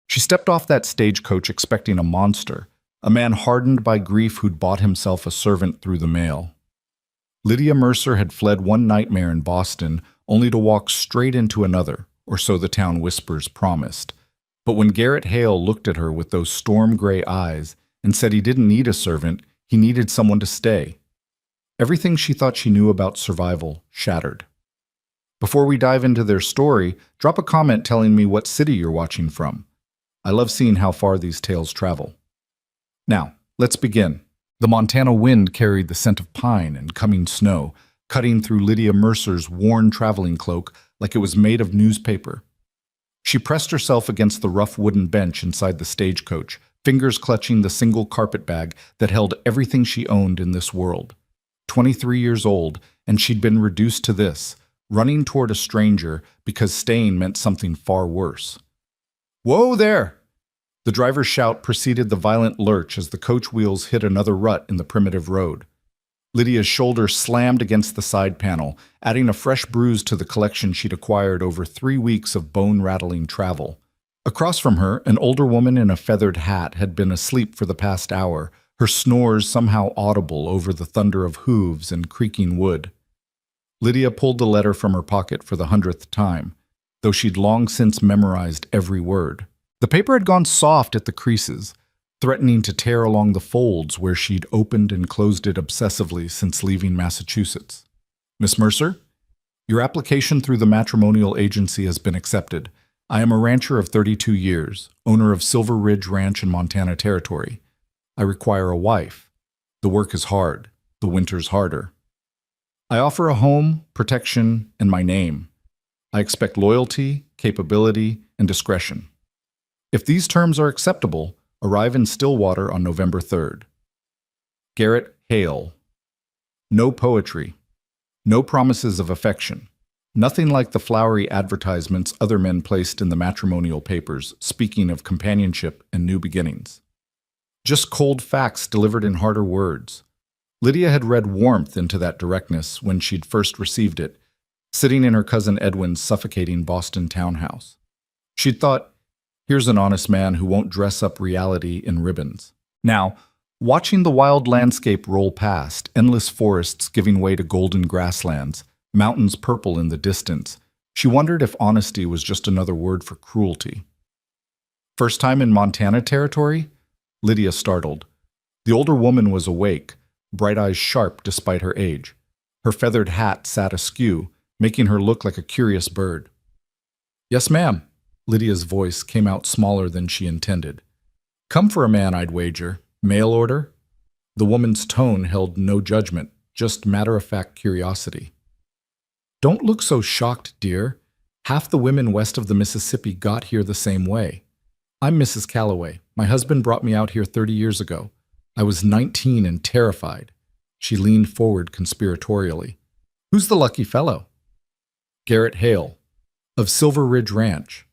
She stepped off that stagecoach expecting a monster, a man hardened by grief who'd bought himself a servant through the mail. Lydia Mercer had fled one nightmare in Boston, only to walk straight into another, or so the town whispers promised. But when Garrett Hale looked at her with those storm-gray eyes and said he didn't need a servant, he needed someone to stay, everything she thought she knew about survival shattered. Before we dive into their story, drop a comment telling me what city you're watching from. I love seeing how far these tales travel. Now, let's begin. The Montana wind carried the scent of pine and coming snow, cutting through Lydia Mercer's worn traveling cloak like it was made of newspaper. She pressed herself against the rough wooden bench inside the stagecoach, fingers clutching the single carpet bag that held everything she owned in this world. 23 years old, and she'd been reduced to this, running toward a stranger because staying meant something far worse. "Whoa there!" The driver's shout preceded the violent lurch as the coach wheels hit another rut in the primitive road. Lydia's shoulder slammed against the side panel, adding a fresh bruise to the collection she'd acquired over 3 weeks of bone-rattling travel. Across from her, an older woman in a feathered hat had been asleep for the past hour, her snores somehow audible over the thunder of hooves and creaking wood. Lydia pulled the letter from her pocket for the 100th time, though she'd long since memorized every word. The paper had gone soft at the creases, threatening to tear along the folds where she'd opened and closed it obsessively since leaving Massachusetts. "Miss Mercer, your application through the matrimonial agency has been accepted. I am a rancher of 32 years, owner of Silver Ridge Ranch in Montana Territory. I require a wife. The work is hard. The winter's harder. I offer a home, protection, and my name. I expect loyalty, capability, and discretion. If these terms are acceptable, arrive in Stillwater on November 3rd. Garrett Hale. No poetry. No promises of affection. Nothing like the flowery advertisements other men placed in the matrimonial papers, speaking of companionship and new beginnings. Just cold facts delivered in harder words. Lydia had read warmth into that directness when she'd first received it, sitting in her cousin Edwin's suffocating Boston townhouse. She'd thought, here's an honest man who won't dress up reality in ribbons. Now, watching the wild landscape roll past, endless forests giving way to golden grasslands, mountains purple in the distance, she wondered if honesty was just another word for cruelty. First time in Montana Territory? Lydia startled. The older woman was awake, bright eyes sharp despite her age. Her feathered hat sat askew, making her look like a curious bird. "Yes, ma'am." Lydia's voice came out smaller than she intended. "Come for a man, I'd wager. Mail order?" The woman's tone held no judgment, just matter-of-fact curiosity. "Don't look so shocked, dear. Half the women west of the Mississippi got here the same way. I'm Mrs. Calloway. My husband brought me out here 30 years ago. I was 19 and terrified." She leaned forward conspiratorially. "Who's the lucky fellow?" "Garrett Hale, of Silver Ridge Ranch."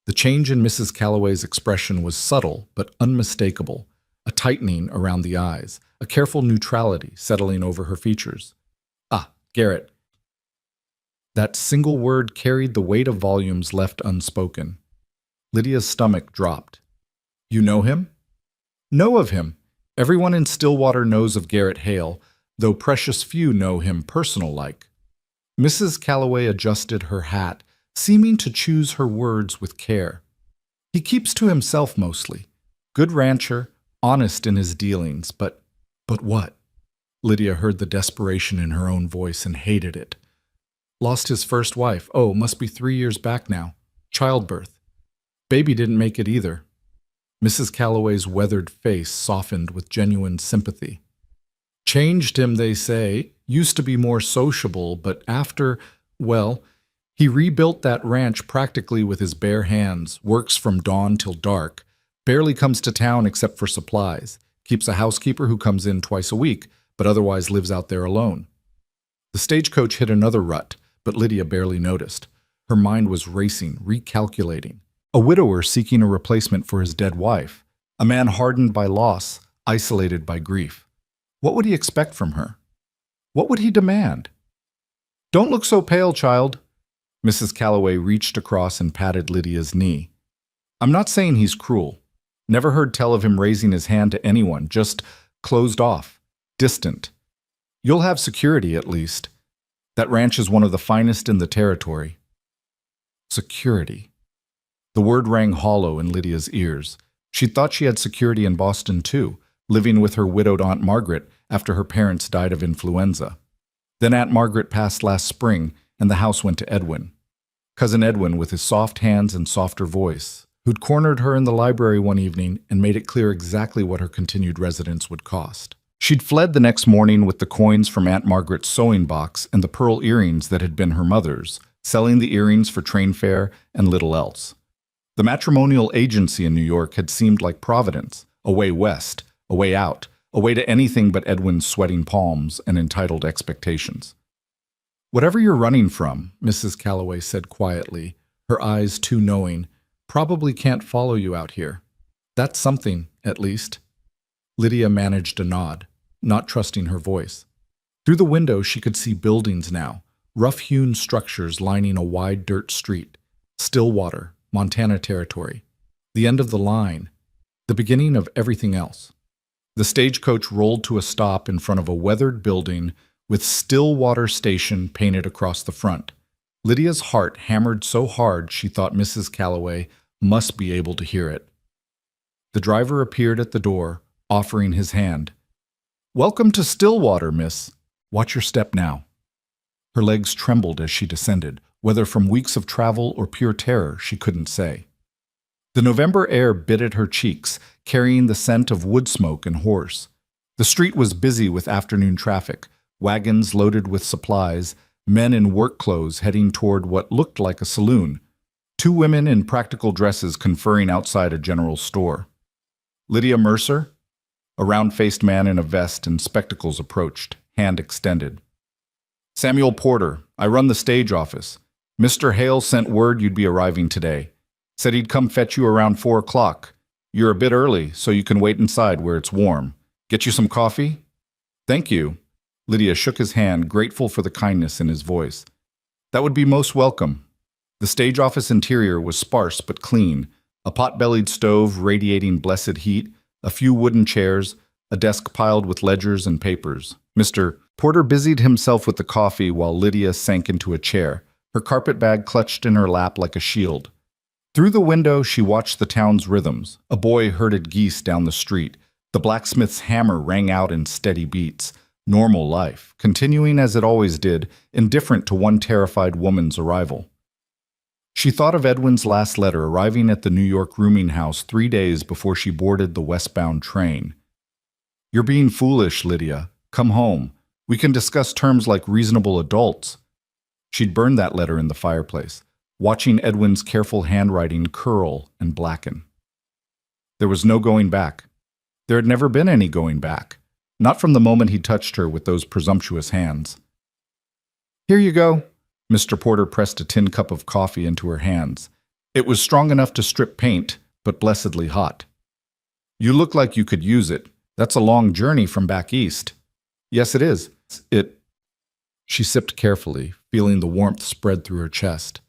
The change in Mrs. Calloway's expression was subtle but unmistakable, a tightening around the eyes, a careful neutrality settling over her features. "Ah, Garrett." That single word carried the weight of volumes left unspoken. Lydia's stomach dropped. "You know him?" "Know of him. Everyone in Stillwater knows of Garrett Hale, though precious few know him personal-like." Mrs. Calloway adjusted her hat, seeming to choose her words with care. "He keeps to himself mostly. Good rancher, honest in his dealings, but what?" Lydia heard the desperation in her own voice and hated it. "Lost his first wife. Oh, must be 3 years back now. Childbirth. Baby didn't make it either." Mrs. Calloway's weathered face softened with genuine sympathy. "Changed him, they say. Used to be more sociable, but after, well, he rebuilt that ranch practically with his bare hands, works from dawn till dark, barely comes to town except for supplies, keeps a housekeeper who comes in twice a week, but otherwise lives out there alone." The stagecoach hit another rut, but Lydia barely noticed. Her mind was racing, recalculating. A widower seeking a replacement for his dead wife, a man hardened by loss, isolated by grief. What would he expect from her? What would he demand? "Don't look so pale, child." Mrs. Calloway reached across and patted Lydia's knee. I'm not saying he's cruel. Never heard tell of him raising his hand to anyone, just closed off, distant. You'll have security, at least. That ranch is one of the finest in the territory. Security. The word rang hollow in Lydia's ears. She thought she had security in Boston, too, living with her widowed Aunt Margaret after her parents died of influenza. Then Aunt Margaret passed last spring, and the house went to Edwin. Cousin Edwin, with his soft hands and softer voice, who'd cornered her in the library one evening and made it clear exactly what her continued residence would cost. She'd fled the next morning with the coins from Aunt Margaret's sewing box and the pearl earrings that had been her mother's, selling the earrings for train fare and little else. The matrimonial agency in New York had seemed like Providence, a way west, a way out, a way to anything but Edwin's sweating palms and entitled expectations. "Whatever you're running from," Mrs. Calloway said quietly, her eyes too knowing, "probably can't follow you out here. That's something, at least." Lydia managed a nod, not trusting her voice. Through the window she could see buildings now, rough-hewn structures lining a wide dirt street. Stillwater, Montana territory. The end of the line. The beginning of everything else. The stagecoach rolled to a stop in front of a weathered building with Stillwater Station painted across the front. Lydia's heart hammered so hard she thought Mrs. Calloway must be able to hear it. The driver appeared at the door, offering his hand. "Welcome to Stillwater, miss. Watch your step now." Her legs trembled as she descended, whether from weeks of travel or pure terror, she couldn't say. The November air bit at her cheeks, carrying the scent of wood smoke and horse. The street was busy with afternoon traffic, wagons loaded with supplies, men in work clothes heading toward what looked like a saloon, two women in practical dresses conferring outside a general store. Lydia Mercer? A round-faced man in a vest and spectacles approached, hand extended. "Samuel Porter, I run the stage office. Mr. Hale sent word you'd be arriving today. Said he'd come fetch you around 4 o'clock. You're a bit early, so you can wait inside where it's warm. Get you some coffee?" "Thank you." Lydia shook his hand, grateful for the kindness in his voice. "That would be most welcome." The stage office interior was sparse but clean, a pot-bellied stove radiating blessed heat, a few wooden chairs, a desk piled with ledgers and papers. Mr. Porter busied himself with the coffee while Lydia sank into a chair, her carpet bag clutched in her lap like a shield. Through the window, she watched the town's rhythms. A boy herded geese down the street. The blacksmith's hammer rang out in steady beats. Normal life, continuing as it always did, indifferent to one terrified woman's arrival. She thought of Edwin's last letter arriving at the New York rooming house 3 days before she boarded the westbound train. "You're being foolish, Lydia. Come home. We can discuss terms like reasonable adults." She'd burned that letter in the fireplace, watching Edwin's careful handwriting curl and blacken. There was no going back. There had never been any going back. Not from the moment he touched her with those presumptuous hands. "Here you go." Mr. Porter pressed a tin cup of coffee into her hands. It was strong enough to strip paint, but blessedly hot. "You look like you could use it. That's a long journey from back east." "Yes, it is. She sipped carefully, feeling the warmth spread through her chest.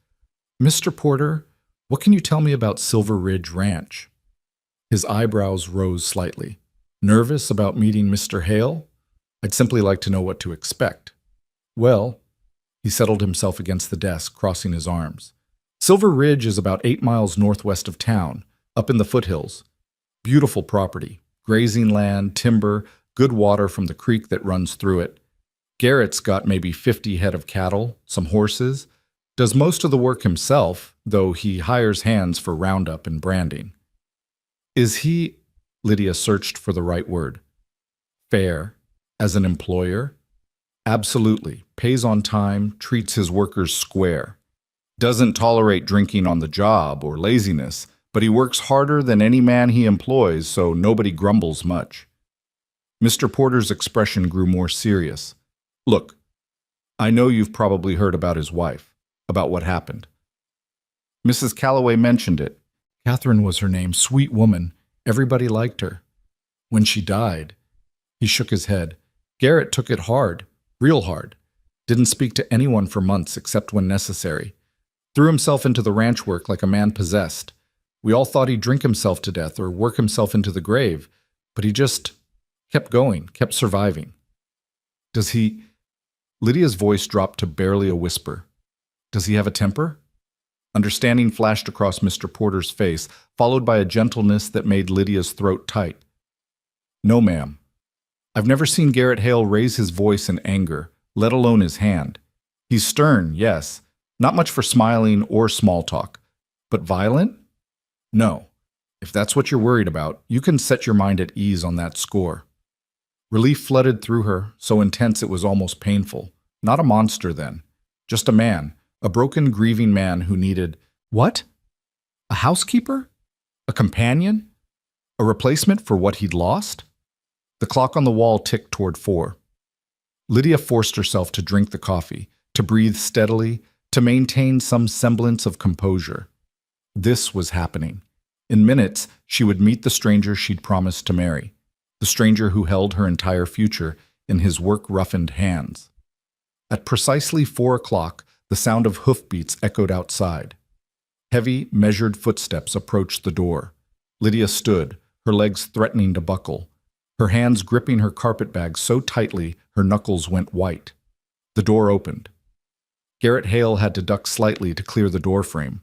"Mr. Porter, what can you tell me about Silver Ridge Ranch?" His eyebrows rose slightly. "Nervous about meeting Mr. Hale? I'd simply like to know what to expect." "Well," he settled himself against the desk, crossing his arms. "Silver Ridge is about 8 miles northwest of town, up in the foothills. Beautiful property, grazing land, timber, good water from the creek that runs through it. Garrett's got maybe 50 head of cattle, some horses, does most of the work himself, though he hires hands for roundup and branding." "Is he," Lydia searched for the right word, "fair as an employer?" "Absolutely. Pays on time, treats his workers square. Doesn't tolerate drinking on the job or laziness, but he works harder than any man he employs, so nobody grumbles much." Mr. Porter's expression grew more serious. "Look, I know you've probably heard about his wife, about what happened." Mrs. Calloway mentioned it. Catherine was her name, sweet woman. Everybody liked her. When she died, he shook his head. Garrett took it hard, real hard. Didn't speak to anyone for months except when necessary. Threw himself into the ranch work like a man possessed. We all thought he'd drink himself to death or work himself into the grave, but he just kept going, kept surviving. Does he... Lydia's voice dropped to barely a whisper. Does he have a temper? Understanding flashed across Mr. Porter's face, followed by a gentleness that made Lydia's throat tight. No, ma'am. I've never seen Garrett Hale raise his voice in anger, let alone his hand. He's stern, yes, not much for smiling or small talk. But violent? No. If that's what you're worried about, you can set your mind at ease on that score. Relief flooded through her, so intense it was almost painful. Not a monster, then. Just a man, a broken, grieving man who needed... What? A housekeeper? A companion? A replacement for what he'd lost? The clock on the wall ticked toward 4. Lydia forced herself to drink the coffee, to breathe steadily, to maintain some semblance of composure. This was happening. In minutes, she would meet the stranger she'd promised to marry, the stranger who held her entire future in his work-roughened hands. At precisely 4 o'clock, the sound of hoofbeats echoed outside. Heavy, measured footsteps approached the door. Lydia stood, her legs threatening to buckle, her hands gripping her carpetbag so tightly her knuckles went white. The door opened. Garrett Hale had to duck slightly to clear the doorframe.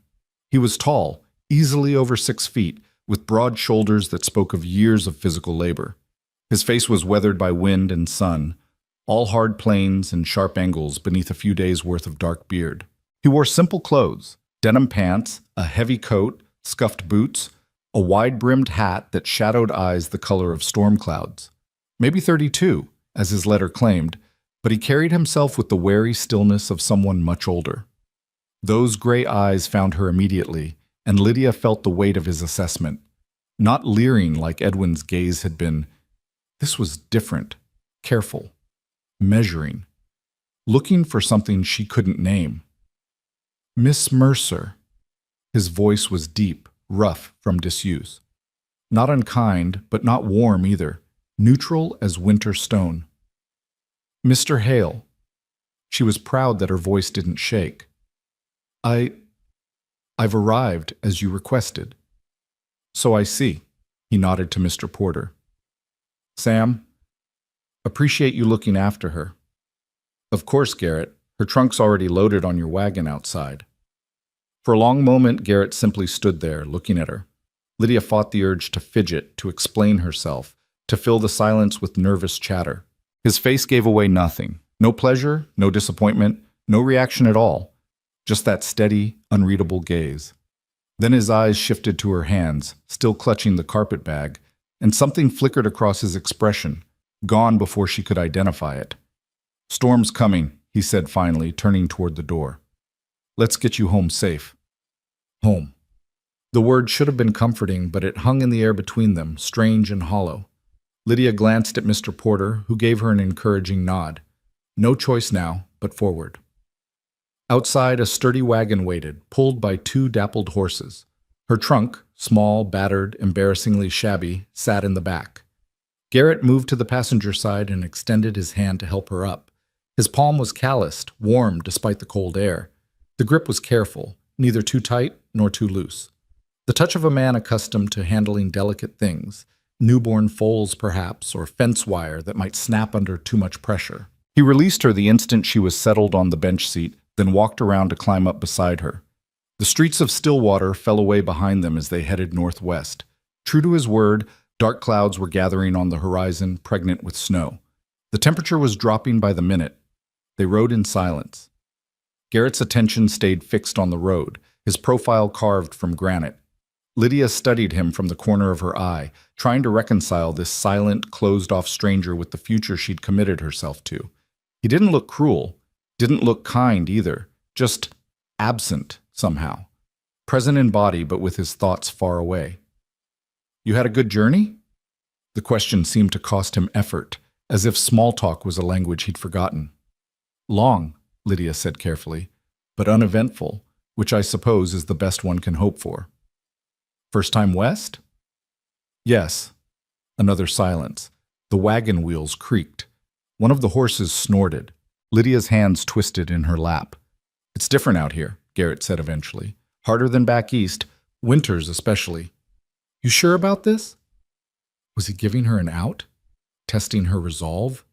He was tall, easily over 6 feet, with broad shoulders that spoke of years of physical labor. His face was weathered by wind and sun, all hard planes and sharp angles beneath a few days' worth of dark beard. He wore simple clothes, denim pants, a heavy coat, scuffed boots, a wide-brimmed hat that shadowed eyes the color of storm clouds. Maybe 32, as his letter claimed, but he carried himself with the wary stillness of someone much older. Those gray eyes found her immediately, and Lydia felt the weight of his assessment. Not leering like Edwin's gaze had been. This was different, careful, measuring, looking for something she couldn't name. Miss Mercer. His voice was deep, rough from disuse. Not unkind, but not warm either, neutral as winter stone. Mr. Hale. She was proud that her voice didn't shake. I've arrived as you requested. So I see. He nodded to Mr. Porter. Sam, appreciate you looking after her. Of course, Garrett. Her trunk's already loaded on your wagon outside. For a long moment, Garrett simply stood there, looking at her. Lydia fought the urge to fidget, to explain herself, to fill the silence with nervous chatter. His face gave away nothing. No pleasure, no disappointment, no reaction at all. Just that steady, unreadable gaze. Then his eyes shifted to her hands, still clutching the carpetbag, and something flickered across his expression, gone before she could identify it. Storm's coming, he said finally, turning toward the door. Let's get you home safe. Home. The word should have been comforting, but it hung in the air between them, strange and hollow. Lydia glanced at Mr. Porter, who gave her an encouraging nod. No choice now, but forward. Outside, a sturdy wagon waited, pulled by 2 dappled horses. Her trunk, small, battered, embarrassingly shabby, sat in the back. Garrett moved to the passenger side and extended his hand to help her up. His palm was calloused, warm despite the cold air. The grip was careful, neither too tight nor too loose. The touch of a man accustomed to handling delicate things, newborn foals perhaps, or fence wire that might snap under too much pressure. He released her the instant she was settled on the bench seat, then walked around to climb up beside her. The streets of Stillwater fell away behind them as they headed northwest. True to his word, dark clouds were gathering on the horizon, pregnant with snow. The temperature was dropping by the minute. They rode in silence. Garrett's attention stayed fixed on the road, his profile carved from granite. Lydia studied him from the corner of her eye, trying to reconcile this silent, closed-off stranger with the future she'd committed herself to. He didn't look cruel, didn't look kind either, just absent somehow. Present in body, but with his thoughts far away. You had a good journey? The question seemed to cost him effort, as if small talk was a language he'd forgotten. Long, Lydia said carefully, but uneventful, which I suppose is the best one can hope for. First time west? Yes. Another silence. The wagon wheels creaked. One of the horses snorted. Lydia's hands twisted in her lap. It's different out here, Garrett said eventually. Harder than back east, Winters especially. You sure about this? Was he giving her an out? Testing her resolve?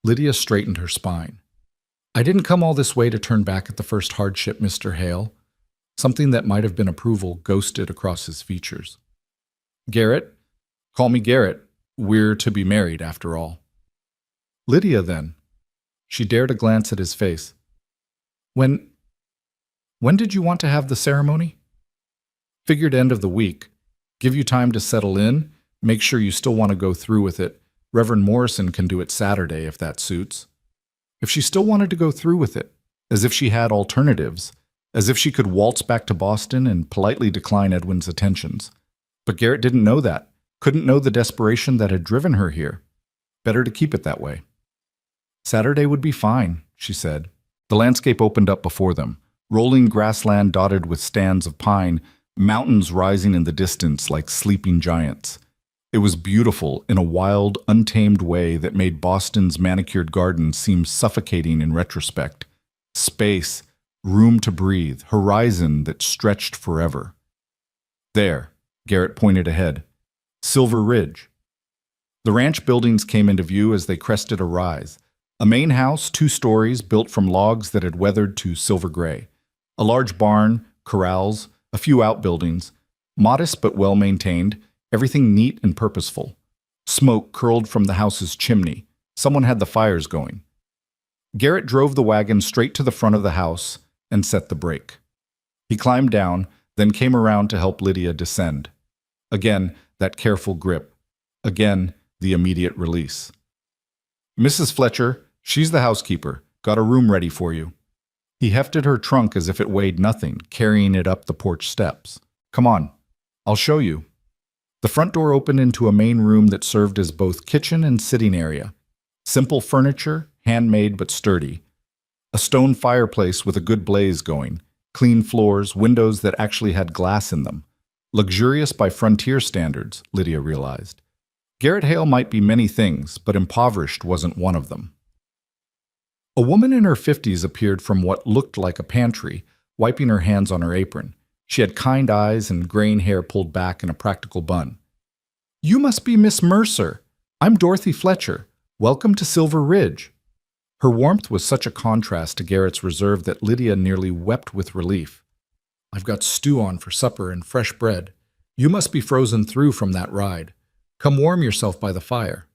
Lydia straightened her spine. I didn't come all this way to turn back at the first hardship, Mr. Hale. Something that might have been approval ghosted across his features. Garrett? Call me Garrett. We're to be married, after all. Lydia, then. She dared a glance at his face. When did you want to have the ceremony? Figured end of the week. Give you time to settle in, make sure you still want to go through with it. Reverend Morrison can do it Saturday if that suits. If she still wanted to go through with it, as if she had alternatives, as if she could waltz back to Boston and politely decline Edwin's attentions. But Garrett didn't know that, couldn't know the desperation that had driven her here. Better to keep it that way. Saturday would be fine, she said. The landscape opened up before them, rolling grassland dotted with stands of pine, mountains rising in the distance like sleeping giants. It was beautiful in a wild, untamed way that made Boston's manicured gardens seem suffocating in retrospect. Space, room to breathe, horizon that stretched forever. There, Garrett pointed ahead. Silver Ridge. The ranch buildings came into view as they crested a rise. A main house, 2 stories, built from logs that had weathered to silver gray. A large barn, corrals, a few outbuildings. Modest but well-maintained, everything neat and purposeful. Smoke curled from the house's chimney. Someone had the fires going. Garrett drove the wagon straight to the front of the house and set the brake. He climbed down, then came around to help Lydia descend. Again, that careful grip. Again, the immediate release. Mrs. Fletcher, she's the housekeeper. Got a room ready for you. He hefted her trunk as if it weighed nothing, carrying it up the porch steps. Come on, I'll show you. The front door opened into a main room that served as both kitchen and sitting area. Simple furniture, handmade but sturdy. A stone fireplace with a good blaze going. Clean floors, windows that actually had glass in them. Luxurious by frontier standards, Lydia realized. Garrett Hale might be many things, but impoverished wasn't one of them. A woman in her 50s appeared from what looked like a pantry, wiping her hands on her apron. She had kind eyes and graying hair pulled back in a practical bun. You must be Miss Mercer. I'm Dorothy Fletcher. Welcome to Silver Ridge. Her warmth was such a contrast to Garrett's reserve that Lydia nearly wept with relief. I've got stew on for supper and fresh bread. You must be frozen through from that ride. Come warm yourself by the fire.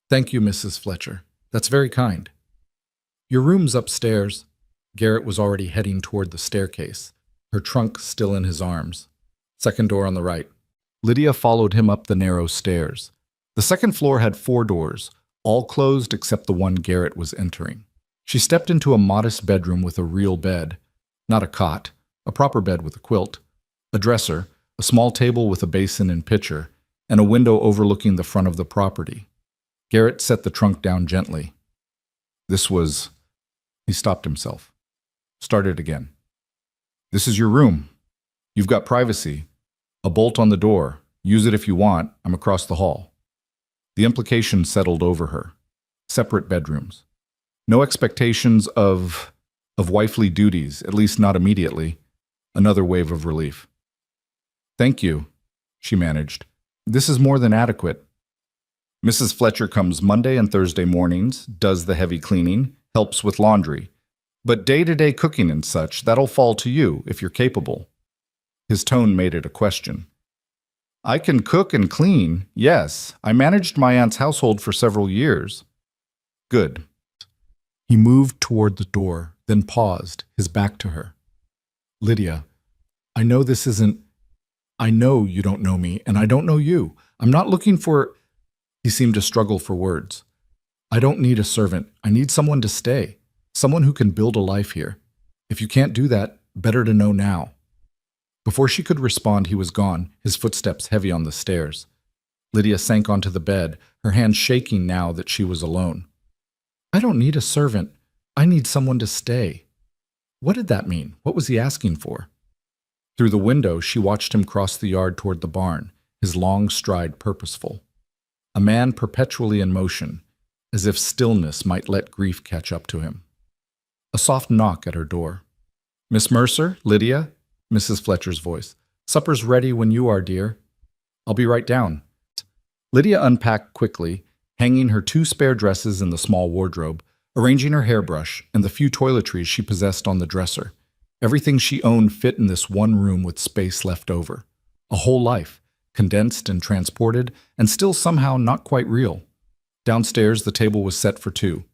Thank you, Mrs. Fletcher. That's very kind. Your room's upstairs. Garrett was already heading toward the staircase, her trunk still in his arms. Second door on the right. Lydia followed him up the narrow stairs. The second floor had 4 doors, all closed except the one Garrett was entering. She stepped into a modest bedroom with a real bed, not a cot, a proper bed with a quilt, a dresser, a small table with a basin and pitcher, and a window overlooking the front of the property. Garrett set the trunk down gently. He stopped himself. Started again. This is your room. You've got privacy. A bolt on the door. Use it if you want. I'm across the hall. The implication settled over her. Separate bedrooms. No expectations of wifely duties, at least not immediately. Another wave of relief. Thank you, she managed. This is more than adequate. Mrs. Fletcher comes Monday and Thursday mornings, does the heavy cleaning, helps with laundry. But day-to-day cooking and such, that'll fall to you if you're capable. His tone made it a question. I can cook and clean, yes. I managed my aunt's household for several years. Good. He moved toward the door, then paused, his back to her. Lydia, I know you don't know me, and I don't know you. I'm not looking for... He seemed to struggle for words. I don't need a servant. I need someone to stay. Someone who can build a life here. If you can't do that, better to know now. Before she could respond, he was gone, his footsteps heavy on the stairs. Lydia sank onto the bed, her hands shaking now that she was alone. I don't need a servant. I need someone to stay. What did that mean? What was he asking for? Through the window, she watched him cross the yard toward the barn, his long stride purposeful. A man perpetually in motion, as if stillness might let grief catch up to him. A soft knock at her door. Miss Mercer? Lydia? Mrs. Fletcher's voice. Supper's ready when you are, dear. I'll be right down. Lydia unpacked quickly, hanging her 2 spare dresses in the small wardrobe, arranging her hairbrush and the few toiletries she possessed on the dresser. Everything she owned fit in this one room with space left over. A whole life, condensed and transported, and still somehow not quite real. Downstairs, the table was set for 2.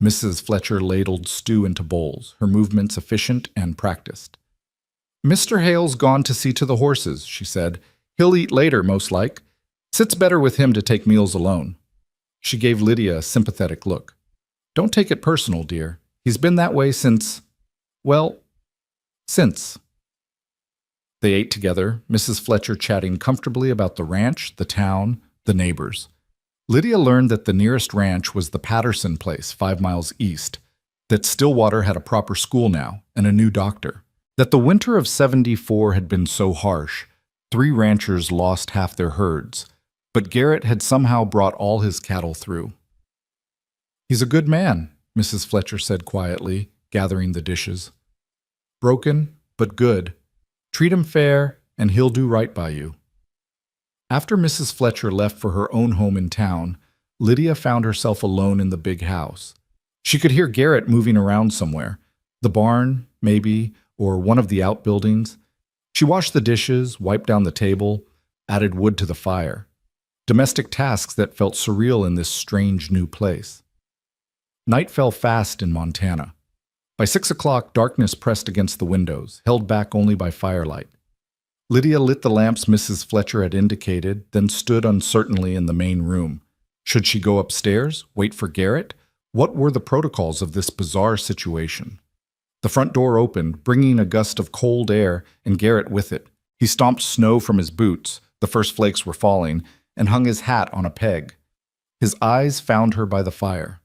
Mrs. Fletcher ladled stew into bowls, her movements efficient and practiced. "Mr. Hale's gone to see to the horses," she said. "He'll eat later, most like. Sits better with him to take meals alone." She gave Lydia a sympathetic look. "Don't take it personal, dear. He's been that way since, well, since." They ate together, Mrs. Fletcher chatting comfortably about the ranch, the town, the neighbors. Lydia learned that the nearest ranch was the Patterson place, 5 miles east, that Stillwater had a proper school now and a new doctor, that the winter of '74 had been so harsh, 3 ranchers lost half their herds, but Garrett had somehow brought all his cattle through. "He's a good man," Mrs. Fletcher said quietly, gathering the dishes. "Broken, but good. Treat him fair, and he'll do right by you." After Mrs. Fletcher left for her own home in town, Lydia found herself alone in the big house. She could hear Garrett moving around somewhere, the barn, maybe, or one of the outbuildings. She washed the dishes, wiped down the table, added wood to the fire. Domestic tasks that felt surreal in this strange new place. Night fell fast in Montana. By 6 o'clock, darkness pressed against the windows, held back only by firelight. Lydia lit the lamps Mrs. Fletcher had indicated, then stood uncertainly in the main room. Should she go upstairs, wait for Garrett? What were the protocols of this bizarre situation? The front door opened, bringing a gust of cold air, and Garrett with it. He stomped snow from his boots, the first flakes were falling, and hung his hat on a peg. His eyes found her by the fire.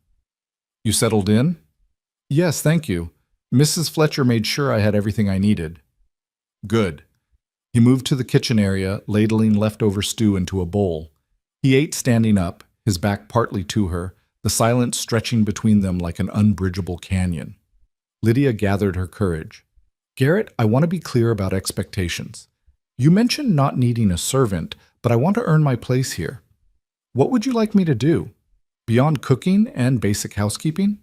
"You settled in?" "Yes, thank you. Mrs. Fletcher made sure I had everything I needed." "Good." He moved to the kitchen area, ladling leftover stew into a bowl. He ate standing up, his back partly to her, the silence stretching between them like an unbridgeable canyon. Lydia gathered her courage. "Garrett, I want to be clear about expectations. You mentioned not needing a servant, but I want to earn my place here. What would you like me to do? Beyond cooking and basic housekeeping?"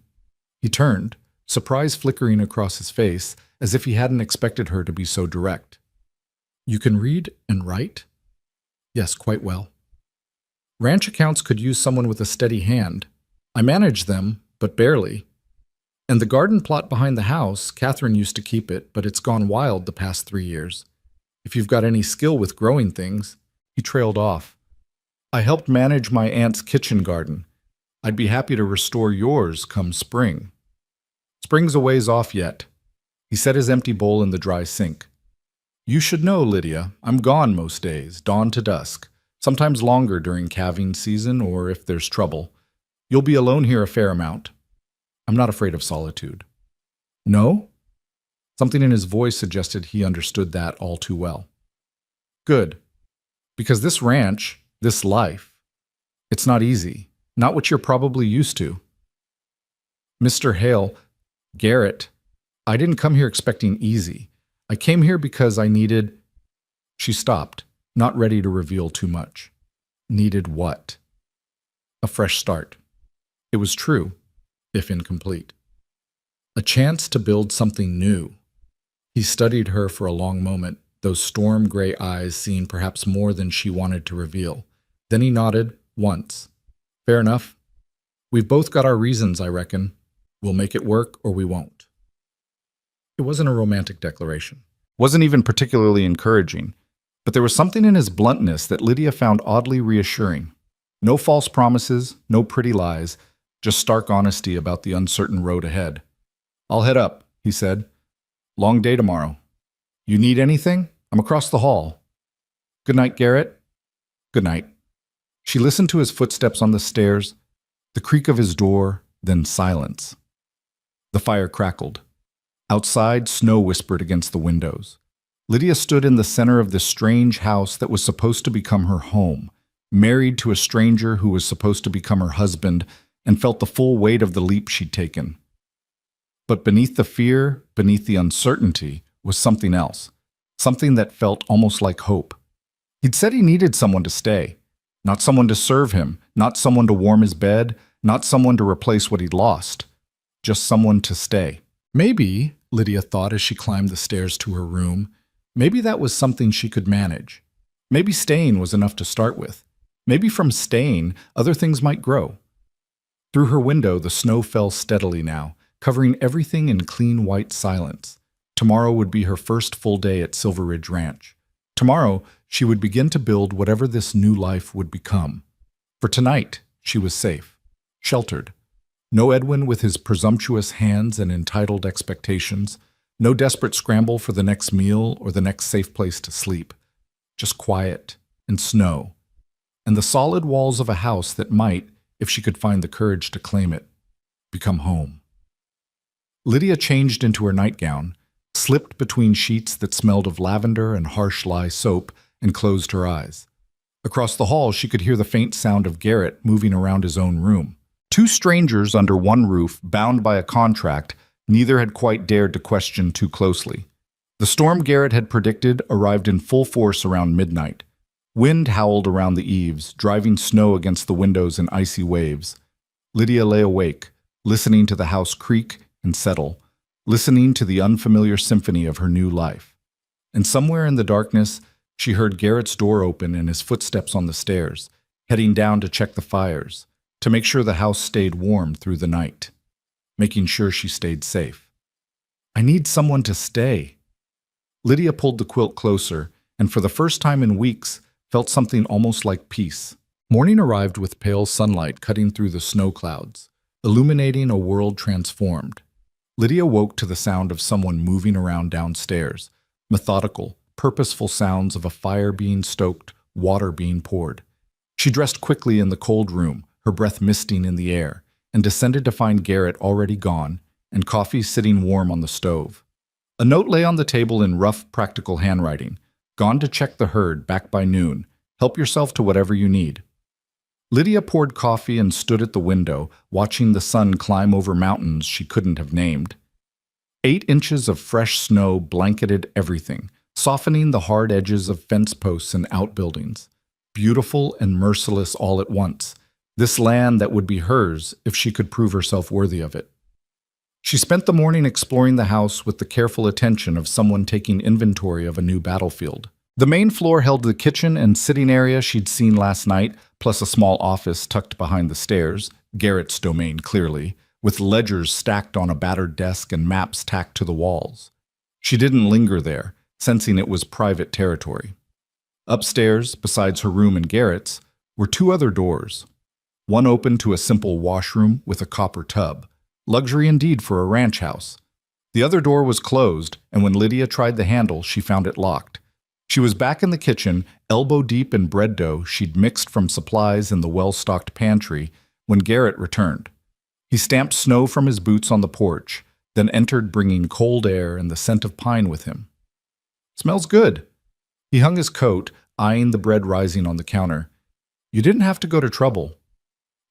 He turned, surprise flickering across his face, as if he hadn't expected her to be so direct. "You can read and write?" "Yes, quite well." "Ranch accounts could use someone with a steady hand. I manage them, but barely. And the garden plot behind the house, Catherine used to keep it, but it's gone wild the past 3 years. If you've got any skill with growing things." He trailed off. "I helped manage my aunt's kitchen garden. I'd be happy to restore yours come spring." "Spring's a ways off yet." He set his empty bowl in the dry sink. "You should know, Lydia, I'm gone most days, dawn to dusk, sometimes longer during calving season or if there's trouble. You'll be alone here a fair amount. I'm not afraid of solitude." "No?" Something in his voice suggested he understood that all too well. "Good. Because this ranch, this life, it's not easy, not what you're probably used to." "Mr. Hale, Garrett, I didn't come here expecting easy. I came here because I needed—" She stopped, not ready to reveal too much. Needed what? A fresh start. It was true, if incomplete. A chance to build something new. He studied her for a long moment, those storm-gray eyes seeing perhaps more than she wanted to reveal. Then he nodded, once. "Fair enough. We've both got our reasons, I reckon. We'll make it work or we won't." It wasn't a romantic declaration. Wasn't even particularly encouraging. But there was something in his bluntness that Lydia found oddly reassuring. No false promises, no pretty lies, just stark honesty about the uncertain road ahead. "I'll head up," he said. "Long day tomorrow. You need anything? I'm across the hall." "Good night, Garrett." "Good night." She listened to his footsteps on the stairs, the creak of his door, then silence. The fire crackled. Outside, snow whispered against the windows. Lydia stood in the center of this strange house that was supposed to become her home, married to a stranger who was supposed to become her husband, and felt the full weight of the leap she'd taken. But beneath the fear, beneath the uncertainty, was something else. something that felt almost like hope. He'd said he needed someone to stay, not someone to serve him, not someone to warm his bed, not someone to replace what he'd lost, just someone to stay. Maybe, Lydia thought as she climbed the stairs to her room, maybe that was something she could manage. Maybe staying was enough to start with. Maybe from staying, other things might grow. Through her window, the snow fell steadily now, covering everything in clean white silence. Tomorrow would be her first full day at Silver Ridge Ranch. Tomorrow, she would begin to build whatever this new life would become. For tonight, she was safe, sheltered. No Edwin with his presumptuous hands and entitled expectations. No desperate scramble for the next meal or the next safe place to sleep. Just quiet and snow. And the solid walls of a house that might, if she could find the courage to claim it, become home. Lydia changed into her nightgown, slipped between sheets that smelled of lavender and harsh lye soap, and closed her eyes. Across the hall, she could hear the faint sound of Garrett moving around his own room. Two strangers under one roof, bound by a contract, neither had quite dared to question too closely. The storm Garrett had predicted arrived in full force around midnight. Wind howled around the eaves, driving snow against the windows in icy waves. Lydia lay awake, listening to the house creak and settle, listening to the unfamiliar symphony of her new life. And somewhere in the darkness, she heard Garrett's door open and his footsteps on the stairs, heading down to check the fires, to make sure the house stayed warm through the night, making sure she stayed safe. I need someone to stay. Lydia pulled the quilt closer, and for the first time in weeks, felt something almost like peace. Morning arrived with pale sunlight cutting through the snow clouds, illuminating a world transformed. Lydia woke to the sound of someone moving around downstairs, methodical, purposeful sounds of a fire being stoked, water being poured. She dressed quickly in the cold room, her breath misting in the air, and descended to find Garrett already gone and coffee sitting warm on the stove. A note lay on the table in rough, practical handwriting. Gone to check the herd back by noon. Help yourself to whatever you need. Lydia poured coffee and stood at the window, watching the sun climb over mountains she couldn't have named. 8 inches of fresh snow blanketed everything, softening the hard edges of fence posts and outbuildings. Beautiful and merciless all at once. This land that would be hers if she could prove herself worthy of it. She spent the morning exploring the house with the careful attention of someone taking inventory of a new battlefield. The main floor held the kitchen and sitting area she'd seen last night, plus a small office tucked behind the stairs, Garrett's domain clearly, with ledgers stacked on a battered desk and maps tacked to the walls. She didn't linger there, sensing it was private territory. Upstairs, besides her room and Garrett's, were 2 other doors. One opened to a simple washroom with a copper tub. Luxury indeed for a ranch house. The other door was closed, and when Lydia tried the handle, she found it locked. She was back in the kitchen, elbow deep in bread dough she'd mixed from supplies in the well-stocked pantry, when Garrett returned. He stamped snow from his boots on the porch, then entered bringing cold air and the scent of pine with him. "Smells good." He hung his coat, eyeing the bread rising on the counter. "You didn't have to go to trouble."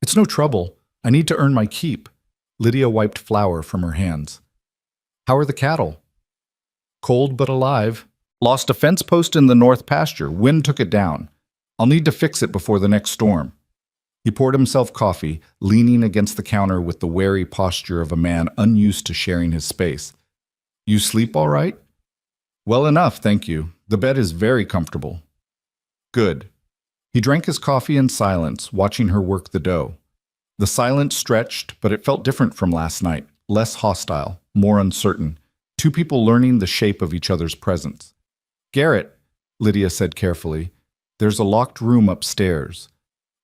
"It's no trouble. I need to earn my keep." Lydia wiped flour from her hands. "How are the cattle?" "Cold but alive. Lost a fence post in the north pasture. Wind took it down. I'll need to fix it before the next storm." He poured himself coffee, leaning against the counter with the wary posture of a man unused to sharing his space. "You sleep all right?" "Well enough, thank you. The bed is very comfortable." "Good." He drank his coffee in silence, watching her work the dough. The silence stretched, but it felt different from last night, less hostile, more uncertain, 2 people learning the shape of each other's presence. "Garrett," Lydia said carefully, "there's a locked room upstairs.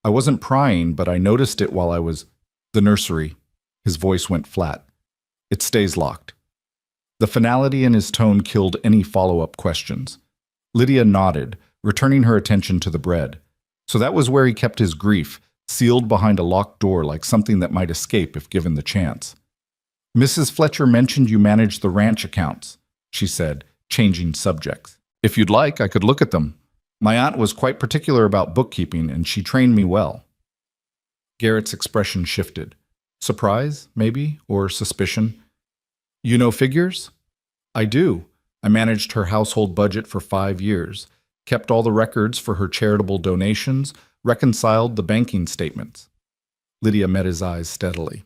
I wasn't prying, but I noticed it while I was—" "The nursery." His voice went flat. "It stays locked." The finality in his tone killed any follow-up questions. Lydia nodded, returning her attention to the bread. So that was where he kept his grief, sealed behind a locked door like something that might escape if given the chance. "Mrs. Fletcher mentioned you managed the ranch accounts," she said, changing subjects. "If you'd like, I could look at them. My aunt was quite particular about bookkeeping, and she trained me well." Garrett's expression shifted. Surprise, maybe, or suspicion. "You know figures?" "I do. I managed her household budget for 5 years, kept all the records for her charitable donations, reconciled the banking statements. Lydia met his eyes steadily.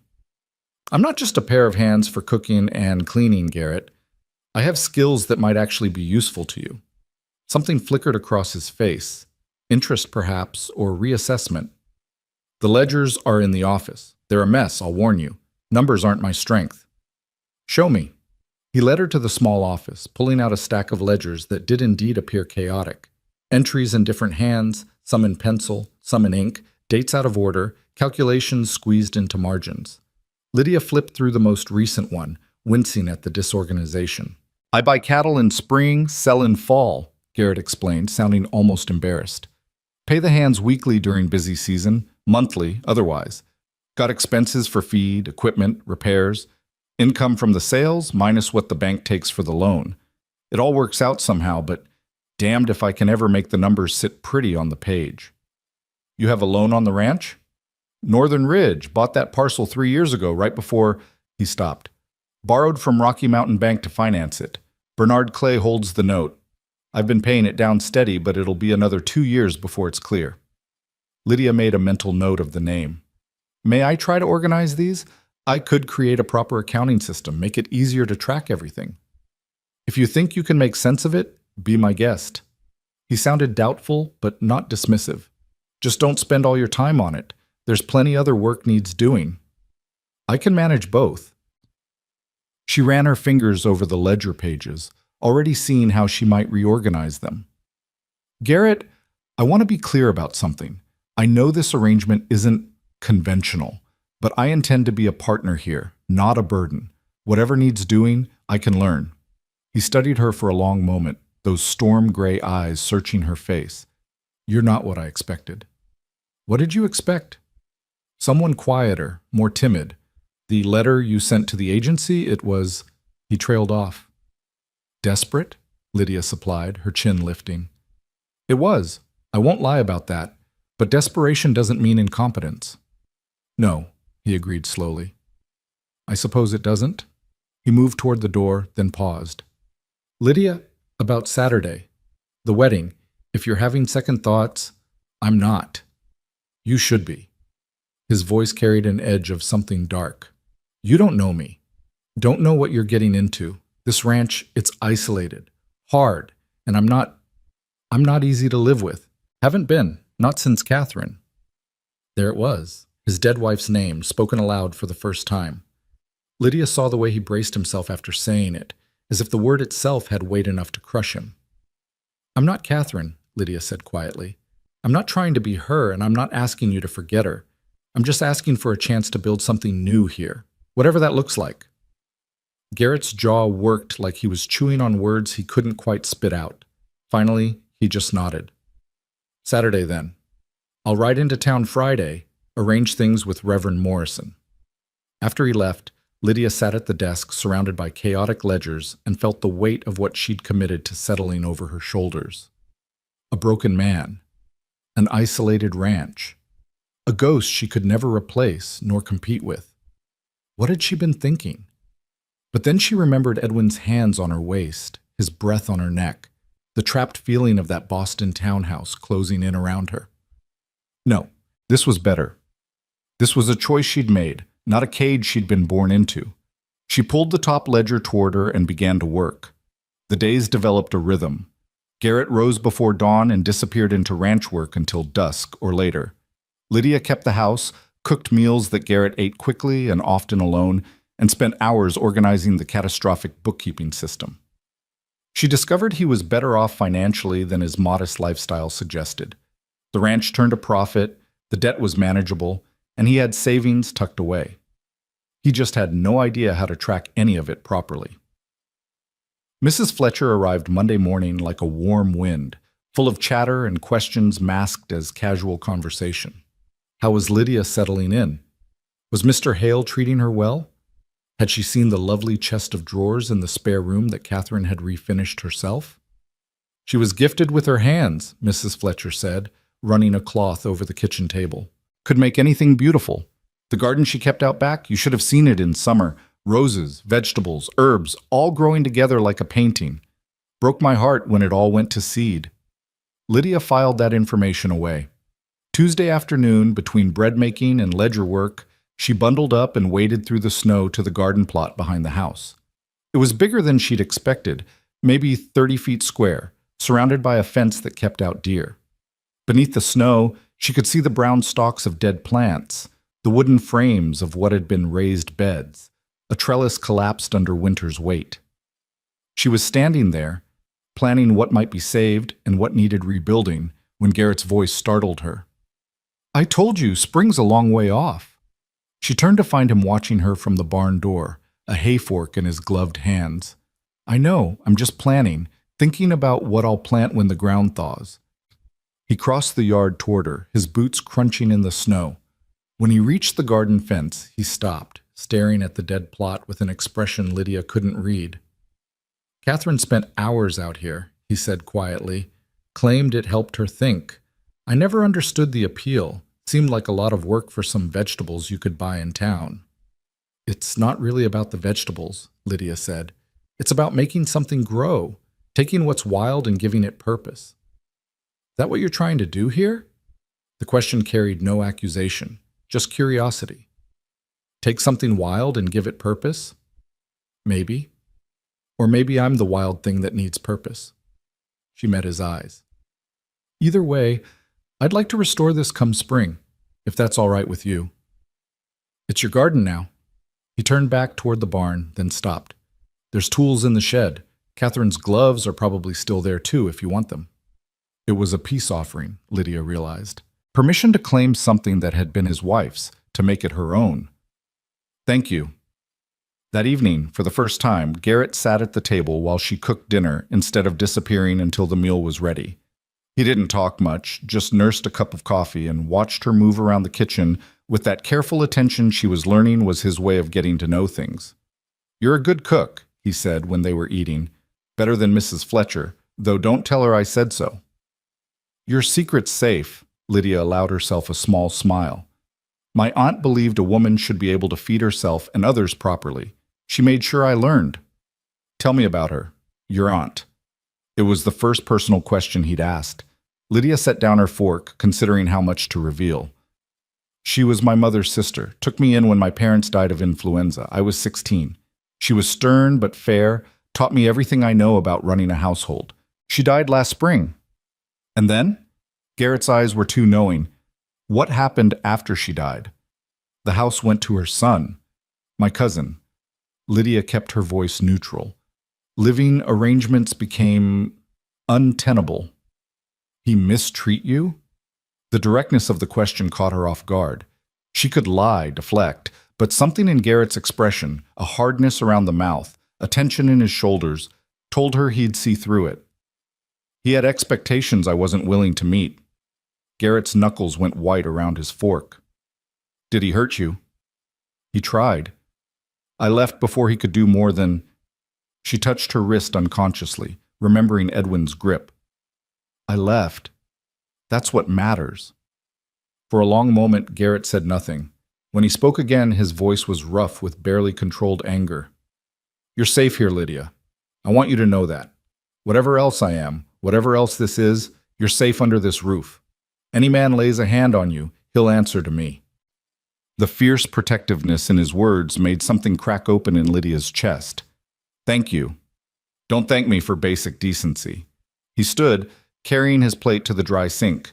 I'm not just a pair of hands for cooking and cleaning, Garrett. I have skills that might actually be useful to you. Something flickered across his face. Interest, perhaps, or reassessment. The ledgers are in the office. They're a mess, I'll warn you. Numbers aren't my strength. Show me. He led her to the small office, pulling out a stack of ledgers that did indeed appear chaotic. Entries in different hands, some in pencil, some in ink, dates out of order, calculations squeezed into margins. Lydia flipped through the most recent one, wincing at the disorganization. I buy cattle in spring, sell in fall, Garrett explained, sounding almost embarrassed. Pay the hands weekly during busy season, monthly otherwise. Got expenses for feed, equipment, repairs. Income from the sales minus what the bank takes for the loan. It all works out somehow, but damned if I can ever make the numbers sit pretty on the page. You have a loan on the ranch? Northern Ridge, bought that parcel 3 years ago, right before he stopped. Borrowed from Rocky Mountain Bank to finance it. Bernard Clay holds the note. I've been paying it down steady, but it'll be another 2 years before it's clear. Lydia made a mental note of the name. May I try to organize these? I could create a proper accounting system, make it easier to track everything. If you think you can make sense of it, be my guest. He sounded doubtful, but not dismissive. Just don't spend all your time on it. There's plenty other work needs doing. I can manage both. She ran her fingers over the ledger pages, already seeing how she might reorganize them. Garrett, I want to be clear about something. I know this arrangement isn't conventional, but I intend to be a partner here, not a burden. Whatever needs doing, I can learn. He studied her for a long moment, those storm-gray eyes searching her face. You're not what I expected. What did you expect? Someone quieter, more timid. The letter you sent to the agency, it was... He trailed off. Desperate? Lydia supplied, her chin lifting. It was. I won't lie about that. But desperation doesn't mean incompetence. No, he agreed slowly. I suppose it doesn't? He moved toward the door, then paused. Lydia, about Saturday. The wedding. If you're having second thoughts, I'm not. You should be. His voice carried an edge of something dark. You don't know me. Don't know what you're getting into. This ranch, it's isolated, hard, and I'm not easy to live with. Haven't been, not since Catherine. There it was, his dead wife's name, spoken aloud for the first time. Lydia saw the way he braced himself after saying it, as if the word itself had weight enough to crush him. I'm not Catherine, Lydia said quietly. I'm not trying to be her, and I'm not asking you to forget her. I'm just asking for a chance to build something new here, whatever that looks like. Garrett's jaw worked like he was chewing on words he couldn't quite spit out. Finally, he just nodded. Saturday, then. I'll ride into town Friday, arrange things with Reverend Morrison. After he left, Lydia sat at the desk surrounded by chaotic ledgers and felt the weight of what she'd committed to settling over her shoulders. A broken man. An isolated ranch. A ghost she could never replace nor compete with. What had she been thinking? But then she remembered Edwin's hands on her waist, his breath on her neck, the trapped feeling of that Boston townhouse closing in around her. No, this was better. This was a choice she'd made, not a cage she'd been born into. She pulled the top ledger toward her and began to work. The days developed a rhythm. Garrett rose before dawn and disappeared into ranch work until dusk or later. Lydia kept the house, cooked meals that Garrett ate quickly and often alone, and spent hours organizing the catastrophic bookkeeping system. She discovered he was better off financially than his modest lifestyle suggested. The ranch turned a profit, the debt was manageable, and he had savings tucked away. He just had no idea how to track any of it properly. Mrs. Fletcher arrived Monday morning like a warm wind, full of chatter and questions masked as casual conversation. How was Lydia settling in? Was Mr. Hale treating her well? Had she seen the lovely chest of drawers in the spare room that Catherine had refinished herself? She was gifted with her hands, Mrs. Fletcher said, running a cloth over the kitchen table. Could make anything beautiful. The garden she kept out back, you should have seen it in summer. Roses, vegetables, herbs, all growing together like a painting. Broke my heart when it all went to seed. Lydia filed that information away. Tuesday afternoon, between bread making and ledger work, she bundled up and waded through the snow to the garden plot behind the house. It was bigger than she'd expected, maybe 30 feet square, surrounded by a fence that kept out deer. Beneath the snow, she could see the brown stalks of dead plants, the wooden frames of what had been raised beds. A trellis collapsed under winter's weight. She was standing there, planning what might be saved and what needed rebuilding, when Garrett's voice startled her. "I told you, spring's a long way off." She turned to find him watching her from the barn door, a hay fork in his gloved hands. "I know, I'm just planning, thinking about what I'll plant when the ground thaws." He crossed the yard toward her, his boots crunching in the snow. When he reached the garden fence, he stopped, staring at the dead plot with an expression Lydia couldn't read. "Catherine spent hours out here," he said quietly, claimed it helped her think. "I never understood the appeal. Seemed like a lot of work for some vegetables you could buy in town." "It's not really about the vegetables," Lydia said. "It's about making something grow, taking what's wild and giving it purpose." "Is that what you're trying to do here?" The question carried no accusation, just curiosity. "Take something wild and give it purpose?" "Maybe. Or maybe I'm the wild thing that needs purpose." She met his eyes. "Either way, I'd like to restore this come spring, if that's all right with you." "It's your garden now." He turned back toward the barn, then stopped. "There's tools in the shed. Catherine's gloves are probably still there too, if you want them." It was a peace offering, Lydia realized. Permission to claim something that had been his wife's, to make it her own. "Thank you." That evening, for the first time, Garrett sat at the table while she cooked dinner instead of disappearing until the meal was ready. He didn't talk much, just nursed a cup of coffee and watched her move around the kitchen with that careful attention she was learning was his way of getting to know things. "You're a good cook," he said when they were eating. "Better than Mrs. Fletcher, though don't tell her I said so." "Your secret's safe," Lydia allowed herself a small smile. "My aunt believed a woman should be able to feed herself and others properly. She made sure I learned." "Tell me about her, your aunt." It was the first personal question he'd asked. Lydia set down her fork, considering how much to reveal. "She was my mother's sister, took me in when my parents died of influenza. I was 16. She was stern but fair, taught me everything I know about running a household. She died last spring." "And then?" Garrett's eyes were too knowing. "What happened after she died?" "The house went to her son, my cousin." Lydia kept her voice neutral. "Living arrangements became untenable." "He mistreat you?" The directness of the question caught her off guard. She could lie, deflect, but something in Garrett's expression, a hardness around the mouth, a tension in his shoulders, told her he'd see through it. "He had expectations I wasn't willing to meet." Garrett's knuckles went white around his fork. "Did he hurt you?" "He tried. I left before he could do more than—" She touched her wrist unconsciously, remembering Edwin's grip. "I left. That's what matters." For a long moment, Garrett said nothing. When he spoke again, his voice was rough with barely controlled anger. "You're safe here, Lydia. I want you to know that. Whatever else I am, whatever else this is, you're safe under this roof. Any man lays a hand on you, he'll answer to me." The fierce protectiveness in his words made something crack open in Lydia's chest. "Thank you. Don't thank me for basic decency." He stood, carrying his plate to the dry sink.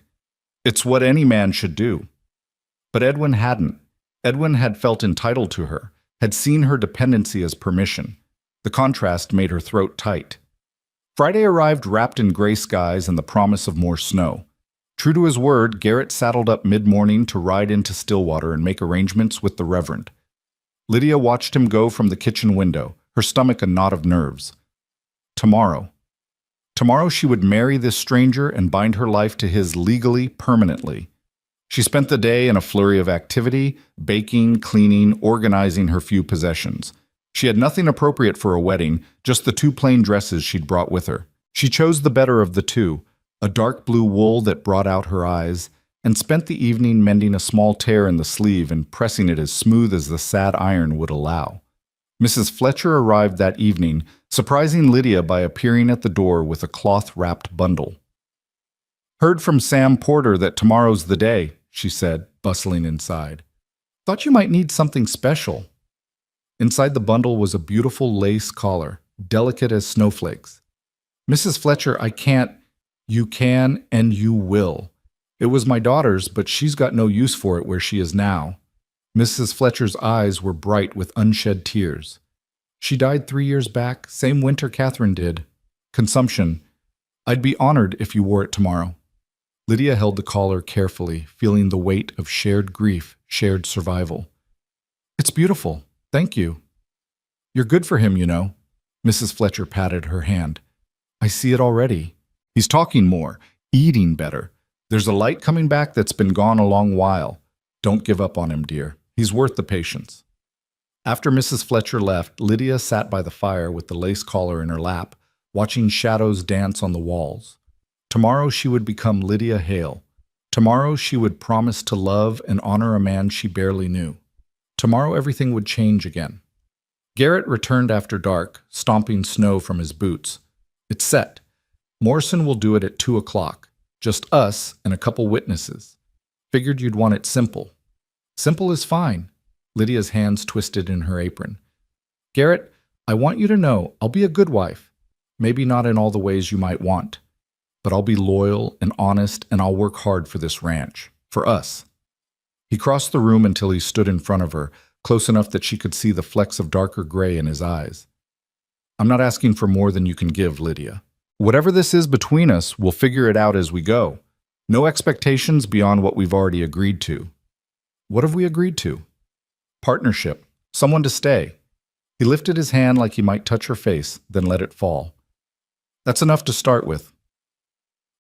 "It's what any man should do." But Edwin hadn't. Edwin had felt entitled to her, had seen her dependency as permission. The contrast made her throat tight. Friday arrived wrapped in gray skies and the promise of more snow. True to his word, Garrett saddled up mid-morning to ride into Stillwater and make arrangements with the Reverend. Lydia watched him go from the kitchen window, her stomach a knot of nerves. Tomorrow. Tomorrow she would marry this stranger and bind her life to his legally, permanently. She spent the day in a flurry of activity, baking, cleaning, organizing her few possessions. She had nothing appropriate for a wedding, just the two plain dresses she'd brought with her. She chose the better of the two, a dark blue wool that brought out her eyes, and spent the evening mending a small tear in the sleeve and pressing it as smooth as the sad iron would allow. Mrs. Fletcher arrived that evening, surprising Lydia by appearing at the door with a cloth-wrapped bundle. "Heard from Sam Porter that tomorrow's the day," she said, bustling inside. "Thought you might need something special." Inside the bundle was a beautiful lace collar, delicate as snowflakes. "Mrs. Fletcher, I can't—" "You can and you will. It was my daughter's, but she's got no use for it where she is now." Mrs. Fletcher's eyes were bright with unshed tears. "She died 3 years back, same winter Catherine did. Consumption. I'd be honored if you wore it tomorrow." Lydia held the collar carefully, feeling the weight of shared grief, shared survival. "It's beautiful. Thank you. You're good for him, you know." Mrs. Fletcher patted her hand. "I see it already. He's talking more, eating better. There's a light coming back that's been gone a long while. Don't give up on him, dear. He's worth the patience." After Mrs. Fletcher left, Lydia sat by the fire with the lace collar in her lap, watching shadows dance on the walls. Tomorrow she would become Lydia Hale. Tomorrow she would promise to love and honor a man she barely knew. Tomorrow everything would change again. Garrett returned after dark, stomping snow from his boots. "It's set. Morrison will do it at 2 o'clock. Just us and a couple witnesses. Figured you'd want it simple." "Simple is fine." Lydia's hands twisted in her apron. "Garrett, I want you to know I'll be a good wife. Maybe not in all the ways you might want. But I'll be loyal and honest, and I'll work hard for this ranch. For us." He crossed the room until he stood in front of her, close enough that she could see the flecks of darker gray in his eyes. "I'm not asking for more than you can give, Lydia. Whatever this is between us, we'll figure it out as we go. No expectations beyond what we've already agreed to." "What have we agreed to?" "Partnership. Someone to stay." He lifted his hand like he might touch her face, then let it fall. "That's enough to start with."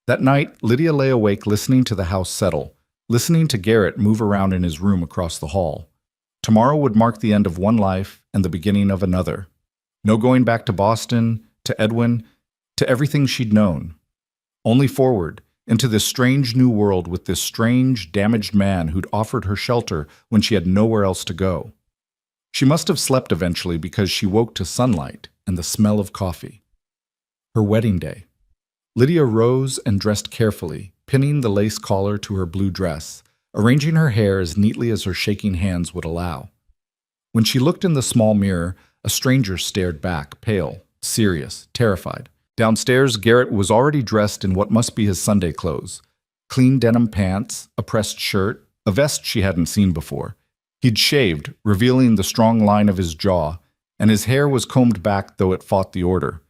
That night, Lydia lay awake listening to the house settle, listening to Garrett move around in his room across the hall. Tomorrow would mark the end of one life and the beginning of another. No going back to Boston, to Edwin, to everything she'd known. Only forward, into this strange new world with this strange, damaged man who'd offered her shelter when she had nowhere else to go. She must have slept eventually because she woke to sunlight and the smell of coffee. Her wedding day. Lydia rose and dressed carefully, pinning the lace collar to her blue dress, arranging her hair as neatly as her shaking hands would allow. When she looked in the small mirror, a stranger stared back, pale, serious, terrified. Downstairs, Garrett was already dressed in what must be his Sunday clothes. Clean denim pants, a pressed shirt, a vest she hadn't seen before. He'd shaved, revealing the strong line of his jaw, and his hair was combed back though it fought the order.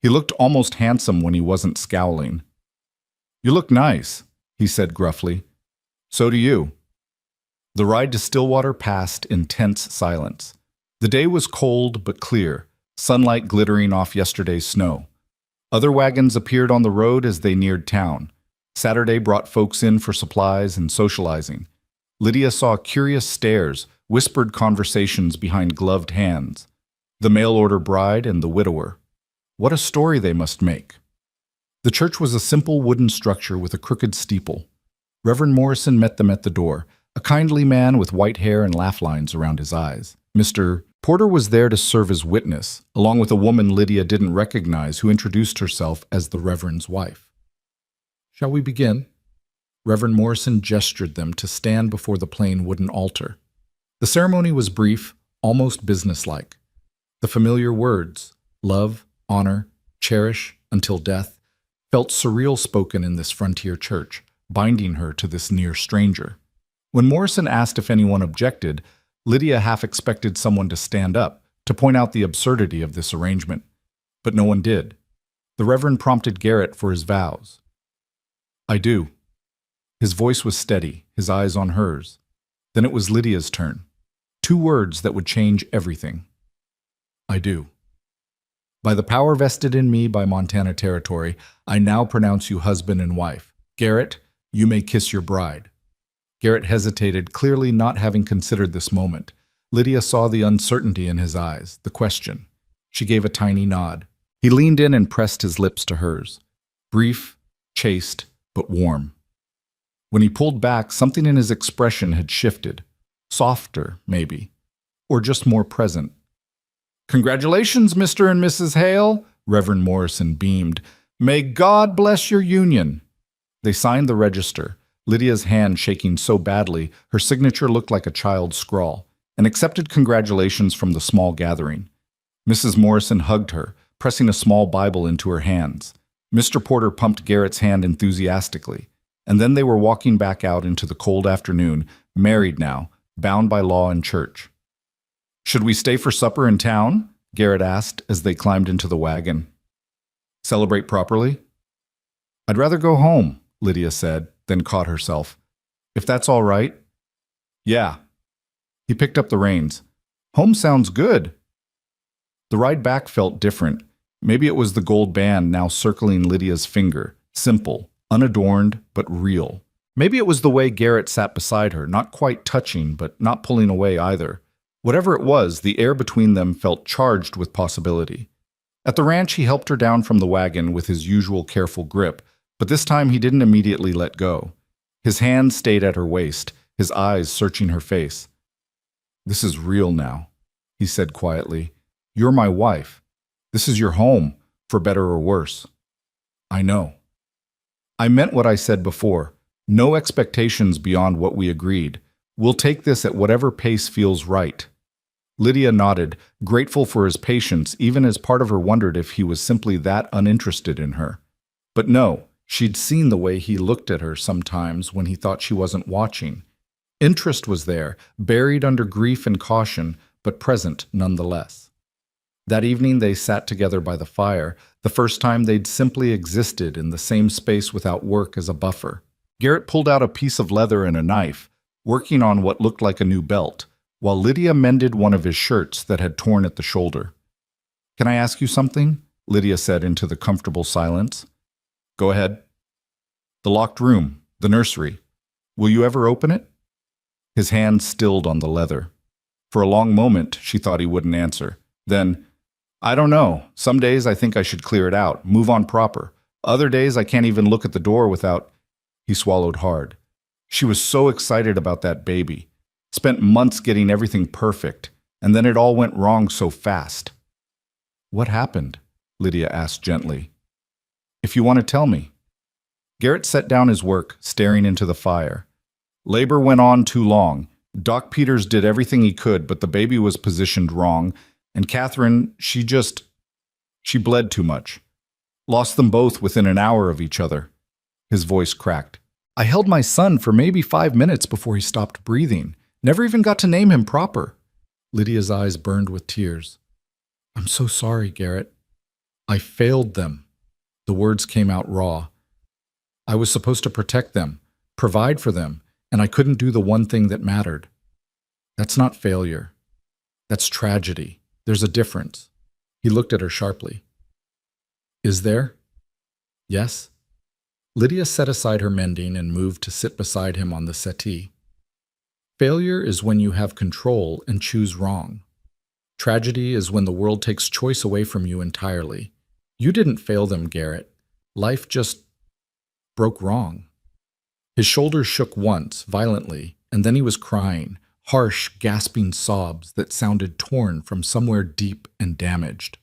He looked almost handsome when he wasn't scowling. "You look nice," he said gruffly. "So do you." The ride to Stillwater passed in tense silence. The day was cold but clear, sunlight glittering off yesterday's snow. Other wagons appeared on the road as they neared town. Saturday brought folks in for supplies and socializing. Lydia saw curious stares, whispered conversations behind gloved hands. The mail-order bride and the widower. What a story they must make. The church was a simple wooden structure with a crooked steeple. Reverend Morrison met them at the door, a kindly man with white hair and laugh lines around his eyes. Mr. Porter was there to serve as witness, along with a woman Lydia didn't recognize who introduced herself as the Reverend's wife. "Shall we begin?" Reverend Morrison gestured them to stand before the plain wooden altar. The ceremony was brief, almost businesslike. The familiar words, love, honor, cherish, until death, felt surreal spoken in this frontier church, binding her to this near stranger. When Morrison asked if anyone objected, Lydia half expected someone to stand up, to point out the absurdity of this arrangement. But no one did. The Reverend prompted Garrett for his vows. "I do." His voice was steady, his eyes on hers. Then it was Lydia's turn. 2 words that would change everything. "I do. By the power vested in me by Montana Territory, I now pronounce you husband and wife. Garrett, you may kiss your bride." Garrett hesitated, clearly not having considered this moment. Lydia saw the uncertainty in his eyes, the question. She gave a tiny nod. He leaned in and pressed his lips to hers. Brief, chaste, but warm. When he pulled back, something in his expression had shifted. Softer, maybe. Or just more present. Congratulations, Mr. and Mrs. Hale, Reverend Morrison beamed. May God bless your union. They signed the register, Lydia's hand shaking so badly her signature looked like a child's scrawl, and accepted congratulations from the small gathering. Mrs. Morrison hugged her, pressing a small Bible into her hands. Mr. Porter pumped Garrett's hand enthusiastically, and then they were walking back out into the cold afternoon, married now, bound by law and church. Should we stay for supper in town? Garrett asked as they climbed into the wagon. Celebrate properly? I'd rather go home, Lydia said, then caught herself. If that's all right? Yeah. He picked up the reins. Home sounds good. The ride back felt different. Maybe it was the gold band now circling Lydia's finger, simple, unadorned, but real. Maybe it was the way Garrett sat beside her, not quite touching, but not pulling away either. Whatever it was, the air between them felt charged with possibility. At the ranch, he helped her down from the wagon with his usual careful grip, but this time he didn't immediately let go. His hand stayed at her waist, his eyes searching her face. This is real now, he said quietly. You're my wife. This is your home, for better or worse. I know. I meant what I said before. No expectations beyond what we agreed. We'll take this at whatever pace feels right. Lydia nodded, grateful for his patience, even as part of her wondered if he was simply that uninterested in her. But no, she'd seen the way he looked at her sometimes when he thought she wasn't watching. Interest was there, buried under grief and caution, but present nonetheless. That evening they sat together by the fire, the first time they'd simply existed in the same space without work as a buffer. Garrett pulled out a piece of leather and a knife, working on what looked like a new belt, while Lydia mended one of his shirts that had torn at the shoulder. Can I ask you something? Lydia said into the comfortable silence. Go ahead. The locked room, the nursery. Will you ever open it? His hand stilled on the leather. For a long moment, she thought he wouldn't answer. Then, I don't know. Some days I think I should clear it out, move on proper. Other days I can't even look at the door without... He swallowed hard. She was so excited about that baby. Spent months getting everything perfect, and then it all went wrong so fast. What happened? Lydia asked gently. If you want to tell me. Garrett set down his work, staring into the fire. Labor went on too long. Doc Peters did everything he could, but the baby was positioned wrong, and Catherine, she bled too much. Lost them both within an hour of each other. His voice cracked. I held my son for maybe 5 minutes before he stopped breathing. Never even got to name him proper. Lydia's eyes burned with tears. I'm so sorry, Garrett. I failed them. The words came out raw. I was supposed to protect them, provide for them, and I couldn't do the one thing that mattered. That's not failure. That's tragedy. There's a difference. He looked at her sharply. Is there? Yes. Lydia set aside her mending and moved to sit beside him on the settee. Failure is when you have control and choose wrong. Tragedy is when the world takes choice away from you entirely. You didn't fail them, Garrett. Life just broke wrong. His shoulders shook once, violently, and then he was crying, harsh, gasping sobs that sounded torn from somewhere deep and damaged.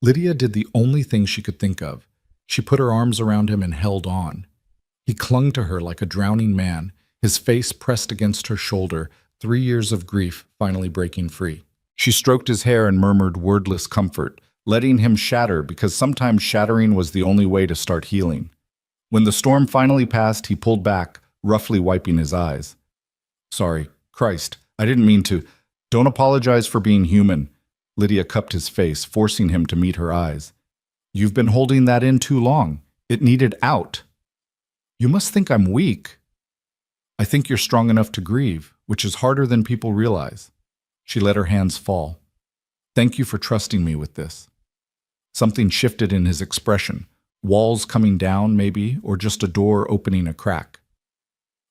Lydia did the only thing she could think of. She put her arms around him and held on. He clung to her like a drowning man, his face pressed against her shoulder, 3 years of grief finally breaking free. She stroked his hair and murmured wordless comfort, letting him shatter because sometimes shattering was the only way to start healing. When the storm finally passed, he pulled back, roughly wiping his eyes. Sorry, Christ, I didn't mean to. Don't apologize for being human. Lydia cupped his face, forcing him to meet her eyes. You've been holding that in too long. It needed out. You must think I'm weak. I think you're strong enough to grieve, which is harder than people realize. She let her hands fall. Thank you for trusting me with this. Something shifted in his expression. Walls coming down, maybe, or just a door opening a crack.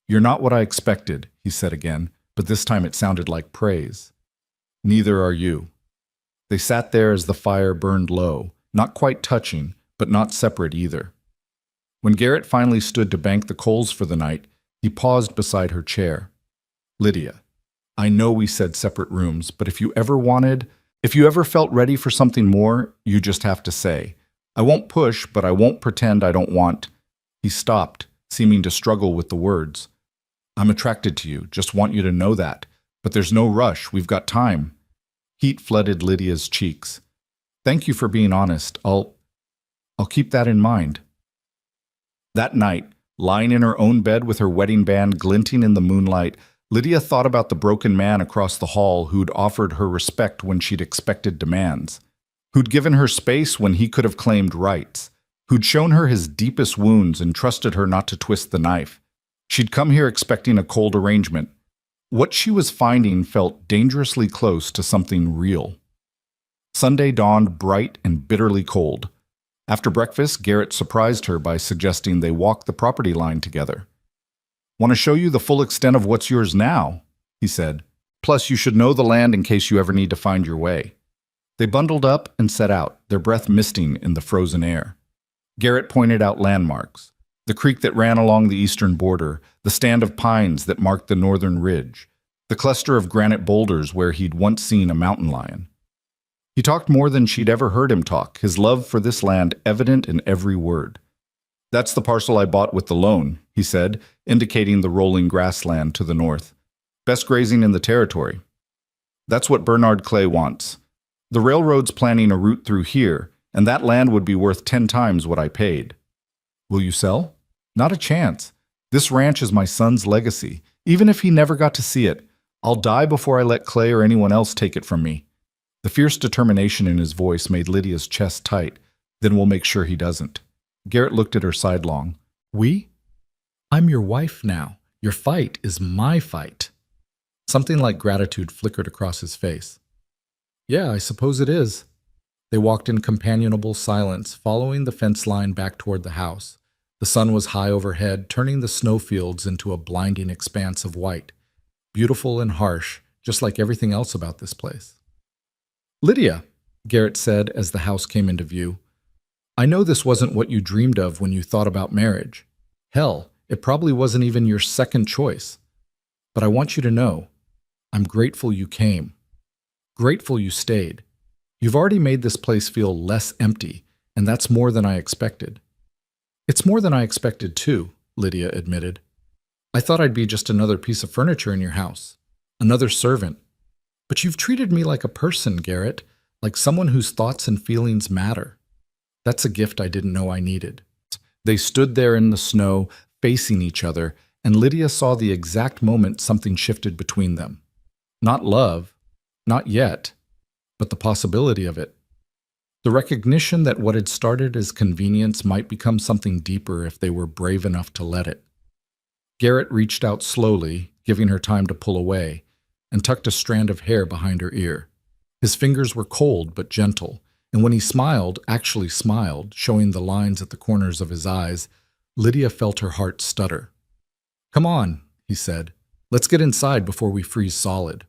You're not what I expected, he said again, but this time it sounded like praise. Neither are you. They sat there as the fire burned low, not quite touching, but not separate either. When Garrett finally stood to bank the coals for the night, he paused beside her chair. Lydia, I know we said separate rooms, but if you ever wanted, If you ever felt ready for something more, you just have to say, I won't push, but I won't pretend I don't want. He stopped, seeming to struggle with the words. I'm attracted to you, just want you to know that. But there's no rush, we've got time. Heat flooded Lydia's cheeks. Thank you for being honest. I'll keep that in mind. That night, lying in her own bed with her wedding band glinting in the moonlight, Lydia thought about the broken man across the hall who'd offered her respect when she'd expected demands, who'd given her space when he could have claimed rights, who'd shown her his deepest wounds and trusted her not to twist the knife. She'd come here expecting a cold arrangement. What she was finding felt dangerously close to something real. Sunday dawned bright and bitterly cold. After breakfast, Garrett surprised her by suggesting they walk the property line together. Want to show you the full extent of what's yours now, he said. Plus, you should know the land in case you ever need to find your way. They bundled up and set out, their breath misting in the frozen air. Garrett pointed out landmarks. The creek that ran along the eastern border, the stand of pines that marked the northern ridge, the cluster of granite boulders where he'd once seen a mountain lion. He talked more than she'd ever heard him talk, his love for this land evident in every word. That's the parcel I bought with the loan, he said, indicating the rolling grassland to the north. Best grazing in the territory. That's what Bernard Clay wants. The railroad's planning a route through here, and that land would be worth 10 times what I paid. Will you sell? Not a chance. This ranch is my son's legacy. Even if he never got to see it, I'll die before I let Clay or anyone else take it from me. The fierce determination in his voice made Lydia's chest tight. Then we'll make sure he doesn't. Garrett looked at her sidelong. We? I'm your wife now. Your fight is my fight. Something like gratitude flickered across his face. Yeah, I suppose it is. They walked in companionable silence, following the fence line back toward the house. The sun was high overhead, turning the snowfields into a blinding expanse of white. Beautiful and harsh, just like everything else about this place. Lydia, Garrett said as the house came into view, I know this wasn't what you dreamed of when you thought about marriage. Hell, it probably wasn't even your second choice. But I want you to know, I'm grateful you came. Grateful you stayed. You've already made this place feel less empty, and that's more than I expected. It's more than I expected too, Lydia admitted. I thought I'd be just another piece of furniture in your house, another servant. But you've treated me like a person, Garrett, like someone whose thoughts and feelings matter. That's a gift I didn't know I needed. They stood there in the snow, facing each other, and Lydia saw the exact moment something shifted between them. Not love, not yet, but the possibility of it. The recognition that what had started as convenience might become something deeper if they were brave enough to let it. Garrett reached out slowly, giving her time to pull away, and tucked a strand of hair behind her ear. His fingers were cold but gentle, and when he smiled, actually smiled, showing the lines at the corners of his eyes, Lydia felt her heart stutter. Come on, he said. Let's get inside before we freeze solid.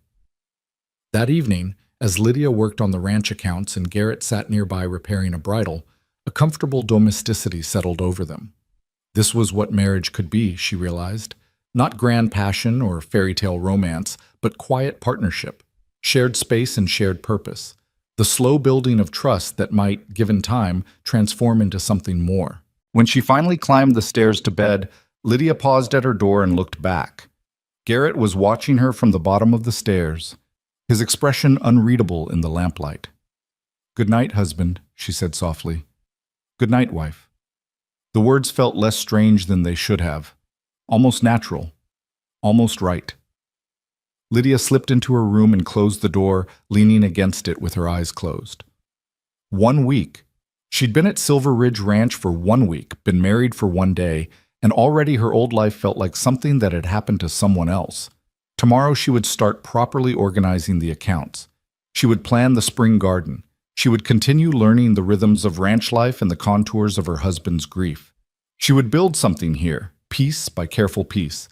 That evening, as Lydia worked on the ranch accounts and Garrett sat nearby repairing a bridle, a comfortable domesticity settled over them. This was what marriage could be, she realized. Not grand passion or fairy tale romance, but quiet partnership, shared space and shared purpose. The slow building of trust that might, given time, transform into something more. When she finally climbed the stairs to bed, Lydia paused at her door and looked back. Garrett was watching her from the bottom of the stairs, his expression unreadable in the lamplight. Good night, husband, she said softly. Good night, wife. The words felt less strange than they should have. Almost natural. Almost right. Lydia slipped into her room and closed the door, leaning against it with her eyes closed. 1 week. She'd been at Silver Ridge Ranch for 1 week, been married for 1 day, and already her old life felt like something that had happened to someone else. Tomorrow she would start properly organizing the accounts. She would plan the spring garden. She would continue learning the rhythms of ranch life and the contours of her husband's grief. She would build something here, piece by careful piece.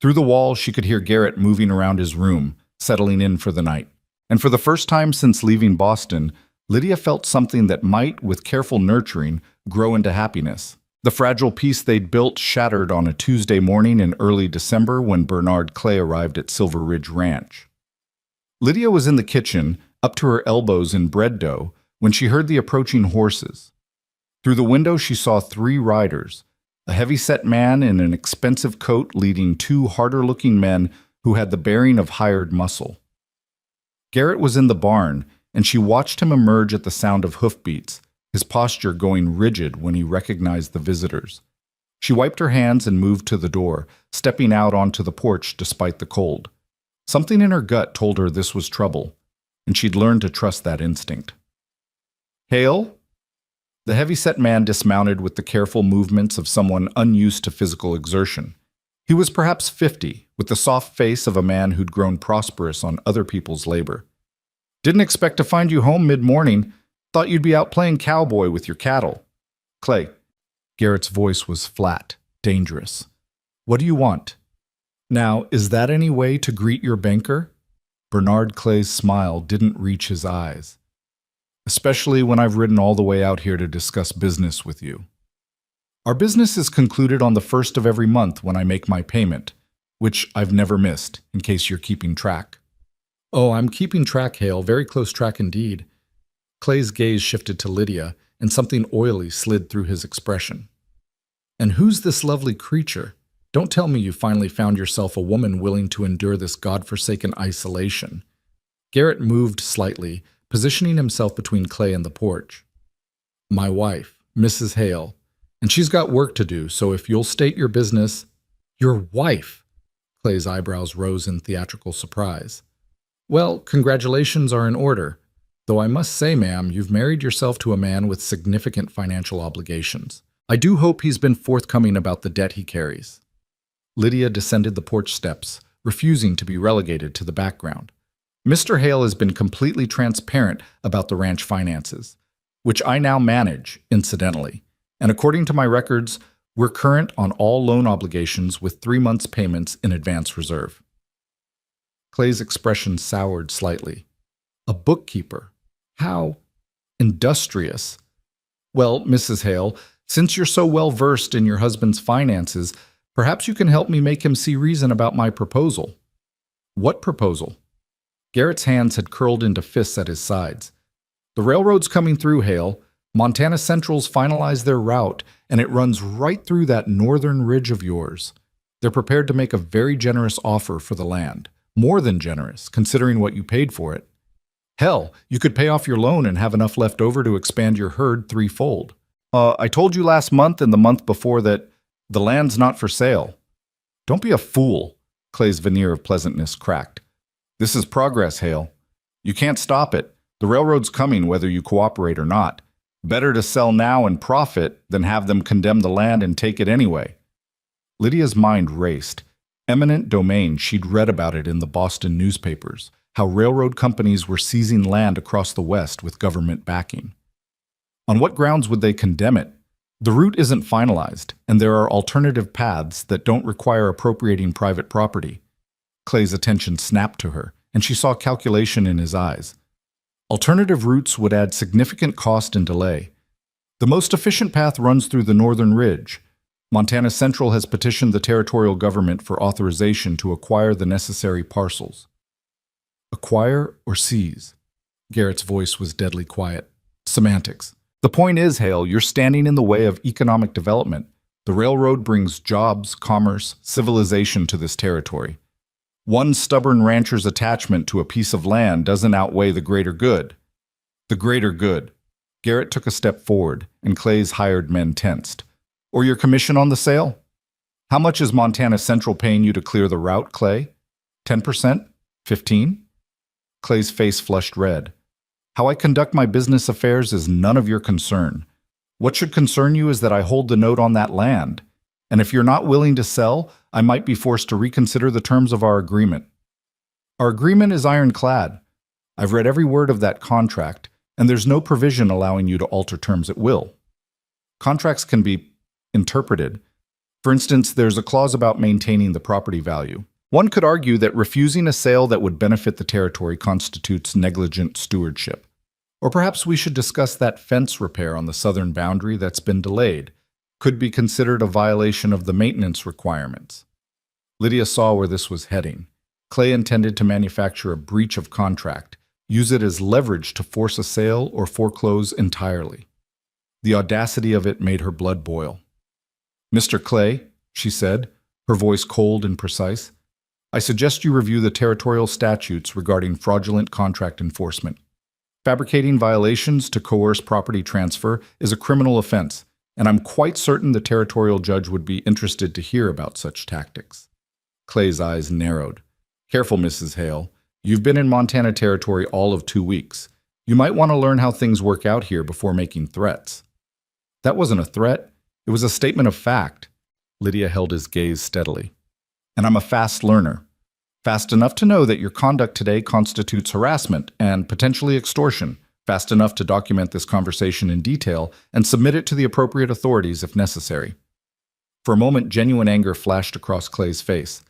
Through the wall, she could hear Garrett moving around his room, settling in for the night. And for the first time since leaving Boston, Lydia felt something that might, with careful nurturing, grow into happiness. The fragile piece they'd built shattered on a Tuesday morning in early December when Bernard Clay arrived at Silver Ridge Ranch. Lydia was in the kitchen, up to her elbows in bread dough, when she heard the approaching horses. Through the window she saw 3 riders, a heavy-set man in an expensive coat leading 2 harder-looking men who had the bearing of hired muscle. Garrett was in the barn, and she watched him emerge at the sound of hoofbeats, his posture going rigid when he recognized the visitors. She wiped her hands and moved to the door, stepping out onto the porch despite the cold. Something in her gut told her this was trouble, and she'd learned to trust that instinct. "Hale?" The heavy-set man dismounted with the careful movements of someone unused to physical exertion. He was perhaps 50, with the soft face of a man who'd grown prosperous on other people's labor. "Didn't expect to find you home mid-morning. Thought you'd be out playing cowboy with your cattle." "Clay." Garrett's voice was flat, dangerous. "What do you want?" "Now, is that any way to greet your banker?" Bernard Clay's smile didn't reach his eyes. "Especially when I've ridden all the way out here to discuss business with you. Our business is concluded on the 1st of every month when I make my payment, which I've never missed, in case you're keeping track." "Oh, I'm keeping track, Hale, very close track indeed." Clay's gaze shifted to Lydia, and something oily slid through his expression. "And who's this lovely creature? Don't tell me you finally found yourself a woman willing to endure this godforsaken isolation." Garrett moved slightly, positioning himself between Clay and the porch. "My wife, Mrs. Hale, and she's got work to do, so if you'll state your business—" "Your wife?" Clay's eyebrows rose in theatrical surprise. "Well, congratulations are in order, though I must say, ma'am, you've married yourself to a man with significant financial obligations. I do hope he's been forthcoming about the debt he carries." Lydia descended the porch steps, refusing to be relegated to the background. "Mr. Hale has been completely transparent about the ranch finances, which I now manage, incidentally, and according to my records, we're current on all loan obligations with 3 months' payments in advance reserve." Clay's expression soured slightly. "A bookkeeper? How industrious. Well, Mrs. Hale, since you're so well versed in your husband's finances, perhaps you can help me make him see reason about my proposal." "What proposal?" Garrett's hands had curled into fists at his sides. "The railroad's coming through, Hale. Montana Central's finalized their route, and it runs right through that northern ridge of yours. They're prepared to make a very generous offer for the land. More than generous, considering what you paid for it. Hell, you could pay off your loan and have enough left over to expand your herd 3-fold. I told you last month and the month before that the land's not for sale." "Don't be a fool," Clay's veneer of pleasantness cracked. "This is progress, Hale. You can't stop it. The railroad's coming whether you cooperate or not. Better to sell now and profit than have them condemn the land and take it anyway." Lydia's mind raced. Eminent domain, she'd read about it in the Boston newspapers, how railroad companies were seizing land across the West with government backing. On what grounds would they condemn it? The route isn't finalized, and there are alternative paths that don't require appropriating private property. Clay's attention snapped to her, and she saw calculation in his eyes. Alternative routes would add significant cost and delay. The most efficient path runs through the northern ridge. Montana Central has petitioned the territorial government for authorization to acquire the necessary parcels. "Acquire or seize?" Garrett's voice was deadly quiet. "Semantics. The point is, Hale, you're standing in the way of economic development. The railroad brings jobs, commerce, civilization to this territory. One stubborn rancher's attachment to a piece of land doesn't outweigh the greater good." "The greater good." Garrett took a step forward, and Clay's hired men tensed. "Or your commission on the sale? How much is Montana Central paying you to clear the route, Clay? 10%? 15%? Clay's face flushed red. "How I conduct my business affairs is none of your concern. What should concern you is that I hold the note on that land. And if you're not willing to sell, I might be forced to reconsider the terms of our agreement." "Our agreement is ironclad. I've read every word of that contract, and there's no provision allowing you to alter terms at will. Contracts can be interpreted. For instance, there's a clause about maintaining the property value. One could argue that refusing a sale that would benefit the territory constitutes negligent stewardship. Or perhaps we should discuss that fence repair on the southern boundary that's been delayed. Could be considered a violation of the maintenance requirements." Lydia saw where this was heading. Clay intended to manufacture a breach of contract, Use it as leverage to force a sale or foreclose entirely. The audacity of it made her blood boil. "Mr. Clay," she said, her voice cold and precise, "I suggest you review the territorial statutes regarding fraudulent contract enforcement. Fabricating violations to coerce property transfer is a criminal offense, and I'm quite certain the territorial judge would be interested to hear about such tactics." Clay's eyes narrowed. "Careful, Mrs. Hale. You've been in Montana Territory all of 2 weeks. You might want to learn how things work out here before making threats." "That wasn't a threat. It was a statement of fact." Lydia held his gaze steadily. "And I'm a fast learner. Fast enough to know that your conduct today constitutes harassment and potentially extortion. Fast enough to document this conversation in detail and submit it to the appropriate authorities if necessary." For a moment, genuine anger flashed across Clay's face.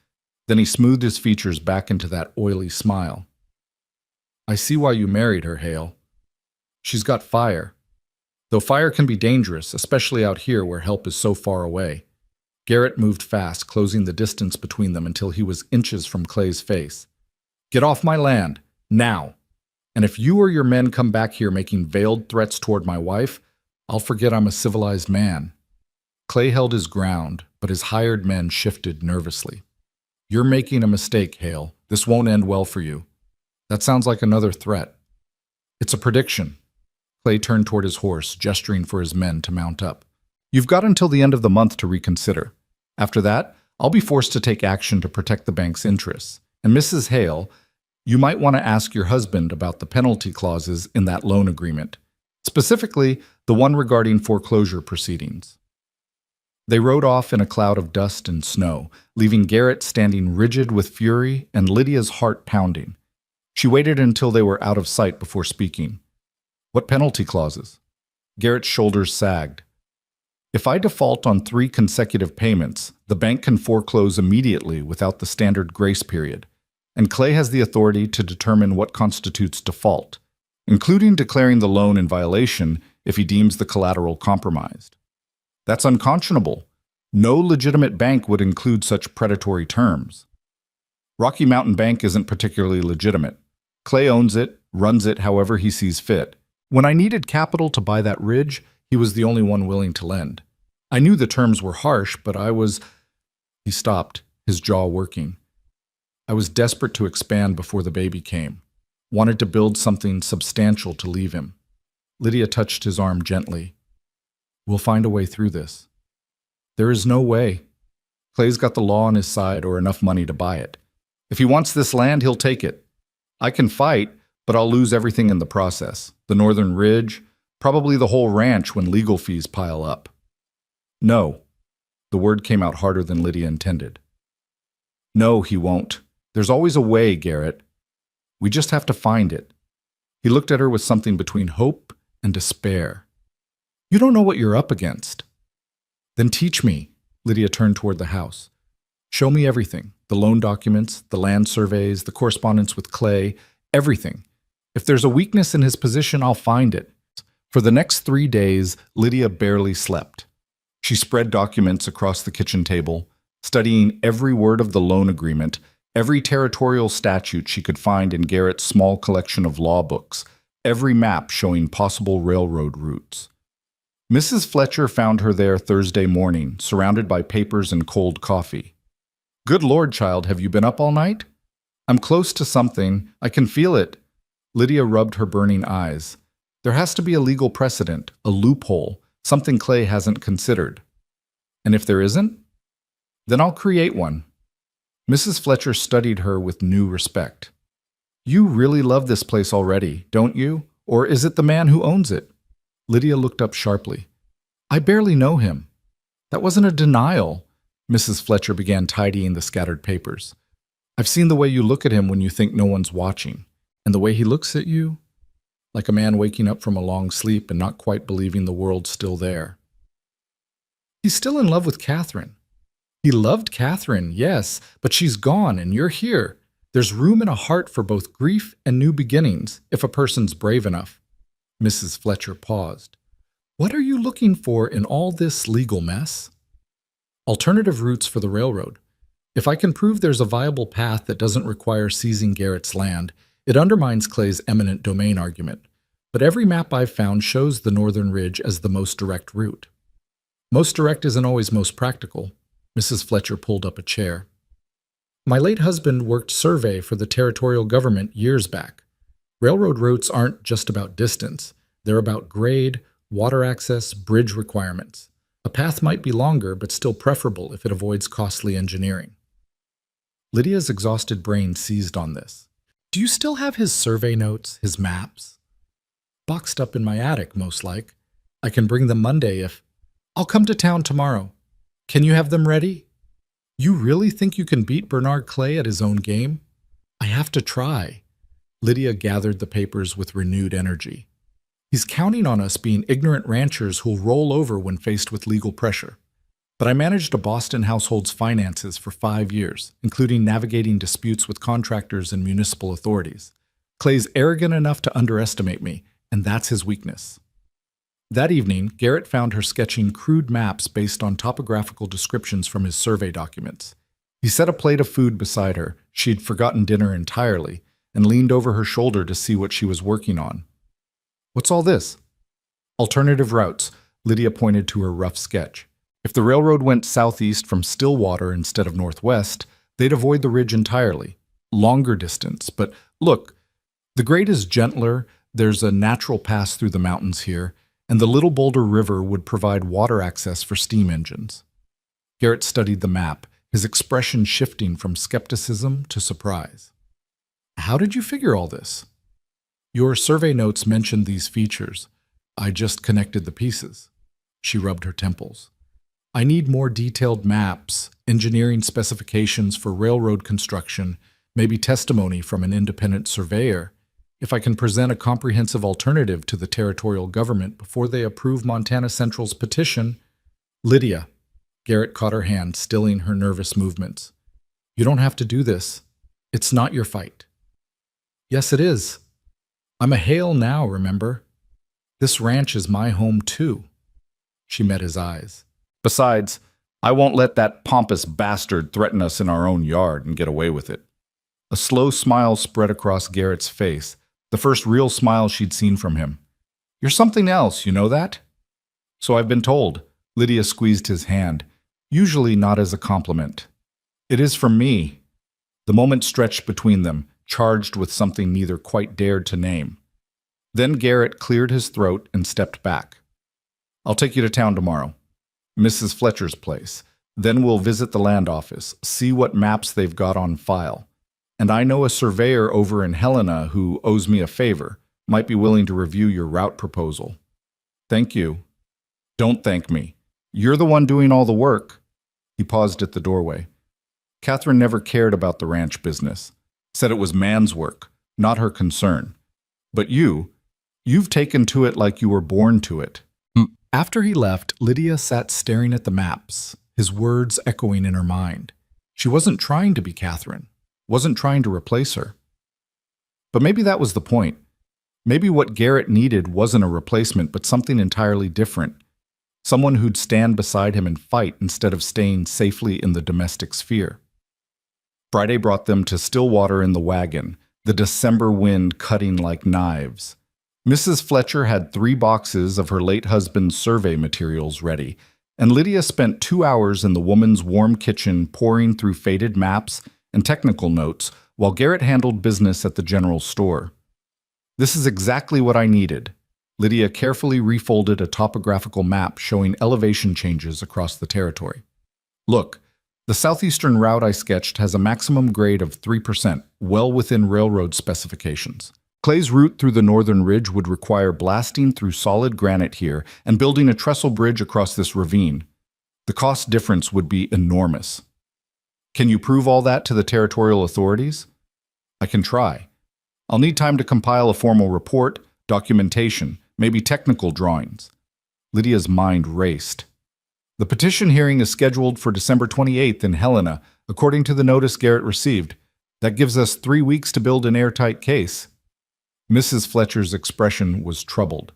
Then he smoothed his features back into that oily smile. "I see why you married her, Hale. She's got fire. Though fire can be dangerous, especially out here where help is so far away." Garrett moved fast, closing the distance between them until he was inches from Clay's face. "Get off my land, now. And if you or your men come back here making veiled threats toward my wife, I'll forget I'm a civilized man." Clay held his ground, but his hired men shifted nervously. "You're making a mistake, Hale. This won't end well for you." "That sounds like another threat." "It's a prediction." Clay turned toward his horse, gesturing for his men to mount up. "You've got until the end of the month to reconsider. After that, I'll be forced to take action to protect the bank's interests. And Mrs. Hale, you might want to ask your husband about the penalty clauses in that loan agreement, specifically the one regarding foreclosure proceedings." They rode off in a cloud of dust and snow, leaving Garrett standing rigid with fury and Lydia's heart pounding. She waited until they were out of sight before speaking. "What penalty clauses?" Garrett's shoulders sagged. "If I default on 3 consecutive payments, the bank can foreclose immediately without the standard grace period, and Clay has the authority to determine what constitutes default, including declaring the loan in violation if he deems the collateral compromised. That's unconscionable. No legitimate bank would include such predatory terms. Rocky Mountain Bank isn't particularly legitimate. Clay owns it, runs it however he sees fit. When I needed capital to buy that ridge, he was the only one willing to lend. I knew the terms were harsh, but I was..." He stopped, his jaw working. "I was desperate to expand before the baby came. Wanted to build something substantial to leave him." Lydia touched his arm gently. "We'll find a way through this." "There is no way. Clay's got the law on his side or enough money to buy it. If he wants this land, he'll take it. I can fight, but I'll lose everything in the process. The northern ridge, probably the whole ranch when legal fees pile up." "No." The word came out harder than Lydia intended. "No, he won't. There's always a way, Garrett. We just have to find it." He looked at her with something between hope and despair. "You don't know what you're up against." "Then teach me." Lydia turned toward the house. "Show me everything. The loan documents, the land surveys, the correspondence with Clay, everything. If there's a weakness in his position, I'll find it." For the next 3 days, Lydia barely slept. She spread documents across the kitchen table, studying every word of the loan agreement, every territorial statute she could find in Garrett's small collection of law books, every map showing possible railroad routes. Mrs. Fletcher found her there Thursday morning, surrounded by papers and cold coffee. "Good Lord, child, have you been up all night?" "I'm close to something. I can feel it." Lydia rubbed her burning eyes. "There has to be a legal precedent, a loophole, something Clay hasn't considered." "And if there isn't?" "Then I'll create one." Mrs. Fletcher studied her with new respect. "You really love this place already, don't you? Or is it the man who owns it?" Lydia looked up sharply. "I barely know him." "That wasn't a denial." Mrs. Fletcher began tidying the scattered papers. "I've seen the way you look at him when you think no one's watching, and the way he looks at you, like a man waking up from a long sleep and not quite believing the world's still there." "He's still in love with Catherine." "He loved Catherine, yes, but she's gone and you're here. There's room in a heart for both grief and new beginnings, if a person's brave enough." Mrs. Fletcher paused. "What are you looking for in all this legal mess?" "Alternative routes for the railroad. If I can prove there's a viable path that doesn't require seizing Garrett's land, It undermines Clay's eminent domain argument, but every map I've found shows the northern ridge as the most direct route. Most direct isn't always most practical. Mrs. Fletcher pulled up a chair. My late husband worked survey for the territorial government years back. Railroad routes aren't just about distance. They're about grade, water access, bridge requirements. A path might be longer, but still preferable if it avoids costly engineering. Lydia's exhausted brain seized on this. Do you still have his survey notes, his maps? Boxed up in my attic, most like. I can bring them Monday if... I'll come to town tomorrow. Can you have them ready? You really think you can beat Bernard Clay at his own game? I have to try. Lydia gathered the papers with renewed energy. He's counting on us being ignorant ranchers who'll roll over when faced with legal pressure. But I managed a Boston household's finances for 5 years, including navigating disputes with contractors and municipal authorities. Clay's arrogant enough to underestimate me, and that's his weakness. That evening, Garrett found her sketching crude maps based on topographical descriptions from his survey documents. He set a plate of food beside her. She'd forgotten dinner entirely, and leaned over her shoulder to see what she was working on. What's all this? Alternative routes, Lydia pointed to her rough sketch. If the railroad went southeast from Stillwater instead of northwest, they'd avoid the ridge entirely. Longer distance, but look, the grade is gentler, there's a natural pass through the mountains here, and the Little Boulder River would provide water access for steam engines. Garrett studied the map, his expression shifting from skepticism to surprise. How did you figure all this? Your survey notes mentioned these features. I just connected the pieces. She rubbed her temples. I need more detailed maps, engineering specifications for railroad construction, maybe testimony from an independent surveyor. If I can present a comprehensive alternative to the territorial government before they approve Montana Central's petition. Lydia. Garrett caught her hand, stilling her nervous movements. You don't have to do this. It's not your fight. Yes, it is. I'm a Hale now, remember? This ranch is my home, too. She met his eyes. Besides, I won't let that pompous bastard threaten us in our own yard and get away with it. A slow smile spread across Garrett's face, the first real smile she'd seen from him. You're something else, you know that? So I've been told. Lydia squeezed his hand, usually not as a compliment. It is from me. The moment stretched between them, charged with something neither quite dared to name. Then Garrett cleared his throat and stepped back. I'll take you to town tomorrow. Mrs. Fletcher's place. Then we'll visit the land office, see what maps they've got on file. And I know a surveyor over in Helena who owes me a favor, might be willing to review your route proposal. Thank you. Don't thank me. You're the one doing all the work. He paused at the doorway. Catherine never cared about the ranch business. Said it was man's work, not her concern. But you've taken to it like you were born to it. After he left, Lydia sat staring at the maps, his words echoing in her mind. She wasn't trying to be Catherine, wasn't trying to replace her. But maybe that was the point. Maybe what Garrett needed wasn't a replacement, but something entirely different. Someone who'd stand beside him and fight instead of staying safely in the domestic sphere. Friday brought them to Stillwater in the wagon, the December wind cutting like knives. Mrs. Fletcher had 3 boxes of her late husband's survey materials ready, and Lydia spent 2 hours in the woman's warm kitchen pouring through faded maps and technical notes while Garrett handled business at the general store. This is exactly what I needed. Lydia carefully refolded a topographical map showing elevation changes across the territory. Look, the southeastern route I sketched has a maximum grade of 3%, well within railroad specifications. Clay's route through the northern ridge would require blasting through solid granite here and building a trestle bridge across this ravine. The cost difference would be enormous. Can you prove all that to the territorial authorities? I can try. I'll need time to compile a formal report, documentation, maybe technical drawings. Lydia's mind raced. The petition hearing is scheduled for December 28th in Helena, according to the notice Garrett received. That gives us 3 weeks to build an airtight case. Mrs. Fletcher's expression was troubled.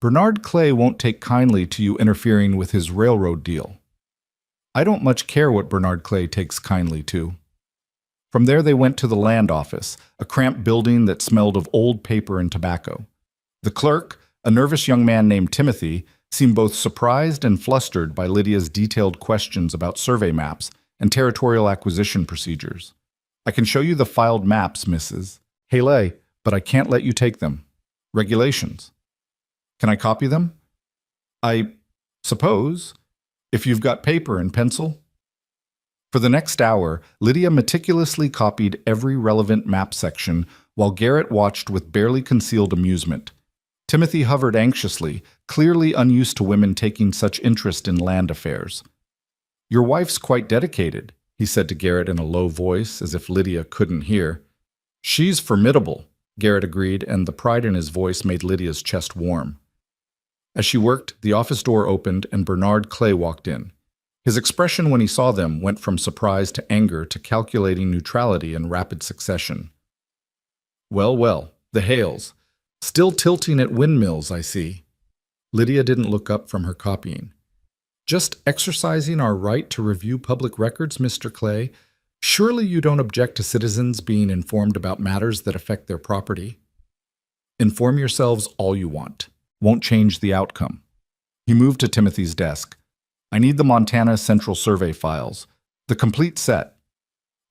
Bernard Clay won't take kindly to you interfering with his railroad deal. I don't much care what Bernard Clay takes kindly to. From there they went to the land office, a cramped building that smelled of old paper and tobacco. The clerk, a nervous young man named Timothy, seemed both surprised and flustered by Lydia's detailed questions about survey maps and territorial acquisition procedures. "I can show you the filed maps, Mrs. Haley, but I can't let you take them. Regulations." "Can I copy them?" "I suppose, if you've got paper and pencil." For the next hour, Lydia meticulously copied every relevant map section while Garrett watched with barely concealed amusement. Timothy hovered anxiously, clearly unused to women taking such interest in land affairs. "Your wife's quite dedicated," he said to Garrett in a low voice, as if Lydia couldn't hear. "She's formidable," Garrett agreed, and the pride in his voice made Lydia's chest warm. As she worked, the office door opened and Bernard Clay walked in. His expression when he saw them went from surprise to anger to calculating neutrality in rapid succession. "Well, well, the Hales. Still tilting at windmills, I see." Lydia didn't look up from her copying. "Just exercising our right to review public records, Mr. Clay. Surely you don't object to citizens being informed about matters that affect their property." "Inform yourselves all you want. Won't change the outcome." He moved to Timothy's desk. "I need the Montana Central Survey files. The complete set."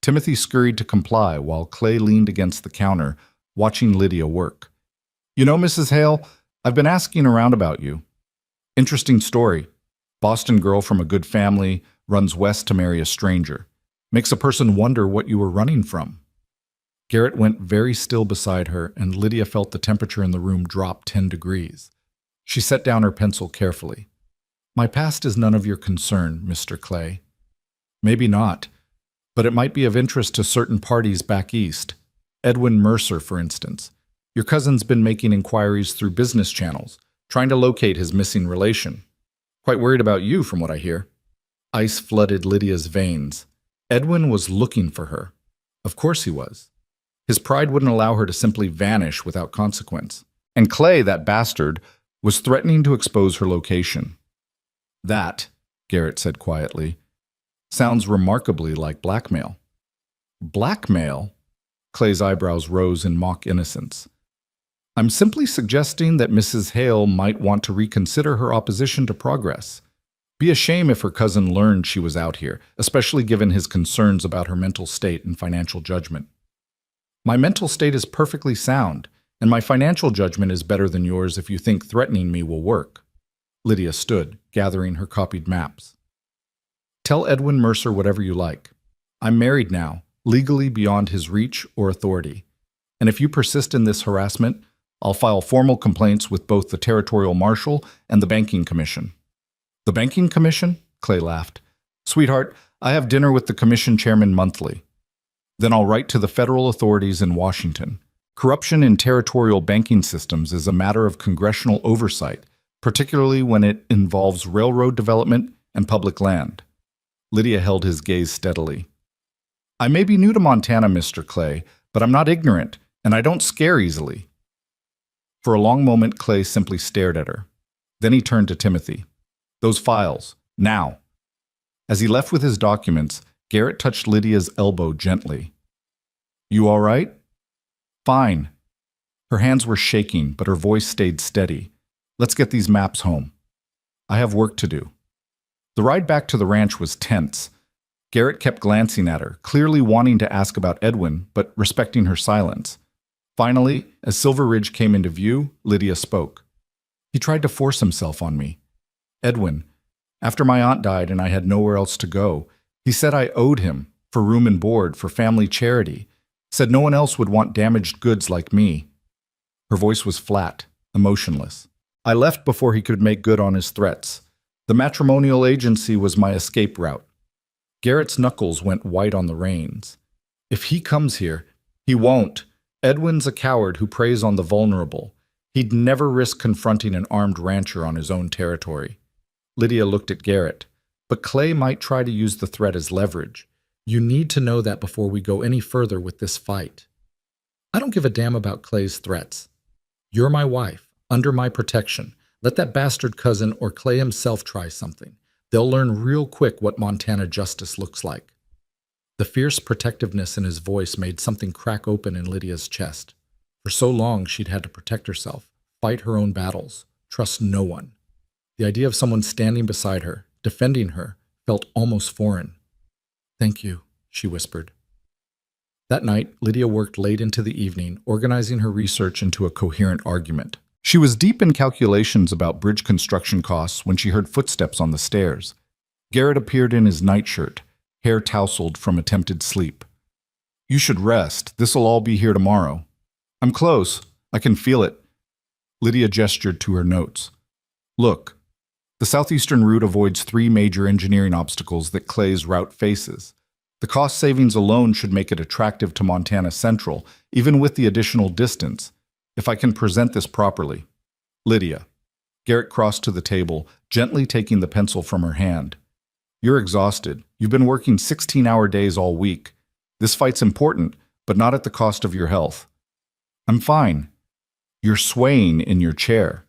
Timothy scurried to comply while Clay leaned against the counter, watching Lydia work. "You know, Mrs. Hale, I've been asking around about you. Interesting story. Boston girl from a good family, runs west to marry a stranger. Makes a person wonder what you were running from." Garrett went very still beside her, and Lydia felt the temperature in the room drop 10 degrees. She set down her pencil carefully. "My past is none of your concern, Mr. Clay." "Maybe not, but it might be of interest to certain parties back east. Edwin Mercer, for instance. Your cousin's been making inquiries through business channels, trying to locate his missing relation. Quite worried about you, from what I hear." Ice flooded Lydia's veins. Edwin was looking for her. Of course he was. His pride wouldn't allow her to simply vanish without consequence. And Clay, that bastard, was threatening to expose her location. "That," Garrett said quietly, "sounds remarkably like blackmail." "Blackmail?" Clay's eyebrows rose in mock innocence. "I'm simply suggesting that Mrs. Hale might want to reconsider her opposition to progress. Be a shame if her cousin learned she was out here, especially given his concerns about her mental state and financial judgment." "My mental state is perfectly sound, and my financial judgment is better than yours if you think threatening me will work." Lydia stood, gathering her copied maps. "Tell Edwin Mercer whatever you like. I'm married now, legally beyond his reach or authority. And if you persist in this harassment, I'll file formal complaints with both the Territorial Marshal and the Banking Commission." "The Banking Commission?" Clay laughed. "Sweetheart, I have dinner with the Commission chairman monthly. Then I'll write to the federal authorities in Washington. Corruption in territorial banking systems is a matter of congressional oversight, particularly when it involves railroad development and public land." Lydia held his gaze steadily. "I may be new to Montana, Mr. Clay, but I'm not ignorant, and I don't scare easily." For a long moment, Clay simply stared at her. Then he turned to Timothy. "Those files, now." As he left with his documents, Garrett touched Lydia's elbow gently. "You all right?" "Fine." Her hands were shaking, but her voice stayed steady. "Let's get these maps home. I have work to do." The ride back to the ranch was tense. Garrett kept glancing at her, clearly wanting to ask about Edwin, but respecting her silence. Finally, as Silver Ridge came into view, Lydia spoke. "He tried to force himself on me. Edwin, after my aunt died and I had nowhere else to go, he said I owed him, for room and board, for family charity. Said no one else would want damaged goods like me." Her voice was flat, emotionless. "I left before he could make good on his threats. The matrimonial agency was my escape route." Garrett's knuckles went white on the reins. "If he comes here, he won't. Edwin's a coward who preys on the vulnerable. He'd never risk confronting an armed rancher on his own territory." Lydia looked at Garrett. "But Clay might try to use the threat as leverage. You need to know that before we go any further with this fight." "I don't give a damn about Clay's threats. You're my wife, under my protection. Let that bastard cousin or Clay himself try something. They'll learn real quick what Montana justice looks like." The fierce protectiveness in his voice made something crack open in Lydia's chest. For so long, she'd had to protect herself, fight her own battles, trust no one. The idea of someone standing beside her, defending her, felt almost foreign. "Thank you," she whispered. That night, Lydia worked late into the evening, organizing her research into a coherent argument. She was deep in calculations about bridge construction costs when she heard footsteps on the stairs. Garrett appeared in his nightshirt, hair tousled from attempted sleep. "You should rest. This'll all be here tomorrow." "I'm close. I can feel it." Lydia gestured to her notes. "Look, the southeastern route avoids 3 major engineering obstacles that Clay's route faces. The cost savings alone should make it attractive to Montana Central, even with the additional distance, if I can present this properly." "Lydia." Garrett crossed to the table, gently taking the pencil from her hand. "You're exhausted. You've been working 16-hour days all week. This fight's important, but not at the cost of your health." "I'm fine." "You're swaying in your chair."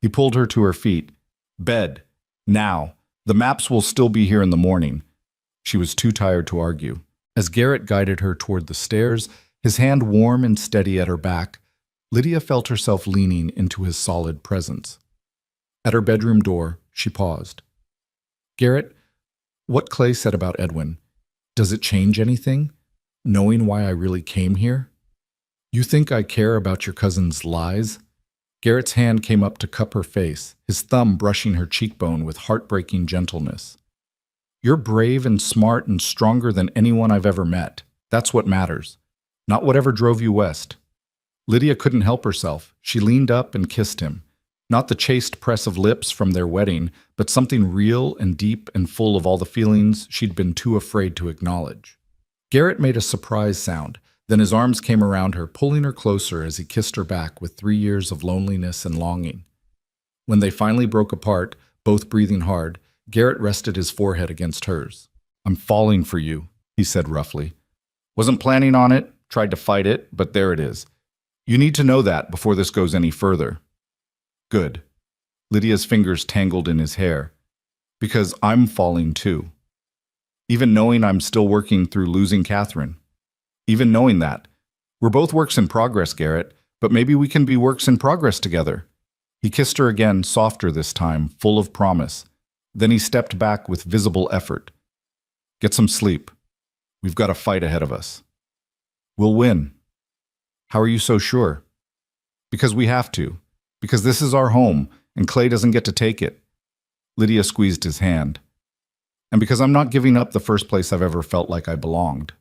He pulled her to her feet. "Bed. Now. The maps will still be here in the morning." She was too tired to argue. As Garrett guided her toward the stairs, his hand warm and steady at her back, Lydia felt herself leaning into his solid presence. At her bedroom door, she paused. "Garrett, what Clay said about Edwin, does it change anything, knowing why I really came here? You think I care about your cousin's lies?" Garrett's hand came up to cup her face, his thumb brushing her cheekbone with heartbreaking gentleness. "You're brave and smart and stronger than anyone I've ever met. That's what matters, not whatever drove you west." Lydia couldn't help herself. She leaned up and kissed him. Not the chaste press of lips from their wedding, but something real and deep and full of all the feelings she'd been too afraid to acknowledge. Garrett made a surprise sound. Then his arms came around her, pulling her closer as he kissed her back with 3 years of loneliness and longing. When they finally broke apart, both breathing hard, Garrett rested his forehead against hers. "I'm falling for you," he said roughly. "Wasn't planning on it, tried to fight it, but there it is. You need to know that before this goes any further." "Good." Lydia's fingers tangled in his hair. "Because I'm falling too. Even knowing I'm still working through losing Catherine. Even knowing that. We're both works in progress, Garrett, but maybe we can be works in progress together." He kissed her again, softer this time, full of promise. Then he stepped back with visible effort. "Get some sleep. We've got a fight ahead of us. We'll win." "How are you so sure?" "Because we have to. Because this is our home, and Clay doesn't get to take it." Lydia squeezed his hand. "And because I'm not giving up the first place I've ever felt like I belonged."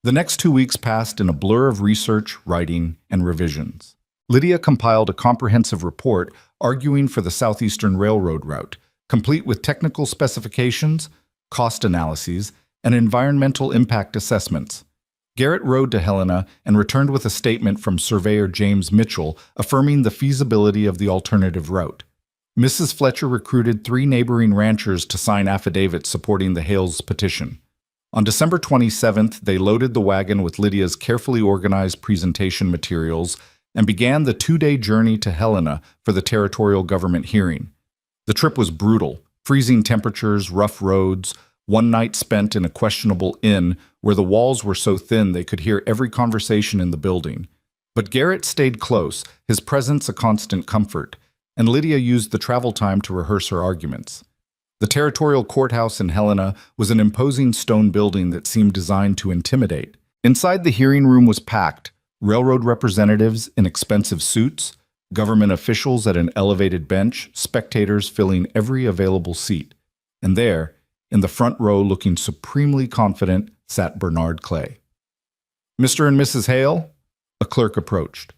The next 2 weeks passed in a blur of research, writing, and revisions. Lydia compiled a comprehensive report arguing for the Southeastern Railroad route, complete with technical specifications, cost analyses, and environmental impact assessments. Garrett rode to Helena and returned with a statement from surveyor James Mitchell affirming the feasibility of the alternative route. Mrs. Fletcher recruited 3 neighboring ranchers to sign affidavits supporting the Hales petition. On December 27th, they loaded the wagon with Lydia's carefully organized presentation materials and began the 2-day journey to Helena for the territorial government hearing. The trip was brutal, freezing temperatures, rough roads, one night spent in a questionable inn where the walls were so thin they could hear every conversation in the building. But Garrett stayed close, his presence a constant comfort, and Lydia used the travel time to rehearse her arguments. The territorial courthouse in Helena was an imposing stone building that seemed designed to intimidate. Inside the hearing room was packed, railroad representatives in expensive suits, government officials at an elevated bench, spectators filling every available seat. And there, in the front row looking supremely confident, sat Bernard Clay. "Mr. and Mrs. Hale?" A clerk approached.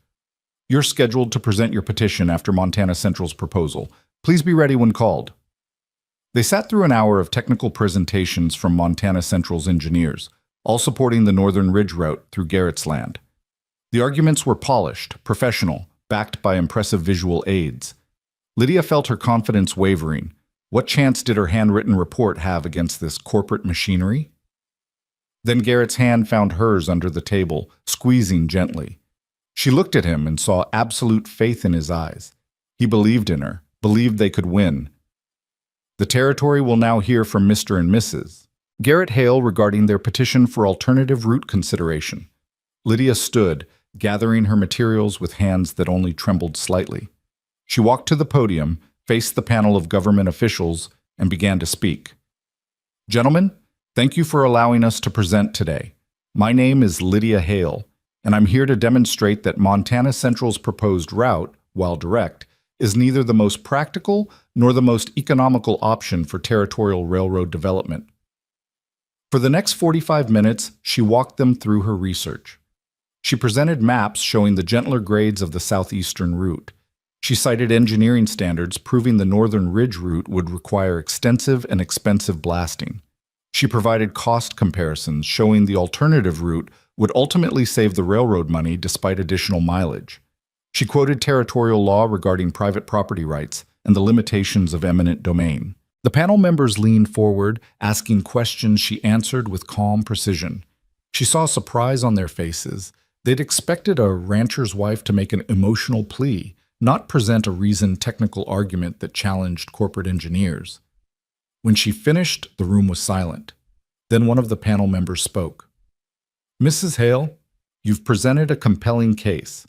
"You're scheduled to present your petition after Montana Central's proposal. Please be ready when called." They sat through an hour of technical presentations from Montana Central's engineers, all supporting the Northern Ridge route through Garrett's land. The arguments were polished, professional, backed by impressive visual aids. Lydia felt her confidence wavering. What chance did her handwritten report have against this corporate machinery? Then Garrett's hand found hers under the table, squeezing gently. She looked at him and saw absolute faith in his eyes. He believed in her, believed they could win. "The territory will now hear from Mr. and Mrs. Garrett Hale regarding their petition for alternative route consideration. Lydia stood, gathering her materials with hands that only trembled slightly. She walked to the podium, faced the panel of government officials, and began to speak. Gentlemen, thank you for allowing us to present today. My name is Lydia Hale, and I'm here to demonstrate that Montana Central's proposed route, while direct, is neither the most practical nor the most economical option for territorial railroad development. For the next 45 minutes, she walked them through her research. She presented maps showing the gentler grades of the southeastern route. She cited engineering standards proving the Northern Ridge route would require extensive and expensive blasting. She provided cost comparisons showing the alternative route would ultimately save the railroad money despite additional mileage. She quoted territorial law regarding private property rights and the limitations of eminent domain. The panel members leaned forward, asking questions she answered with calm precision. She saw surprise on their faces. They'd expected a rancher's wife to make an emotional plea, not present a reasoned technical argument that challenged corporate engineers. When she finished, the room was silent. Then one of the panel members spoke. Mrs. Hale, you've presented a compelling case.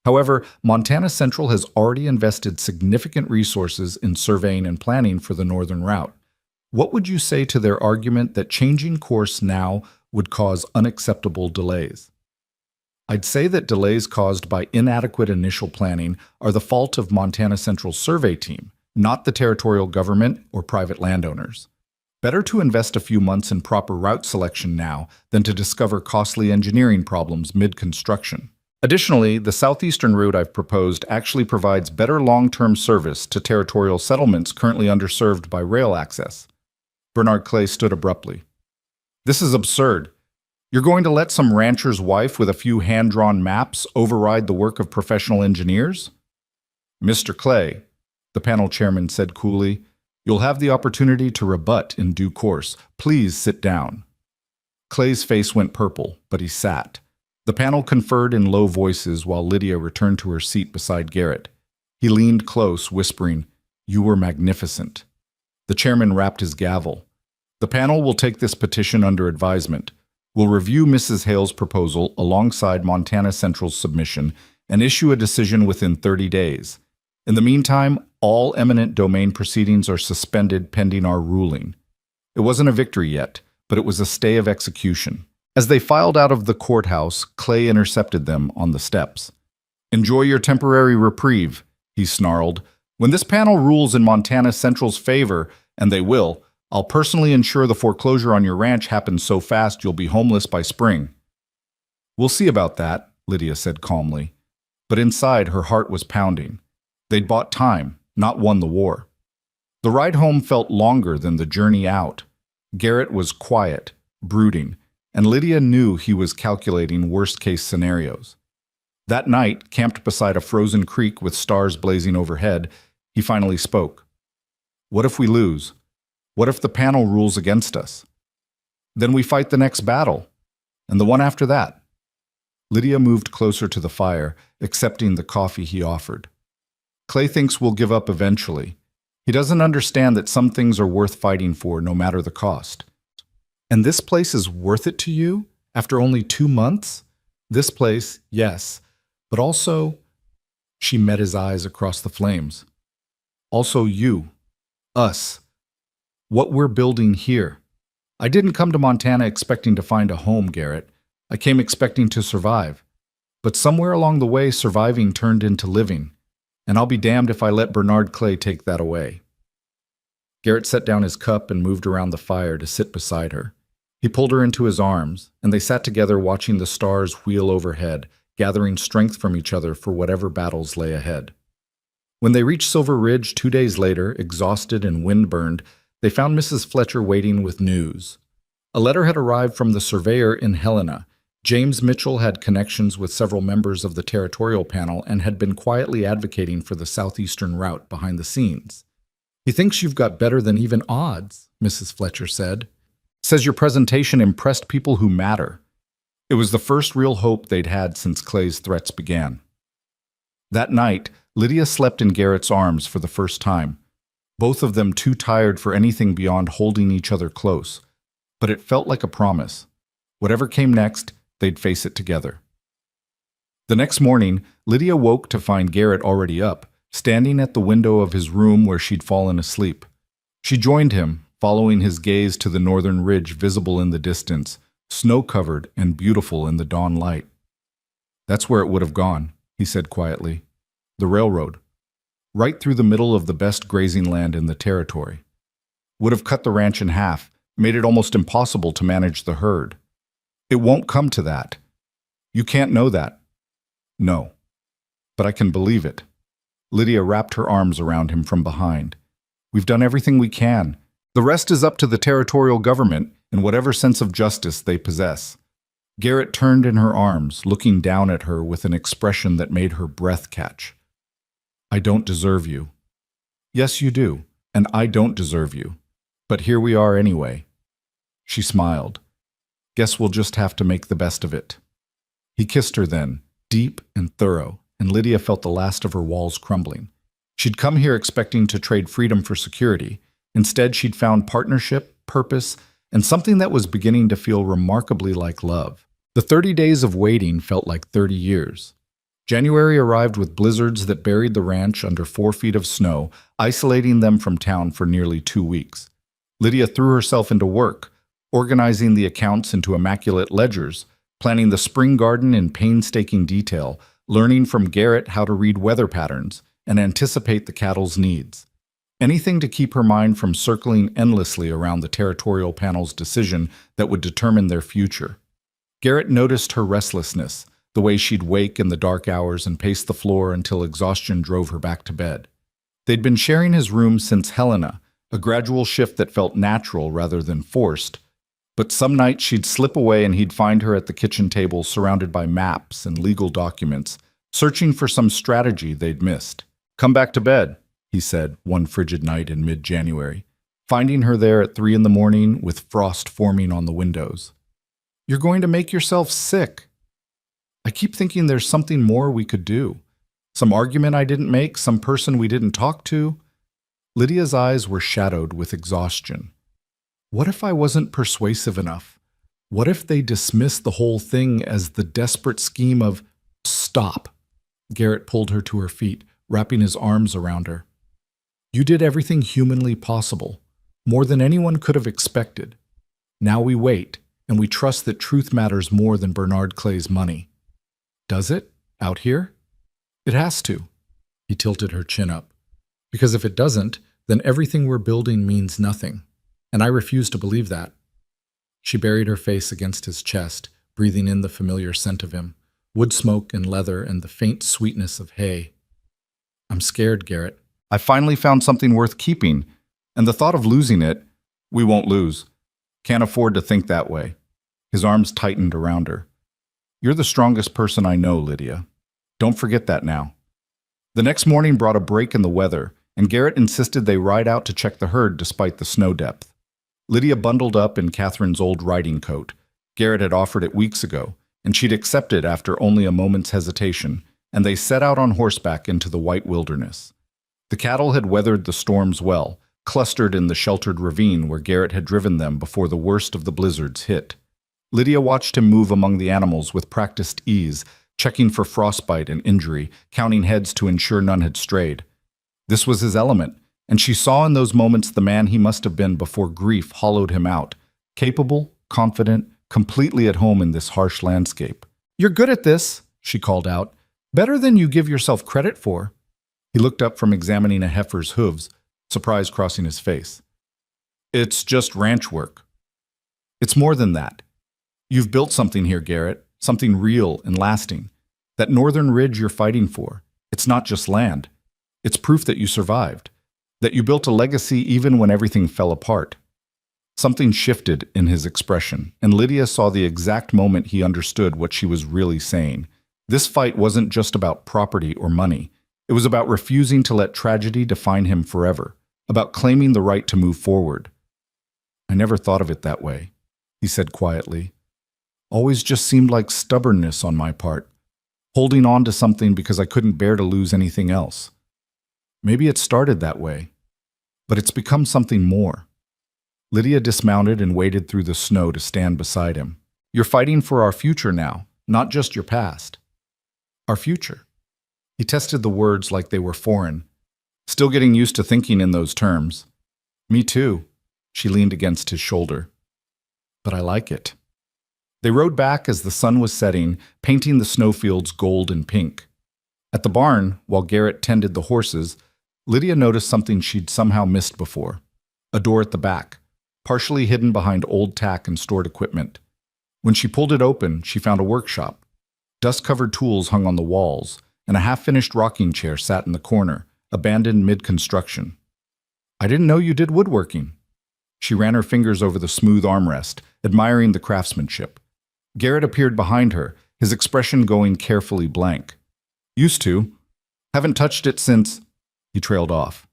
However, Montana Central has already invested significant resources in surveying and planning for the northern route. What would you say to their argument that changing course now would cause unacceptable delays? I'd say that delays caused by inadequate initial planning are the fault of Montana Central's survey team, not the territorial government or private landowners. Better to invest a few months in proper route selection now than to discover costly engineering problems mid-construction. Additionally, the southeastern route I've proposed actually provides better long-term service to territorial settlements currently underserved by rail access. Bernard Clay stood abruptly. This is absurd. You're going to let some rancher's wife with a few hand-drawn maps override the work of professional engineers? Mr. Clay, the panel chairman said coolly, you'll have the opportunity to rebut in due course. Please sit down. Clay's face went purple, but he sat. The panel conferred in low voices while Lydia returned to her seat beside Garrett. He leaned close, whispering, "You were magnificent." The chairman rapped his gavel. The panel will take this petition under advisement. We'll review Mrs. Hale's proposal alongside Montana Central's submission and issue a decision within 30 days. In the meantime, all eminent domain proceedings are suspended pending our ruling. It wasn't a victory yet, but it was a stay of execution. As they filed out of the courthouse, Clay intercepted them on the steps. "Enjoy your temporary reprieve," he snarled. "When this panel rules in Montana Central's favor, and they will, I'll personally ensure the foreclosure on your ranch happens so fast you'll be homeless by spring." "We'll see about that," Lydia said calmly. But inside, her heart was pounding. They'd bought time, not won the war. The ride home felt longer than the journey out. Garrett was quiet, brooding, and Lydia knew he was calculating worst-case scenarios. That night, camped beside a frozen creek with stars blazing overhead, he finally spoke. "What if we lose? What if the panel rules against us? Then we fight the next battle, and the one after that." Lydia moved closer to the fire, accepting the coffee he offered. "Clay thinks we'll give up eventually. He doesn't understand that some things are worth fighting for no matter the cost." "And this place is worth it to you? After only 2 months?" "This place, yes. But also," she met his eyes across the flames, "also you. Us. What we're building here. I didn't come to Montana expecting to find a home, Garrett. I came expecting to survive. But somewhere along the way, surviving turned into living. And I'll be damned if I let Bernard Clay take that away." Garrett set down his cup and moved around the fire to sit beside her. He pulled her into his arms, and they sat together watching the stars wheel overhead, gathering strength from each other for whatever battles lay ahead. When they reached Silver Ridge 2 days later, exhausted and wind-burned, they found Mrs. Fletcher waiting with news. A letter had arrived from the surveyor in Helena. James Mitchell had connections with several members of the territorial panel and had been quietly advocating for the southeastern route behind the scenes. "He thinks you've got better than even odds," Mrs. Fletcher said. "Says your presentation impressed people who matter." It was the first real hope they'd had since Clay's threats began. That night, Lydia slept in Garrett's arms for the first time, both of them too tired for anything beyond holding each other close. but it felt like a promise. Whatever came next, they'd face it together. The next morning, Lydia woke to find Garrett already up, standing at the window of his room where she'd fallen asleep. She joined him, following his gaze to the northern ridge visible in the distance, snow-covered and beautiful in the dawn light. "That's where it would have gone," he said quietly. "The railroad. Right through the middle of the best grazing land in the territory. Would have cut the ranch in half, made it almost impossible to manage the herd. It won't come to that. You can't know that." "No. But I can believe it." Lydia wrapped her arms around him from behind. "We've done everything we can. The rest is up to the territorial government and whatever sense of justice they possess." Garrett turned in her arms, looking down at her with an expression that made her breath catch. "I don't deserve you." "Yes, you do, and I don't deserve you. But here we are anyway." She smiled. "Guess we'll just have to make the best of it." He kissed her then, deep and thorough, and Lydia felt the last of her walls crumbling. She'd come here expecting to trade freedom for security. Instead, she'd found partnership, purpose, and something that was beginning to feel remarkably like love. The 30 days of waiting felt like 30 years. January arrived with blizzards that buried the ranch under 4 feet of snow, isolating them from town for nearly 2 weeks. Lydia threw herself into work, organizing the accounts into immaculate ledgers, planning the spring garden in painstaking detail, learning from Garrett how to read weather patterns and anticipate the cattle's needs. Anything to keep her mind from circling endlessly around the territorial panel's decision that would determine their future. Garrett noticed her restlessness, the way she'd wake in the dark hours and pace the floor until exhaustion drove her back to bed. They'd been sharing his room since Helena, a gradual shift that felt natural rather than forced. But some nights she'd slip away and he'd find her at the kitchen table surrounded by maps and legal documents, searching for some strategy they'd missed. "Come back to bed," he said one frigid night in mid-January, finding her there at 3 in the morning with frost forming on the windows. "You're going to make yourself sick. I keep thinking there's something more we could do. Some argument I didn't make, some person we didn't talk to." Lydia's eyes were shadowed with exhaustion. What if I wasn't persuasive enough? What if they dismissed the whole thing as the desperate scheme of... "Stop." Garrett pulled her to her feet, wrapping his arms around her. "You did everything humanly possible, more than anyone could have expected. Now we wait, and we trust that truth matters more than Bernard Clay's money." "Does it? Out here?" "It has to." He tilted her chin up. "Because if it doesn't, then everything we're building means nothing. And I refuse to believe that." She buried her face against his chest, breathing in the familiar scent of him, wood smoke and leather and the faint sweetness of hay. "I'm scared, Garrett. I finally found something worth keeping, and the thought of losing it, we won't lose. Can't afford to think that way." His arms tightened around her. "You're the strongest person I know, Lydia. Don't forget that now." The next morning brought a break in the weather, and Garrett insisted they ride out to check the herd despite the snow depth. Lydia bundled up in Catherine's old riding coat. Garrett had offered it weeks ago, and she'd accepted after only a moment's hesitation, and they set out on horseback into the white wilderness. The cattle had weathered the storms well, clustered in the sheltered ravine where Garrett had driven them before the worst of the blizzards hit. Lydia watched him move among the animals with practiced ease, checking for frostbite and injury, counting heads to ensure none had strayed. This was his element, and she saw in those moments the man he must have been before grief hollowed him out, capable, confident, completely at home in this harsh landscape. "You're good at this," she called out. "Better than you give yourself credit for." He looked up from examining a heifer's hooves, surprise crossing his face. "It's just ranch work." "It's more than that. You've built something here, Garrett, something real and lasting. That northern ridge you're fighting for, it's not just land. It's proof that you survived, that you built a legacy even when everything fell apart." Something shifted in his expression, and Lydia saw the exact moment he understood what she was really saying. This fight wasn't just about property or money. It was about refusing to let tragedy define him forever, about claiming the right to move forward. "I never thought of it that way," he said quietly. "Always just seemed like stubbornness on my part, holding on to something because I couldn't bear to lose anything else. Maybe it started that way, but it's become something more." Lydia dismounted and waded through the snow to stand beside him. You're fighting for our future now, not just your past. Our future. He tested the words like they were foreign, still getting used to thinking in those terms. Me too. She leaned against his shoulder. But I like it. They rode back as the sun was setting, painting the snowfields gold and pink. At the barn, while Garrett tended the horses, Lydia noticed something she'd somehow missed before. A door at the back, partially hidden behind old tack and stored equipment. When she pulled it open, she found a workshop. Dust-covered tools hung on the walls, and a half-finished rocking chair sat in the corner, abandoned mid-construction. I didn't know you did woodworking. She ran her fingers over the smooth armrest, admiring the craftsmanship. Garrett appeared behind her, his expression going carefully blank. Used to. Haven't touched it since... He trailed off.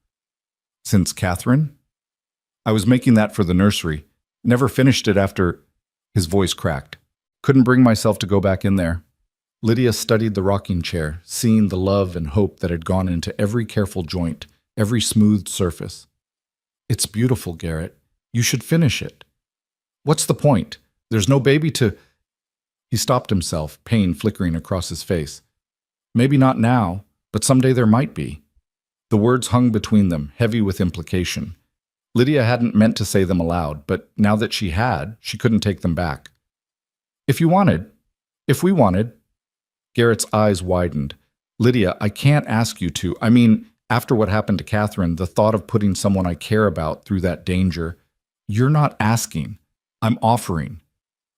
Since Catherine? I was making that for the nursery. Never finished it after... His voice cracked. Couldn't bring myself to go back in there. Lydia studied the rocking chair, seeing the love and hope that had gone into every careful joint, every smoothed surface. It's beautiful, Garrett. You should finish it. What's the point? There's no baby to... He stopped himself, pain flickering across his face. Maybe not now, but someday there might be. The words hung between them, heavy with implication. Lydia hadn't meant to say them aloud, but now that she had, she couldn't take them back. If you wanted. If we wanted. Garrett's eyes widened. Lydia, I can't ask you to. I mean, after what happened to Catherine, the thought of putting someone I care about through that danger. You're not asking. I'm offering.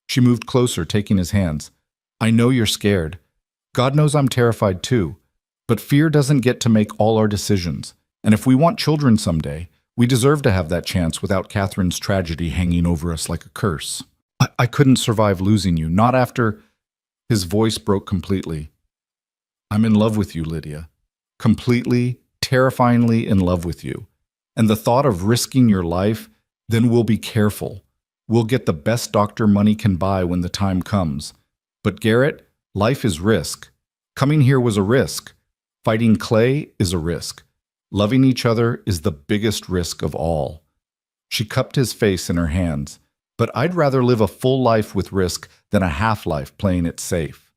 She moved closer, taking his hands. I know you're scared. God knows I'm terrified too. But fear doesn't get to make all our decisions. And if we want children someday, we deserve to have that chance without Catherine's tragedy hanging over us like a curse. I couldn't survive losing you, not after... His voice broke completely. I'm in love with you, Lydia. Completely, terrifyingly in love with you. And the thought of risking your life, then we'll be careful. We'll get the best doctor money can buy when the time comes. But Garrett, life is risk. Coming here was a risk. Fighting Clay is a risk. Loving each other is the biggest risk of all. She cupped his face in her hands. But I'd rather live a full life with risk than a half-life playing it safe.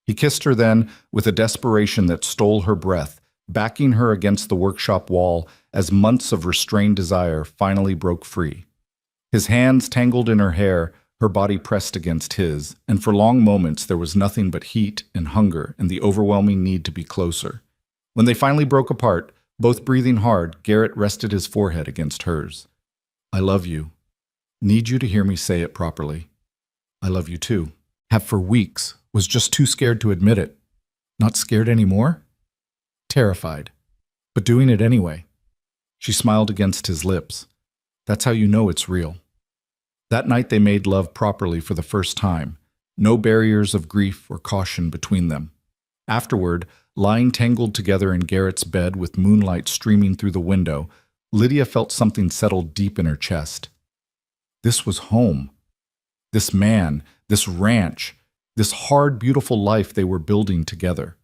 He kissed her then with a desperation that stole her breath, backing her against the workshop wall as months of restrained desire finally broke free. His hands tangled in her hair, her body pressed against his, and for long moments there was nothing but heat and hunger and the overwhelming need to be closer. When they finally broke apart, both breathing hard, Garrett rested his forehead against hers. I love you. Need you to hear me say it properly. I love you too. Have for weeks. Was just too scared to admit it. Not scared anymore? Terrified. But doing it anyway. She smiled against his lips. That's how you know it's real. That night they made love properly for the first time. No barriers of grief or caution between them. Afterward, lying tangled together in Garrett's bed with moonlight streaming through the window, Lydia felt something settle deep in her chest. This was home. This man, this ranch, this hard, beautiful life they were building together.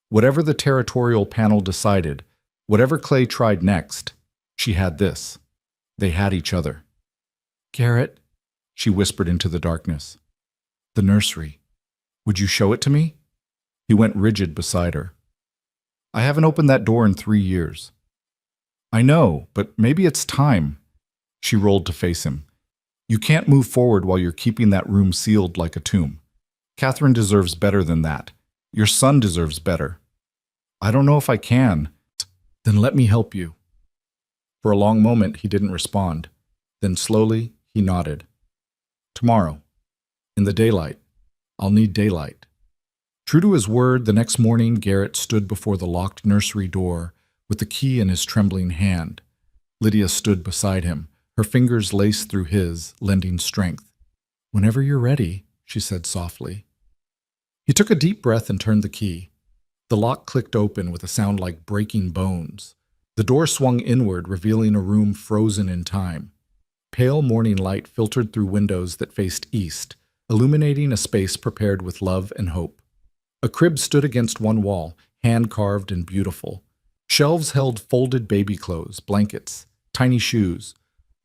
Whatever the territorial panel decided, whatever Clay tried next, she had this. They had each other. Garrett, she whispered into the darkness. The nursery. Would you show it to me? He went rigid beside her. I haven't opened that door in 3 years. I know, but maybe it's time. She rolled to face him. You can't move forward while you're keeping that room sealed like a tomb. Catherine deserves better than that. Your son deserves better. I don't know if I can. Then let me help you. For a long moment, he didn't respond. Then slowly, he nodded. Tomorrow. In the daylight. I'll need daylight. True to his word, the next morning, Garrett stood before the locked nursery door with the key in his trembling hand. Lydia stood beside him, her fingers laced through his, lending strength. Whenever you're ready, she said softly. He took a deep breath and turned the key. The lock clicked open with a sound like breaking bones. The door swung inward, revealing a room frozen in time. Pale morning light filtered through windows that faced east, illuminating a space prepared with love and hope. A crib stood against one wall, hand-carved and beautiful. Shelves held folded baby clothes, blankets, tiny shoes.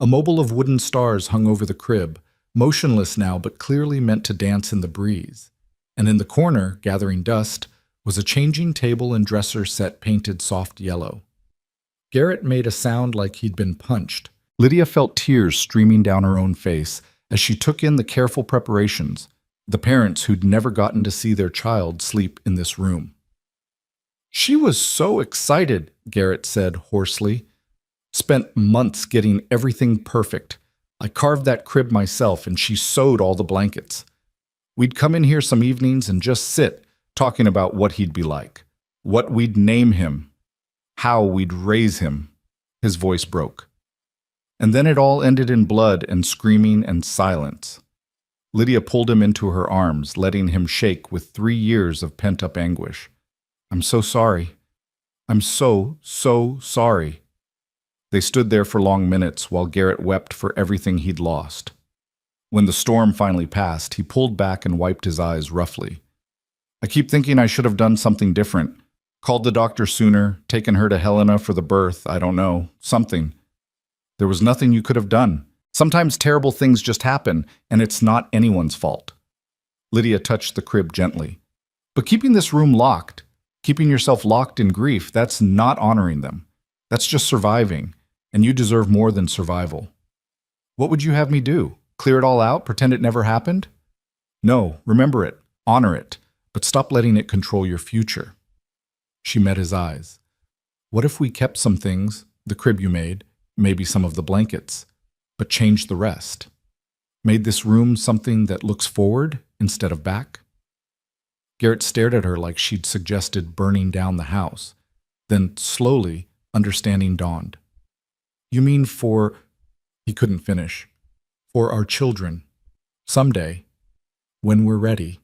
A mobile of wooden stars hung over the crib, motionless now but clearly meant to dance in the breeze. And in the corner, gathering dust, was a changing table and dresser set painted soft yellow. Garrett made a sound like he'd been punched. Lydia felt tears streaming down her own face as she took in the careful preparations, the parents who'd never gotten to see their child sleep in this room. She was so excited, Garrett said hoarsely. Spent months getting everything perfect. I carved that crib myself and she sewed all the blankets. We'd come in here some evenings and just sit, talking about what he'd be like, what we'd name him, how we'd raise him. His voice broke. And then it all ended in blood and screaming and silence. Lydia pulled him into her arms, letting him shake with 3 years of pent-up anguish. I'm so sorry. I'm so sorry. They stood there for long minutes while Garrett wept for everything he'd lost. When the storm finally passed, he pulled back and wiped his eyes roughly. I keep thinking I should have done something different. Called the doctor sooner, taken her to Helena for the birth, I don't know, something. There was nothing you could have done. Sometimes terrible things just happen, and it's not anyone's fault. Lydia touched the crib gently. But keeping this room locked, keeping yourself locked in grief, that's not honoring them. That's just surviving, and you deserve more than survival. What would you have me do? Clear it all out? Pretend it never happened? No, remember it, honor it, but stop letting it control your future. She met his eyes. What if we kept some things, the crib you made, maybe some of the blankets, but changed the rest? Made this room something that looks forward instead of back? Garrett stared at her like she'd suggested burning down the house. Then, slowly, understanding dawned. You mean for... He couldn't finish. For our children. Someday. When we're ready.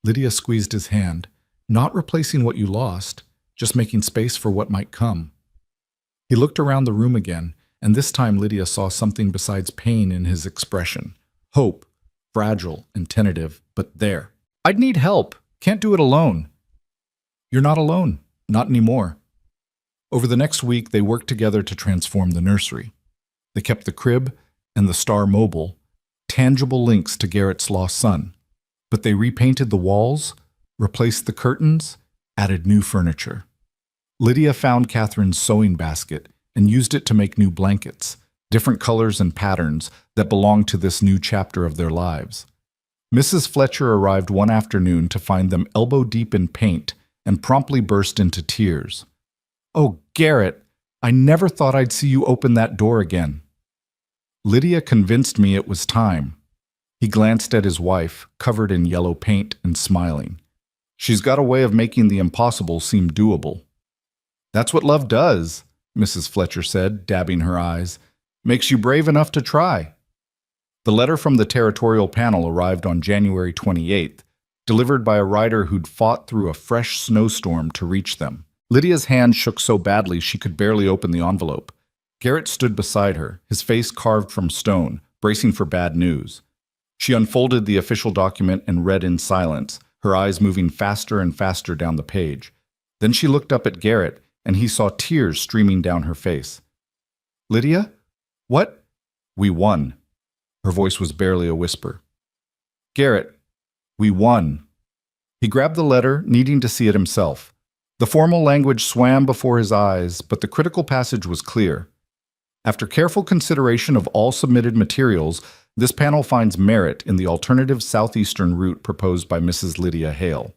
Lydia squeezed his hand, not replacing what you lost, just making space for what might come. He looked around the room again, and this time Lydia saw something besides pain in his expression. Hope, fragile and tentative, but there. I'd need help. Can't do it alone. You're not alone. Not anymore. Over the next week, they worked together to transform the nursery. They kept the crib and the star mobile, tangible links to Garrett's lost son. But they repainted the walls, replaced the curtains, added new furniture. Lydia found Catherine's sewing basket and used it to make new blankets, different colors and patterns that belonged to this new chapter of their lives. Mrs. Fletcher arrived one afternoon to find them elbow-deep in paint and promptly burst into tears. Oh, Garrett, I never thought I'd see you open that door again. Lydia convinced me it was time. He glanced at his wife, covered in yellow paint and smiling. She's got a way of making the impossible seem doable. That's what love does, Mrs. Fletcher said, dabbing her eyes. Makes you brave enough to try. The letter from the territorial panel arrived on January 28th, delivered by a rider who'd fought through a fresh snowstorm to reach them. Lydia's hand shook so badly she could barely open the envelope. Garrett stood beside her, his face carved from stone, bracing for bad news. She unfolded the official document and read in silence, her eyes moving faster and faster down the page. Then she looked up at Garrett, and he saw tears streaming down her face. Lydia? What? We won. Her voice was barely a whisper. Garrett, we won. He grabbed the letter, needing to see it himself. The formal language swam before his eyes, but the critical passage was clear. After careful consideration of all submitted materials, this panel finds merit in the alternative southeastern route proposed by Mrs. Lydia Hale.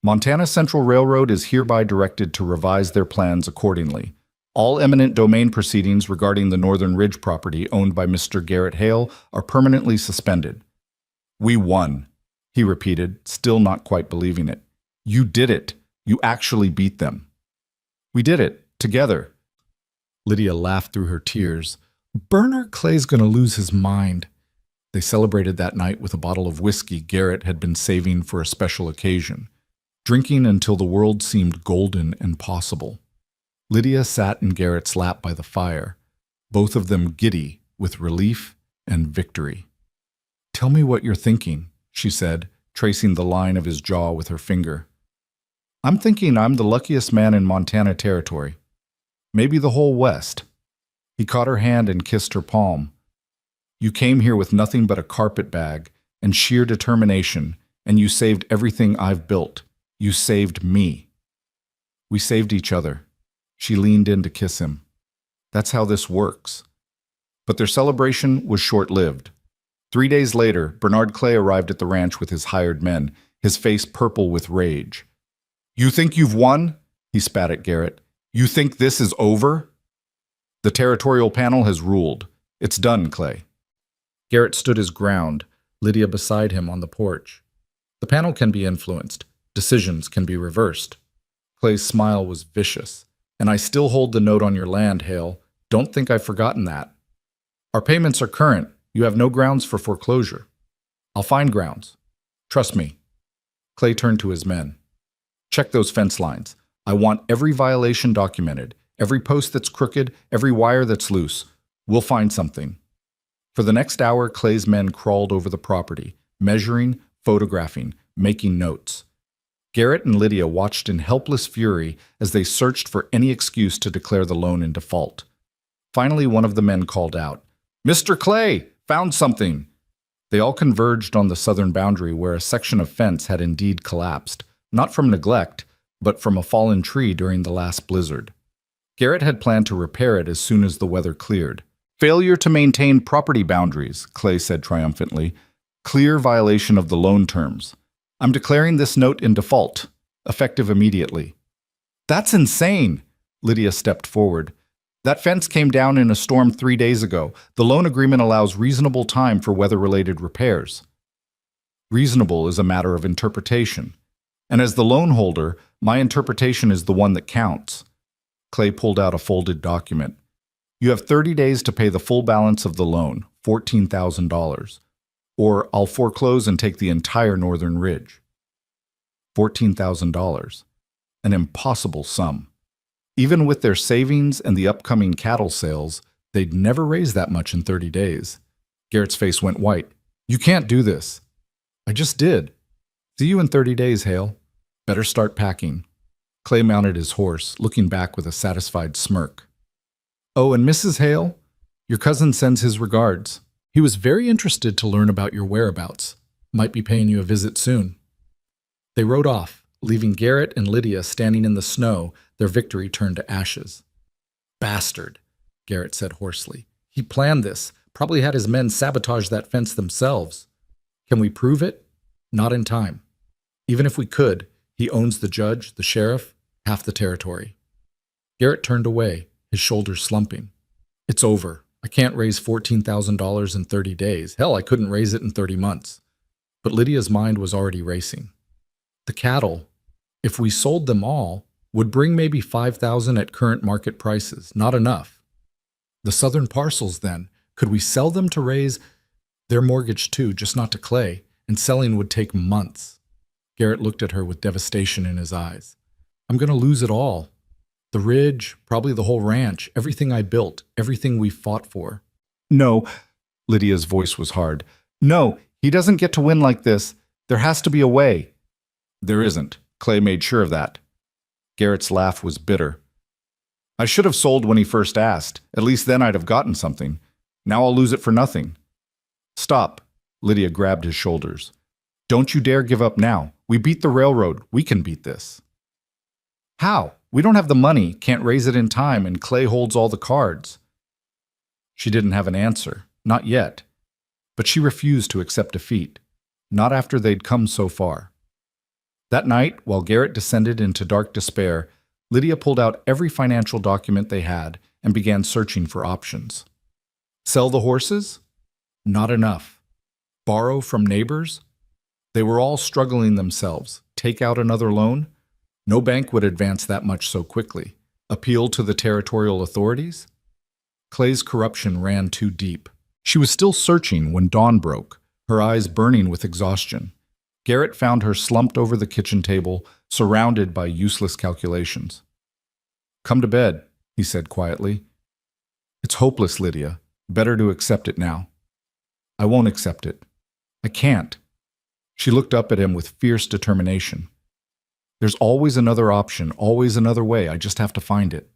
Montana Central Railroad is hereby directed to revise their plans accordingly. All eminent domain proceedings regarding the Northern Ridge property owned by Mr. Garrett Hale are permanently suspended. We won, he repeated, still not quite believing it. You did it. You actually beat them. We did it, together. Lydia laughed through her tears. Bernard Clay's going to lose his mind. They celebrated that night with a bottle of whiskey Garrett had been saving for a special occasion, drinking until the world seemed golden and possible. Lydia sat in Garrett's lap by the fire, both of them giddy with relief and victory. Tell me what you're thinking, she said, tracing the line of his jaw with her finger. I'm thinking I'm the luckiest man in Montana Territory. Maybe the whole West. He caught her hand and kissed her palm, You came here with nothing but a carpet bag and sheer determination, and you saved everything I've built. You saved me. We saved each other. She leaned in to kiss him. That's how this works. But their celebration was short-lived. 3 days later, Bernard Clay arrived at the ranch with his hired men, his face purple with rage. You think you've won? He spat at Garrett. You think this is over? The territorial panel has ruled. It's done, Clay. Garrett stood his ground, Lydia beside him on the porch. The panel can be influenced. Decisions can be reversed. Clay's smile was vicious. And I still hold the note on your land, Hale. Don't think I've forgotten that. Our payments are current. You have no grounds for foreclosure. I'll find grounds. Trust me. Clay turned to his men. Check those fence lines. I want every violation documented, every post that's crooked, every wire that's loose. We'll find something. For the next hour, Clay's men crawled over the property, measuring, photographing, making notes. Garrett and Lydia watched in helpless fury as they searched for any excuse to declare the loan in default. Finally, one of the men called out, Mr. Clay, found something. They all converged on the southern boundary where a section of fence had indeed collapsed, not from neglect, but from a fallen tree during the last blizzard. Garrett had planned to repair it as soon as the weather cleared. Failure to maintain property boundaries, Clay said triumphantly. Clear violation of the loan terms. I'm declaring this note in default, effective immediately. That's insane, Lydia stepped forward. That fence came down in a storm 3 days ago. The loan agreement allows reasonable time for weather-related repairs. Reasonable is a matter of interpretation. And as the loan holder, my interpretation is the one that counts. Clay pulled out a folded document. You have 30 days to pay the full balance of the loan, $14,000. Or I'll foreclose and take the entire northern ridge. $14,000. An impossible sum. Even with their savings and the upcoming cattle sales, they'd never raise that much in 30 days. Garrett's face went white. You can't do this. I just did. See you in 30 days, Hale. Better start packing. Clay mounted his horse, looking back with a satisfied smirk. Oh, and Mrs. Hale, your cousin sends his regards. He was very interested to learn about your whereabouts. Might be paying you a visit soon. They rode off, leaving Garrett and Lydia standing in the snow, their victory turned to ashes. Bastard, Garrett said hoarsely. He planned this, probably had his men sabotage that fence themselves. Can we prove it? Not in time. Even if we could, he owns the judge, the sheriff, half the territory. Garrett turned away, his shoulders slumping. It's over. I can't raise $14,000 in 30 days. Hell, I couldn't raise it in 30 months. But Lydia's mind was already racing. The cattle, if we sold them all, would bring maybe $5,000 at current market prices. Not enough. The southern parcels, then, could we sell them to raise their mortgage too, just not to Clay, and selling would take months. Garrett looked at her with devastation in his eyes. I'm going to lose it all. The ridge, probably the whole ranch, everything I built, everything we fought for. No, Lydia's voice was hard. No, he doesn't get to win like this. There has to be a way. There isn't. Clay made sure of that. Garrett's laugh was bitter. I should have sold when he first asked. At least then I'd have gotten something. Now I'll lose it for nothing. Stop. Lydia grabbed his shoulders. Don't you dare give up now. We beat the railroad. We can beat this. How? We don't have the money, can't raise it in time, and Clay holds all the cards. She didn't have an answer. Not yet. But she refused to accept defeat. Not after they'd come so far. That night, while Garrett descended into dark despair, Lydia pulled out every financial document they had and began searching for options. Sell the horses? Not enough. Borrow from neighbors? They were all struggling themselves. Take out another loan? No bank would advance that much so quickly. Appeal to the territorial authorities? Clay's corruption ran too deep. She was still searching when dawn broke, her eyes burning with exhaustion. Garrett found her slumped over the kitchen table, surrounded by useless calculations. Come to bed, he said quietly. It's hopeless, Lydia. Better to accept it now. I won't accept it. I can't. She looked up at him with fierce determination. There's always another option, always another way. I just have to find it.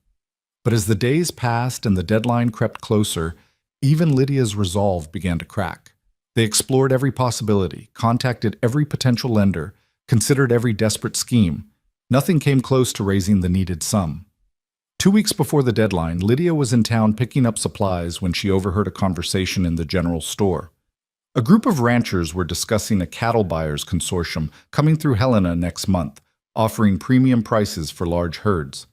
But as the days passed and the deadline crept closer, Even Lydia's resolve began to crack. They explored every possibility, contacted every potential lender, considered every desperate scheme. Nothing came close to raising the needed sum. 2 weeks before the deadline, Lydia was in town picking up supplies when she overheard a conversation in the general store. A group of ranchers were discussing a cattle buyers consortium coming through Helena next month, offering premium prices for large herds.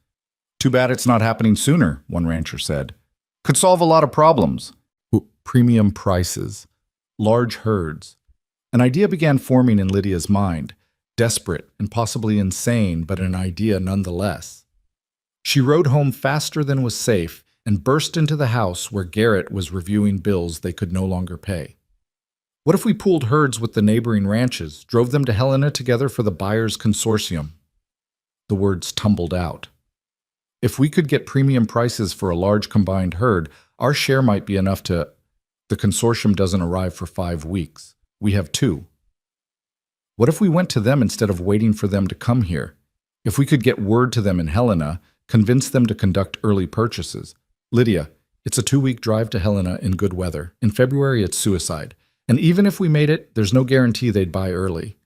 "Too bad it's not happening sooner," one rancher said. "Could solve a lot of problems." Premium prices. Large herds. An idea began forming in Lydia's mind, desperate and possibly insane, but an idea nonetheless. She rode home faster than was safe and burst into the house where Garrett was reviewing bills they could no longer pay. What if we pooled herds with the neighboring ranches, drove them to Helena together for the buyers' consortium? The words tumbled out. If we could get premium prices for a large combined herd, our share might be enough to... The consortium doesn't arrive for 5 weeks. We have 2. What if we went to them instead of waiting for them to come here? If we could get word to them in Helena, convince them to conduct early purchases. "Lydia, it's a 2-week drive to Helena in good weather. In February, it's suicide. And even if we made it, there's no guarantee they'd buy early."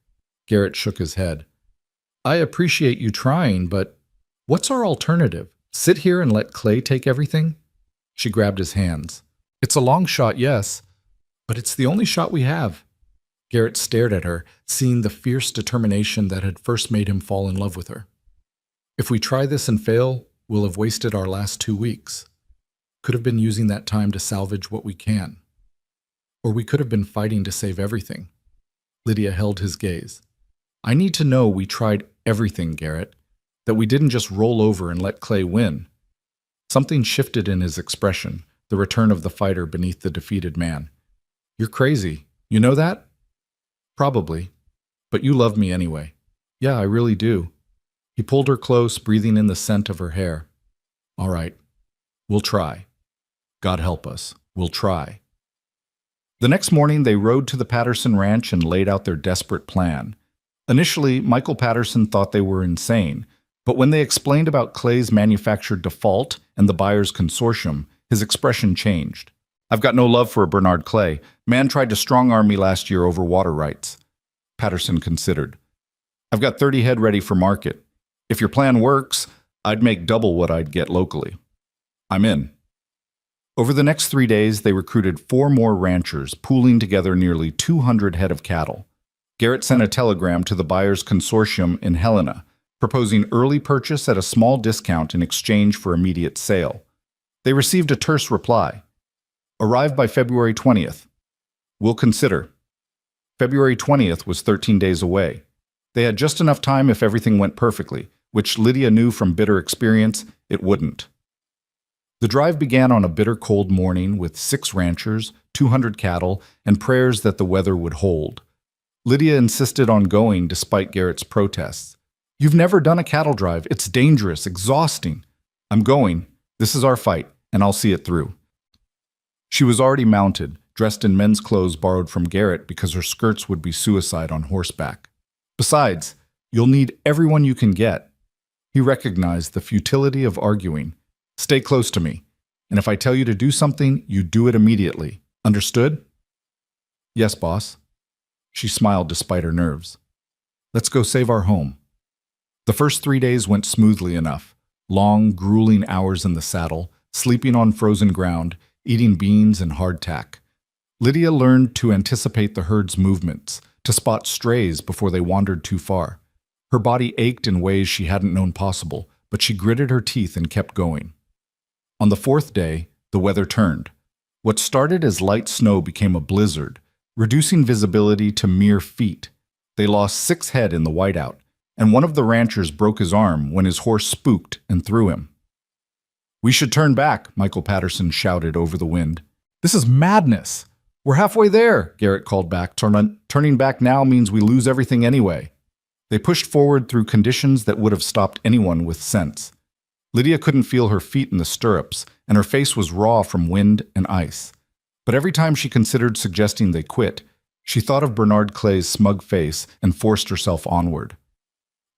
Garrett shook his head. "I appreciate you trying, but what's our alternative? Sit here and let Clay take everything?" She grabbed his hands. "It's a long shot, yes, but it's the only shot we have." Garrett stared at her, seeing the fierce determination that had first made him fall in love with her. "If we try this and fail, we'll have wasted our last 2 weeks. Could have been using that time to salvage what we can. Or we could have been fighting to save everything." Lydia held his gaze. "I need to know we tried everything, Garrett, that we didn't just roll over and let Clay win." Something shifted in his expression, the return of the fighter beneath the defeated man. "You're crazy. You know that?" "Probably. But you love me anyway." "Yeah, I really do." He pulled her close, breathing in the scent of her hair. "All right. We'll try. God help us. We'll try." The next morning, they rode to the Patterson ranch and laid out their desperate plan. Initially, Michael Patterson thought they were insane, but when they explained about Clay's manufactured default and the buyers' consortium, his expression changed. "I've got no love for a Bernard Clay. Man tried to strong-arm me last year over water rights." Patterson considered. "I've got 30 head ready for market. If your plan works, I'd make double what I'd get locally. I'm in." Over the next 3 days, they recruited 4 more ranchers, pooling together nearly 200 head of cattle. Garrett sent a telegram to the buyers' consortium in Helena, proposing early purchase at a small discount in exchange for immediate sale. They received a terse reply. "Arrive by February 20th. We'll consider." February 20th was 13 days away. They had just enough time if everything went perfectly, which Lydia knew from bitter experience it wouldn't. The drive began on a bitter cold morning with 6 ranchers, 200 cattle, and prayers that the weather would hold. Lydia insisted on going despite Garrett's protests. "You've never done a cattle drive. It's dangerous, exhausting." "I'm going. This is our fight, and I'll see it through." She was already mounted, dressed in men's clothes borrowed from Garrett because her skirts would be suicide on horseback. "Besides, you'll need everyone you can get." He recognized the futility of arguing. "Stay close to me, and if I tell you to do something, you do it immediately. Understood?" "Yes, boss." She smiled despite her nerves. "Let's go save our home." The first 3 days went smoothly enough. Long, grueling hours in the saddle, sleeping on frozen ground, eating beans and hardtack. Lydia learned to anticipate the herd's movements, to spot strays before they wandered too far. Her body ached in ways she hadn't known possible, but she gritted her teeth and kept going. On the 4th day, the weather turned. What started as light snow became a blizzard, reducing visibility to mere feet. They lost 6 head in the whiteout, and one of the ranchers broke his arm when his horse spooked and threw him. "We should turn back," Michael Patterson shouted over the wind. "This is madness." "We're halfway there," Garrett called back. Turning back now means we lose everything anyway." They pushed forward through conditions that would have stopped anyone with sense. Lydia couldn't feel her feet in the stirrups, and her face was raw from wind and ice. But every time she considered suggesting they quit, she thought of Bernard Clay's smug face and forced herself onward.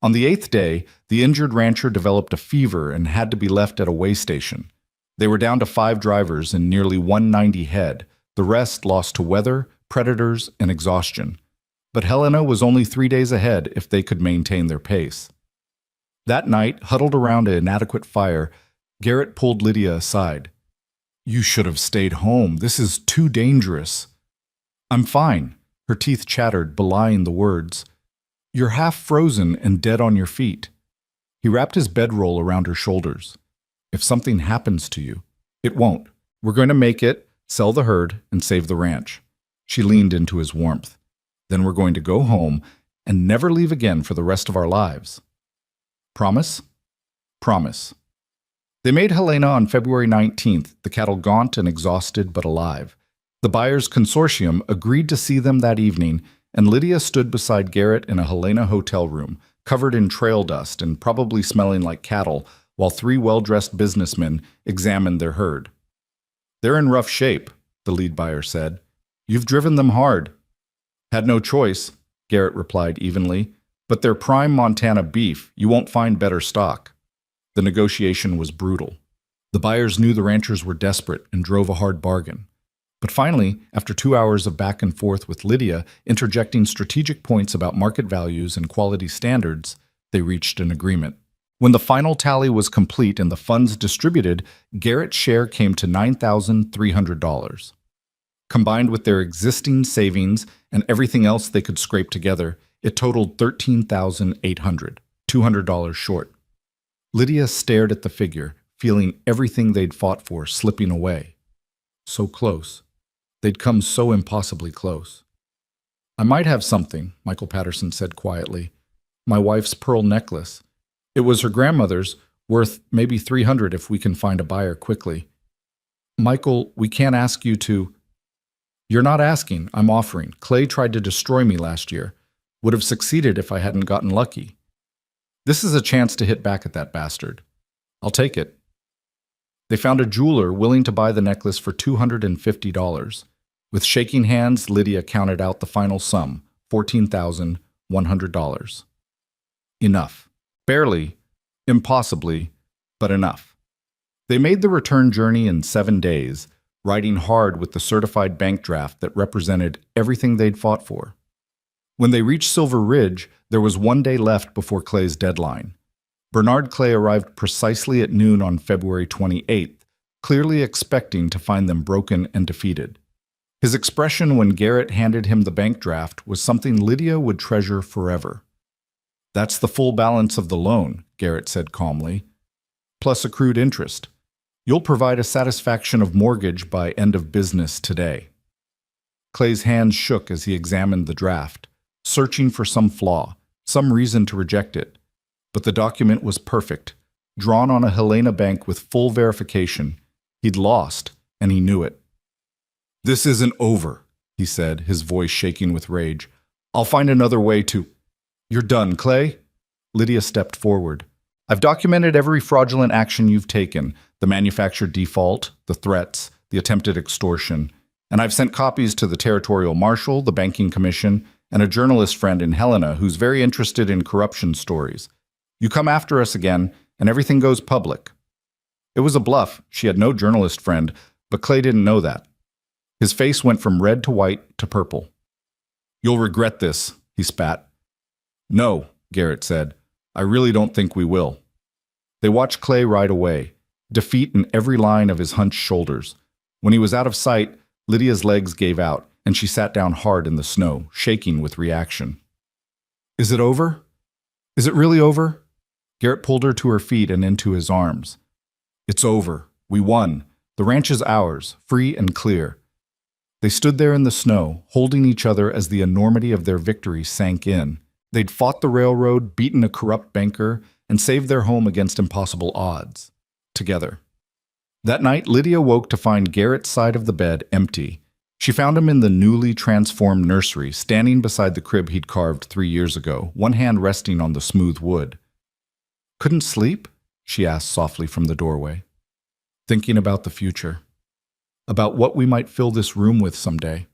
On the 8th day, the injured rancher developed a fever and had to be left at a way station. They were down to 5 drivers and nearly 190 head, the rest lost to weather, predators, and exhaustion. But Helena was only 3 days ahead if they could maintain their pace. That night, huddled around an inadequate fire, Garrett pulled Lydia aside. "You should have stayed home. This is too dangerous." "I'm fine," her teeth chattered, belying the words. "You're half frozen and dead on your feet." He wrapped his bedroll around her shoulders. "If something happens to you, it won't. We're going to make it, sell the herd, and save the ranch." She leaned into his warmth. "Then we're going to go home and never leave again for the rest of our lives. Promise?" "Promise." They made Helena on February 19th, the cattle gaunt and exhausted but alive. The buyers' consortium agreed to see them that evening, and Lydia stood beside Garrett in a Helena hotel room, covered in trail dust and probably smelling like cattle, while 3 well-dressed businessmen examined their herd. "They're in rough shape," the lead buyer said. "You've driven them hard." "Had no choice," Garrett replied evenly. "But they're prime Montana beef. You won't find better stock." The negotiation was brutal. The buyers knew the ranchers were desperate and drove a hard bargain. But finally, after 2 hours of back and forth with Lydia, interjecting strategic points about market values and quality standards, they reached an agreement. When the final tally was complete and the funds distributed, Garrett's share came to $9,300. Combined with their existing savings and everything else they could scrape together, it totaled $13,800, $200 short. Lydia stared at the figure, feeling everything they'd fought for slipping away. So close. They'd come so impossibly close. "I might have something," Michael Patterson said quietly. "My wife's pearl necklace. It was her grandmother's, worth maybe $300 if we can find a buyer quickly." "Michael, we can't ask you to—" "You're not asking, I'm offering. Clay tried to destroy me last year. Would have succeeded if I hadn't gotten lucky. This is a chance to hit back at that bastard. I'll take it." They found a jeweler willing to buy the necklace for $250. With shaking hands, Lydia counted out the final sum, $14,100. Enough. Barely, impossibly, but enough. They made the return journey in 7 days, riding hard with the certified bank draft that represented everything they'd fought for. When they reached Silver Ridge, there was 1 day left before Clay's deadline. Bernard Clay arrived precisely at noon on February 28th, clearly expecting to find them broken and defeated. His expression when Garrett handed him the bank draft was something Lydia would treasure forever. "That's the full balance of the loan," Garrett said calmly, "plus accrued interest. You'll provide a satisfaction of mortgage by end of business today." Clay's hands shook as he examined the draft, searching for some flaw, some reason to reject it. But the document was perfect, drawn on a Helena bank with full verification. He'd lost, and he knew it. "This isn't over," he said, his voice shaking with rage. "I'll find another way to—" "You're done, Clay?" Lydia stepped forward. "I've documented every fraudulent action you've taken, the manufactured default, the threats, the attempted extortion, and I've sent copies to the territorial marshal, the banking commission, and a journalist friend in Helena who's very interested in corruption stories. You come after us again, and everything goes public." It was a bluff. She had no journalist friend, but Clay didn't know that. His face went from red to white to purple. "You'll regret this," he spat. "No," Garrett said. "I really don't think we will." They watched Clay ride away, defeat in every line of his hunched shoulders. When he was out of sight, Lydia's legs gave out, and she sat down hard in the snow, shaking with reaction. "Is it over? Is it really over?" Garrett pulled her to her feet and into his arms. "It's over. We won. The ranch is ours, free and clear." They stood there in the snow, holding each other as the enormity of their victory sank in. They'd fought the railroad, beaten a corrupt banker, and saved their home against impossible odds. Together. That night, Lydia woke to find Garrett's side of the bed empty. She found him in the newly transformed nursery, standing beside the crib he'd carved 3 years ago, one hand resting on the smooth wood. "Couldn't sleep?" she asked softly from the doorway. "Thinking about the future. About what we might fill this room with someday."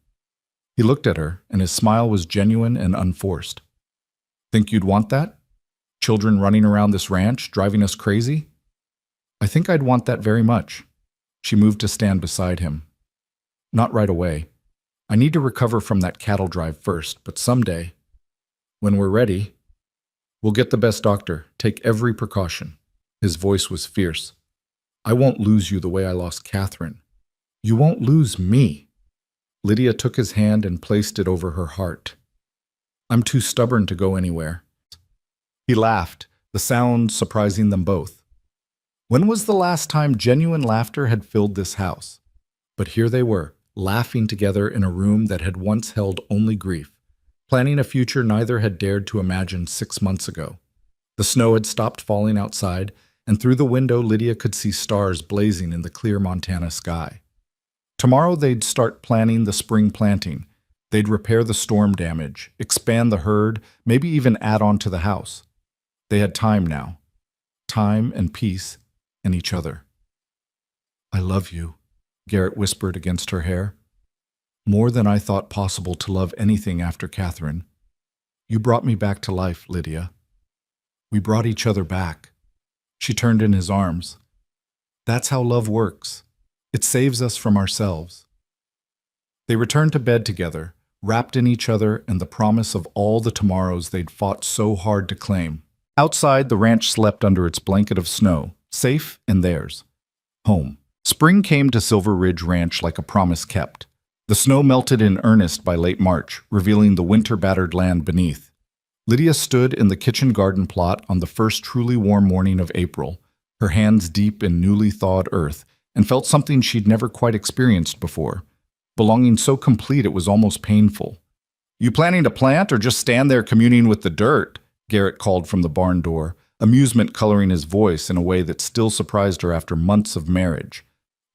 He looked at her, and his smile was genuine and unforced. "Think you'd want that? Children running around this ranch, driving us crazy?" "I think I'd want that very much." She moved to stand beside him. Not right away. I need to recover from that cattle drive first, but someday, when we're ready, we'll get the best doctor. Take every precaution. His voice was fierce. I won't lose you the way I lost Catherine. You won't lose me. Lydia took his hand and placed it over her heart. I'm too stubborn to go anywhere. He laughed, the sound surprising them both. When was the last time genuine laughter had filled this house? But here they were, laughing together in a room that had once held only grief, planning a future neither had dared to imagine 6 months ago. The snow had stopped falling outside, and through the window Lydia could see stars blazing in the clear Montana sky. Tomorrow they'd start planning the spring planting. They'd repair the storm damage, expand the herd, maybe even add on to the house. They had time now. Time and peace and each other. I love you, Garrett whispered against her hair. More than I thought possible to love anything after Catherine. You brought me back to life, Lydia. We brought each other back. She turned in his arms. That's how love works. It saves us from ourselves. They returned to bed together, wrapped in each other and the promise of all the tomorrows they'd fought so hard to claim. Outside, the ranch slept under its blanket of snow, safe and theirs. Home. Spring came to Silver Ridge Ranch like a promise kept. The snow melted in earnest by late March, revealing the winter-battered land beneath. Lydia stood in the kitchen garden plot on the first truly warm morning of April, her hands deep in newly thawed earth, and felt something she'd never quite experienced before. Belonging so complete it was almost painful. You planning to plant or just stand there communing with the dirt? Garrett called from the barn door, amusement coloring his voice in a way that still surprised her after months of marriage.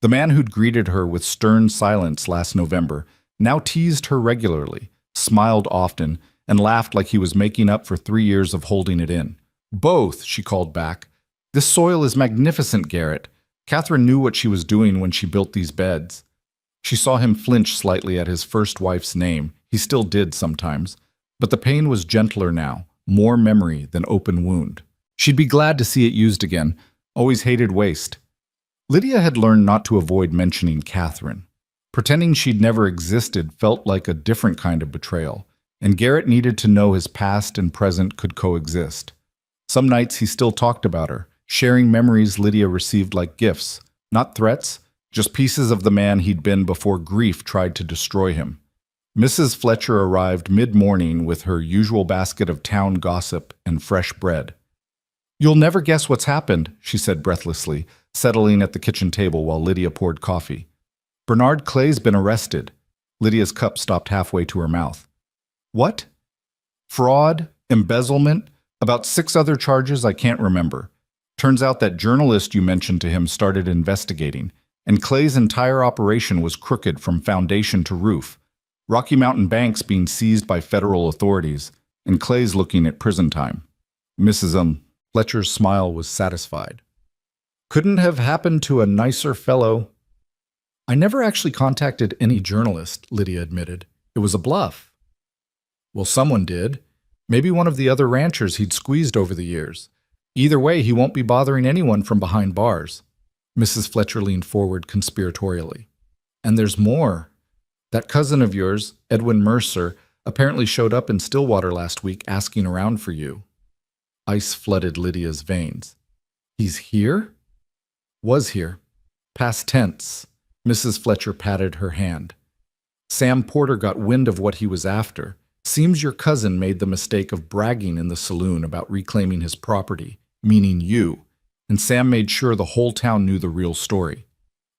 The man who'd greeted her with stern silence last November now teased her regularly, smiled often, and laughed like he was making up for 3 years of holding it in. Both, she called back. This soil is magnificent, Garrett. Catherine knew what she was doing when she built these beds. She saw him flinch slightly at his first wife's name. He still did sometimes. But the pain was gentler now, more memory than open wound. She'd be glad to see it used again. Always hated waste. Lydia had learned not to avoid mentioning Catherine. Pretending she'd never existed felt like a different kind of betrayal, and Garrett needed to know his past and present could coexist. Some nights he still talked about her, sharing memories Lydia received like gifts, not threats, just pieces of the man he'd been before grief tried to destroy him. Mrs. Fletcher arrived mid-morning with her usual basket of town gossip and fresh bread. You'll never guess what's happened, she said breathlessly, settling at the kitchen table while Lydia poured coffee. Bernard Clay's been arrested. Lydia's cup stopped halfway to her mouth. What? Fraud, embezzlement, about 6 other charges I can't remember. Turns out that journalist you mentioned to him started investigating, and Clay's entire operation was crooked from foundation to roof. Rocky Mountain Bank's being seized by federal authorities, and Clay's looking at prison time. Mrs. Fletcher's smile was satisfied. Couldn't have happened to a nicer fellow. I never actually contacted any journalist, Lydia admitted. It was a bluff. Well, someone did. Maybe one of the other ranchers he'd squeezed over the years. Either way, he won't be bothering anyone from behind bars. Mrs. Fletcher leaned forward conspiratorially. And there's more. That cousin of yours, Edwin Mercer, apparently showed up in Stillwater last week asking around for you. Ice flooded Lydia's veins. He's here? Was here. Past tense. Mrs. Fletcher patted her hand. Sam Porter got wind of what he was after. Seems your cousin made the mistake of bragging in the saloon about reclaiming his property, meaning you, and Sam made sure the whole town knew the real story.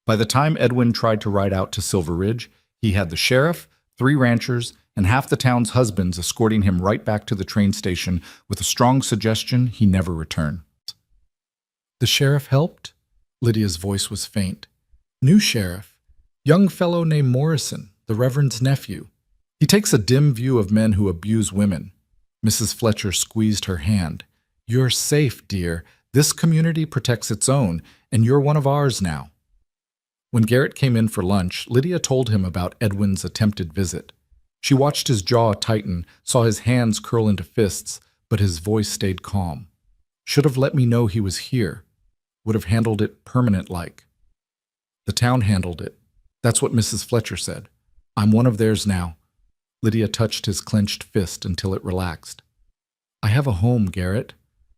By the time Edwin tried to ride out to Silver Ridge, he had the sheriff, 3 ranchers, and half the town's husbands escorting him right back to the train station with a strong suggestion he never return. The sheriff helped? Lydia's voice was faint. New sheriff. Young fellow named Morrison, the Reverend's nephew. He takes a dim view of men who abuse women. Mrs. Fletcher squeezed her hand. You're safe, dear. This community protects its own, and you're one of ours now. When Garrett came in for lunch, Lydia told him about Edwin's attempted visit. She watched his jaw tighten, saw his hands curl into fists, but his voice stayed calm. Should have let me know he was here. Would have handled it permanent-like. The town handled it. That's what Mrs. Fletcher said. I'm one of theirs now. Lydia touched his clenched fist until it relaxed. I have a home, Garrett.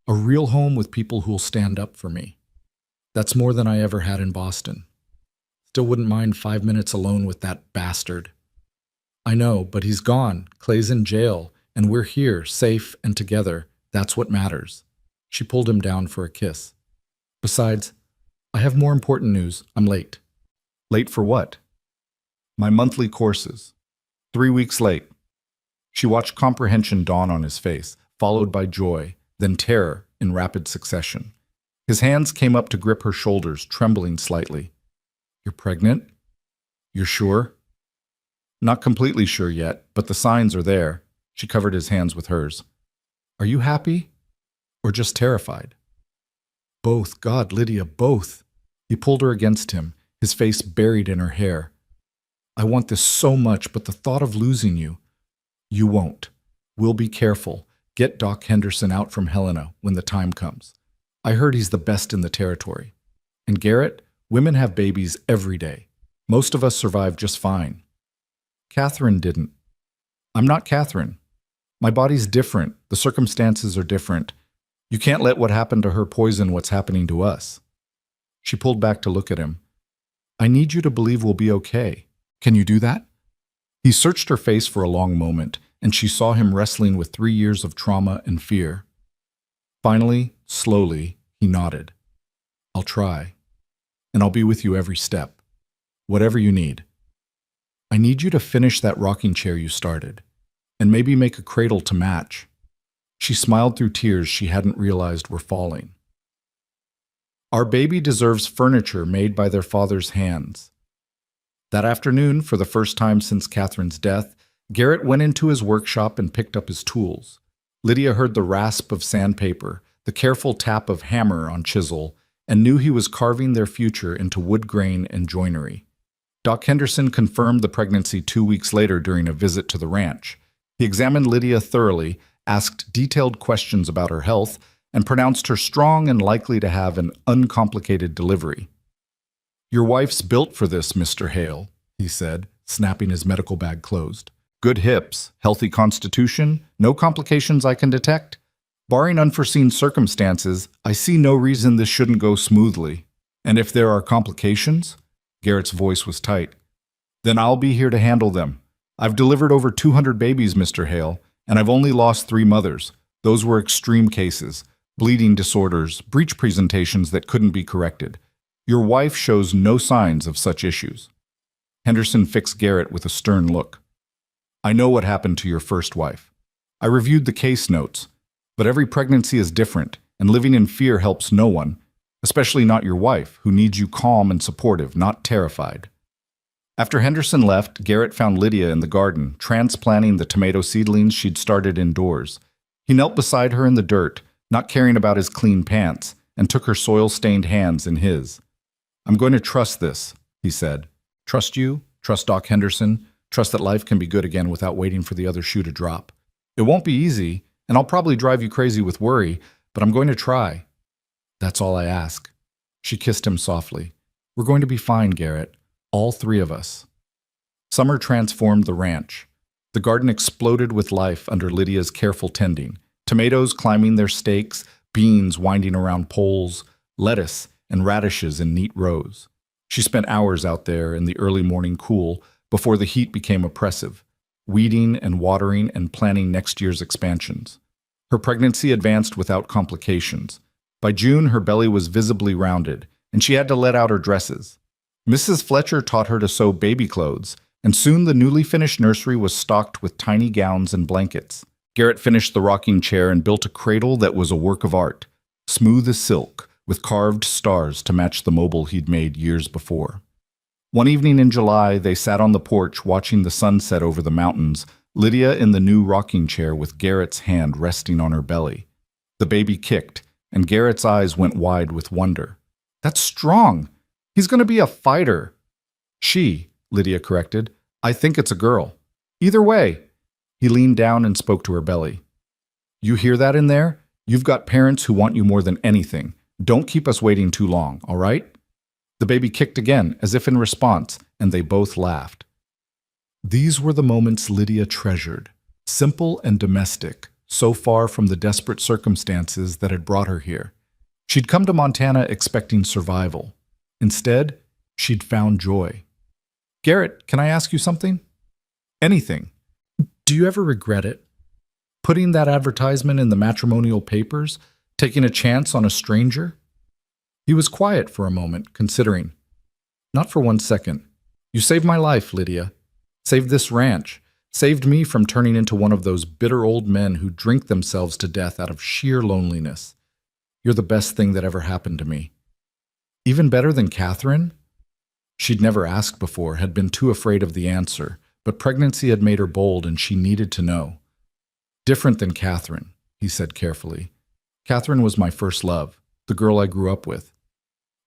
A real home with people who'll stand up for me. That's more than I ever had in Boston. Still wouldn't mind 5 minutes alone with that bastard. I know, but he's gone. Clay's in jail, and we're here, safe and together. That's what matters. She pulled him down for a kiss. Besides, I have more important news. I'm late. Late for what? My monthly courses. 3 weeks late. She watched comprehension dawn on his face, followed by joy, then terror in rapid succession. His hands came up to grip her shoulders, trembling slightly. You're pregnant? You're sure? Not completely sure yet, but the signs are there. She covered his hands with hers. Are you happy? Or just terrified? Both. God, Lydia, both. He pulled her against him, his face buried in her hair. I want this so much, but the thought of losing you. You won't. We'll be careful. Get Doc Henderson out from Helena when the time comes. I heard he's the best in the territory. And Garrett, women have babies every day. Most of us survive just fine. Catherine didn't. I'm not Catherine. My body's different. The circumstances are different. You can't let what happened to her poison what's happening to us. She pulled back to look at him. I need you to believe we'll be okay. Can you do that? He searched her face for a long moment, and she saw him wrestling with 3 years of trauma and fear. Finally, slowly, he nodded. I'll try. And I'll be with you every step. Whatever you need. I need you to finish that rocking chair you started, and maybe make a cradle to match. She smiled through tears she hadn't realized were falling. Our baby deserves furniture made by their father's hands. That afternoon, for the first time since Catherine's death, Garrett went into his workshop and picked up his tools. Lydia heard the rasp of sandpaper, the careful tap of hammer on chisel, and knew he was carving their future into wood grain and joinery. Doc Henderson confirmed the pregnancy 2 weeks later during a visit to the ranch. He examined Lydia thoroughly, asked detailed questions about her health, and pronounced her strong and likely to have an uncomplicated delivery. Your wife's built for this, Mr. Hale, he said, snapping his medical bag closed. Good hips, healthy constitution, no complications I can detect. Barring unforeseen circumstances, I see no reason this shouldn't go smoothly. And if there are complications, Garrett's voice was tight, then I'll be here to handle them. I've delivered over 200 babies, Mr. Hale, and I've only lost 3 mothers. Those were extreme cases, bleeding disorders, breech presentations that couldn't be corrected. Your wife shows no signs of such issues. Henderson fixed Garrett with a stern look. I know what happened to your first wife. I reviewed the case notes, but every pregnancy is different, and living in fear helps no one, especially not your wife, who needs you calm and supportive, not terrified. After Henderson left, Garrett found Lydia in the garden, transplanting the tomato seedlings she'd started indoors. He knelt beside her in the dirt, not caring about his clean pants, and took her soil-stained hands in his. I'm going to trust this, he said. Trust you, trust Doc Henderson, trust that life can be good again without waiting for the other shoe to drop. It won't be easy, and I'll probably drive you crazy with worry, but I'm going to try. That's all I ask. She kissed him softly. We're going to be fine, Garrett. All 3 of us. Summer transformed the ranch. The garden exploded with life under Lydia's careful tending. Tomatoes climbing their stakes, beans winding around poles, lettuce and radishes in neat rows. She spent hours out there in the early morning cool before the heat became oppressive, weeding and watering and planning next year's expansions. Her pregnancy advanced without complications. By June, her belly was visibly rounded, and she had to let out her dresses. Mrs. Fletcher taught her to sew baby clothes, and soon the newly finished nursery was stocked with tiny gowns and blankets. Garrett finished the rocking chair and built a cradle that was a work of art, smooth as silk, with carved stars to match the mobile he'd made years before. One evening in July, they sat on the porch watching the sunset over the mountains, Lydia in the new rocking chair with Garrett's hand resting on her belly. The baby kicked, and Garrett's eyes went wide with wonder. That's strong! He's going to be a fighter. She, Lydia corrected. I think it's a girl. Either way. He leaned down and spoke to her belly. You hear that in there? You've got parents who want you more than anything. Don't keep us waiting too long, all right? The baby kicked again, as if in response, and they both laughed. These were the moments Lydia treasured, simple and domestic, so far from the desperate circumstances that had brought her here. She'd come to Montana expecting survival. Instead, she'd found joy. Garrett, can I ask you something? Anything. Do you ever regret it? Putting that advertisement in the matrimonial papers? Taking a chance on a stranger? He was quiet for a moment, considering. Not for 1 second. You saved my life, Lydia. Saved this ranch. Saved me from turning into one of those bitter old men who drink themselves to death out of sheer loneliness. You're the best thing that ever happened to me. Even better than Catherine? She'd never asked before, had been too afraid of the answer, but pregnancy had made her bold and she needed to know. Different than Catherine, he said carefully. Catherine was my first love, the girl I grew up with.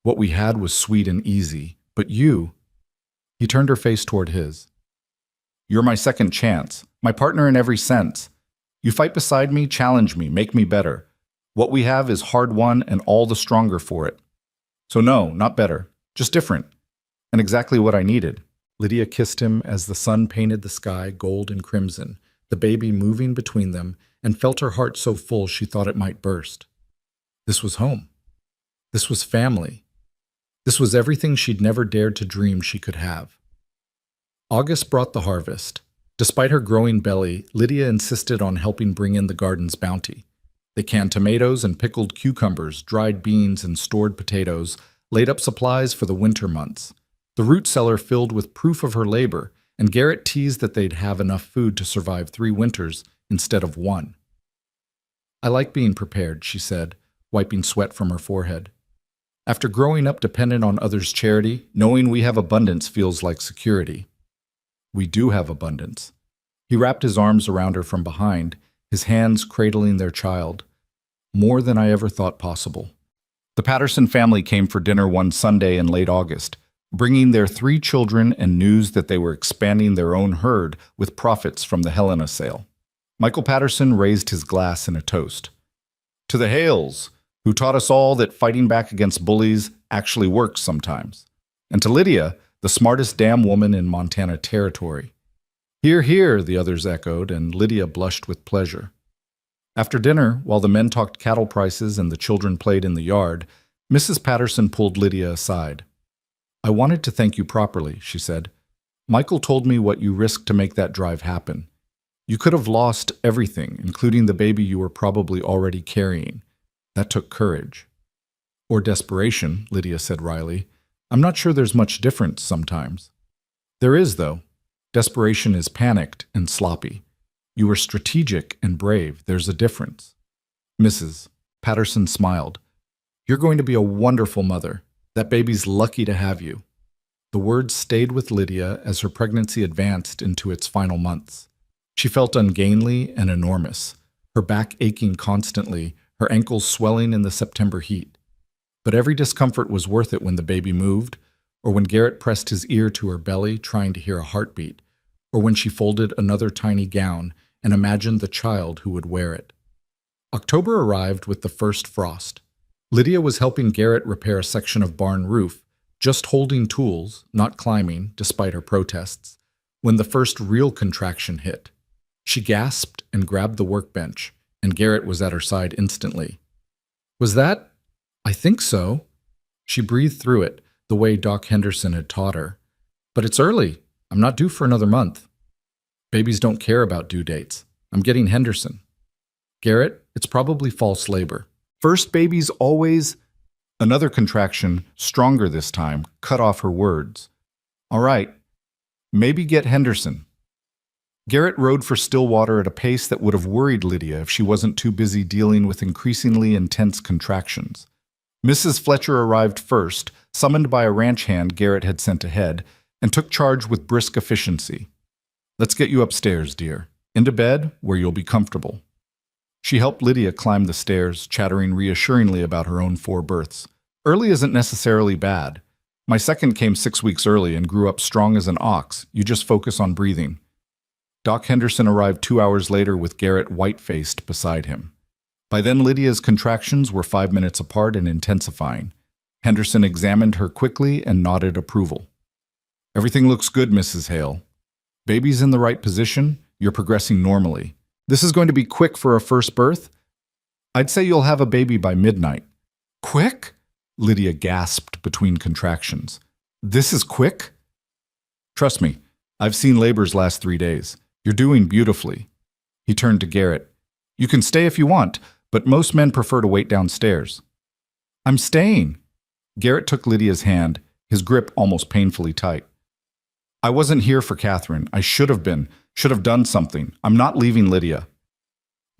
What we had was sweet and easy, but you... He turned her face toward his. You're my second chance, my partner in every sense. You fight beside me, challenge me, make me better. What we have is hard-won and all the stronger for it. So no, not better, just different. And exactly what I needed. Lydia kissed him as the sun painted the sky gold and crimson, the baby moving between them, and felt her heart so full she thought it might burst. This was home. This was family. This was everything she'd never dared to dream she could have. August brought the harvest. Despite her growing belly, Lydia insisted on helping bring in the garden's bounty. They canned tomatoes and pickled cucumbers, dried beans and stored potatoes, laid up supplies for the winter months. The root cellar filled with proof of her labor, and Garrett teased that they'd have enough food to survive 3 winters instead of 1. I like being prepared, she said, wiping sweat from her forehead. After growing up dependent on others' charity, knowing we have abundance feels like security. We do have abundance. He wrapped his arms around her from behind, his hands cradling their child. More than I ever thought possible. The Patterson family came for dinner one Sunday in late August, bringing their 3 children and news that they were expanding their own herd with profits from the Helena sale. Michael Patterson raised his glass in a toast. To the Hales, who taught us all that fighting back against bullies actually works sometimes. And to Lydia, the smartest damn woman in Montana territory. Hear, hear, the others echoed, and Lydia blushed with pleasure. After dinner, while the men talked cattle prices and the children played in the yard, Mrs. Patterson pulled Lydia aside. I wanted to thank you properly, she said. Michael told me what you risked to make that drive happen. You could have lost everything, including the baby you were probably already carrying. That took courage. Or desperation, Lydia said wryly. I'm not sure there's much difference sometimes. There is, though. Desperation is panicked and sloppy. You were strategic and brave. There's a difference. Mrs. Patterson smiled. You're going to be a wonderful mother. That baby's lucky to have you. The words stayed with Lydia as her pregnancy advanced into its final months. She felt ungainly and enormous, her back aching constantly, her ankles swelling in the September heat. But every discomfort was worth it when the baby moved, or when Garrett pressed his ear to her belly trying to hear a heartbeat, or when she folded another tiny gown and imagined the child who would wear it. October arrived with the first frost. Lydia was helping Garrett repair a section of barn roof, just holding tools, not climbing, despite her protests, when the first real contraction hit. She gasped and grabbed the workbench, and Garrett was at her side instantly. Was that? I think so. She breathed through it, the way Doc Henderson had taught her. But it's early. I'm not due for another month. Babies don't care about due dates. I'm getting Henderson. Garrett, it's probably false labor. First babies always... Another contraction, stronger this time, cut off her words. All right, maybe get Henderson. Garrett rode for Stillwater at a pace that would have worried Lydia if she wasn't too busy dealing with increasingly intense contractions. Mrs. Fletcher arrived first, summoned by a ranch hand Garrett had sent ahead, and took charge with brisk efficiency. Let's get you upstairs, dear. Into bed, where you'll be comfortable. She helped Lydia climb the stairs, chattering reassuringly about her own 4 births. Early isn't necessarily bad. My second came 6 weeks early and grew up strong as an ox. You just focus on breathing. Doc Henderson arrived 2 hours later with Garrett white-faced beside him. By then, Lydia's contractions were 5 minutes apart and intensifying. Henderson examined her quickly and nodded approval. Everything looks good, Mrs. Hale. Baby's in the right position. You're progressing normally. This is going to be quick for a first birth. I'd say you'll have a baby by midnight. Quick? Lydia gasped between contractions. This is quick? Trust me, I've seen labors last 3 days. You're doing beautifully. He turned to Garrett. You can stay if you want, but most men prefer to wait downstairs. I'm staying. Garrett took Lydia's hand, his grip almost painfully tight. I wasn't here for Catherine. I should have been. Should have done something. I'm not leaving Lydia.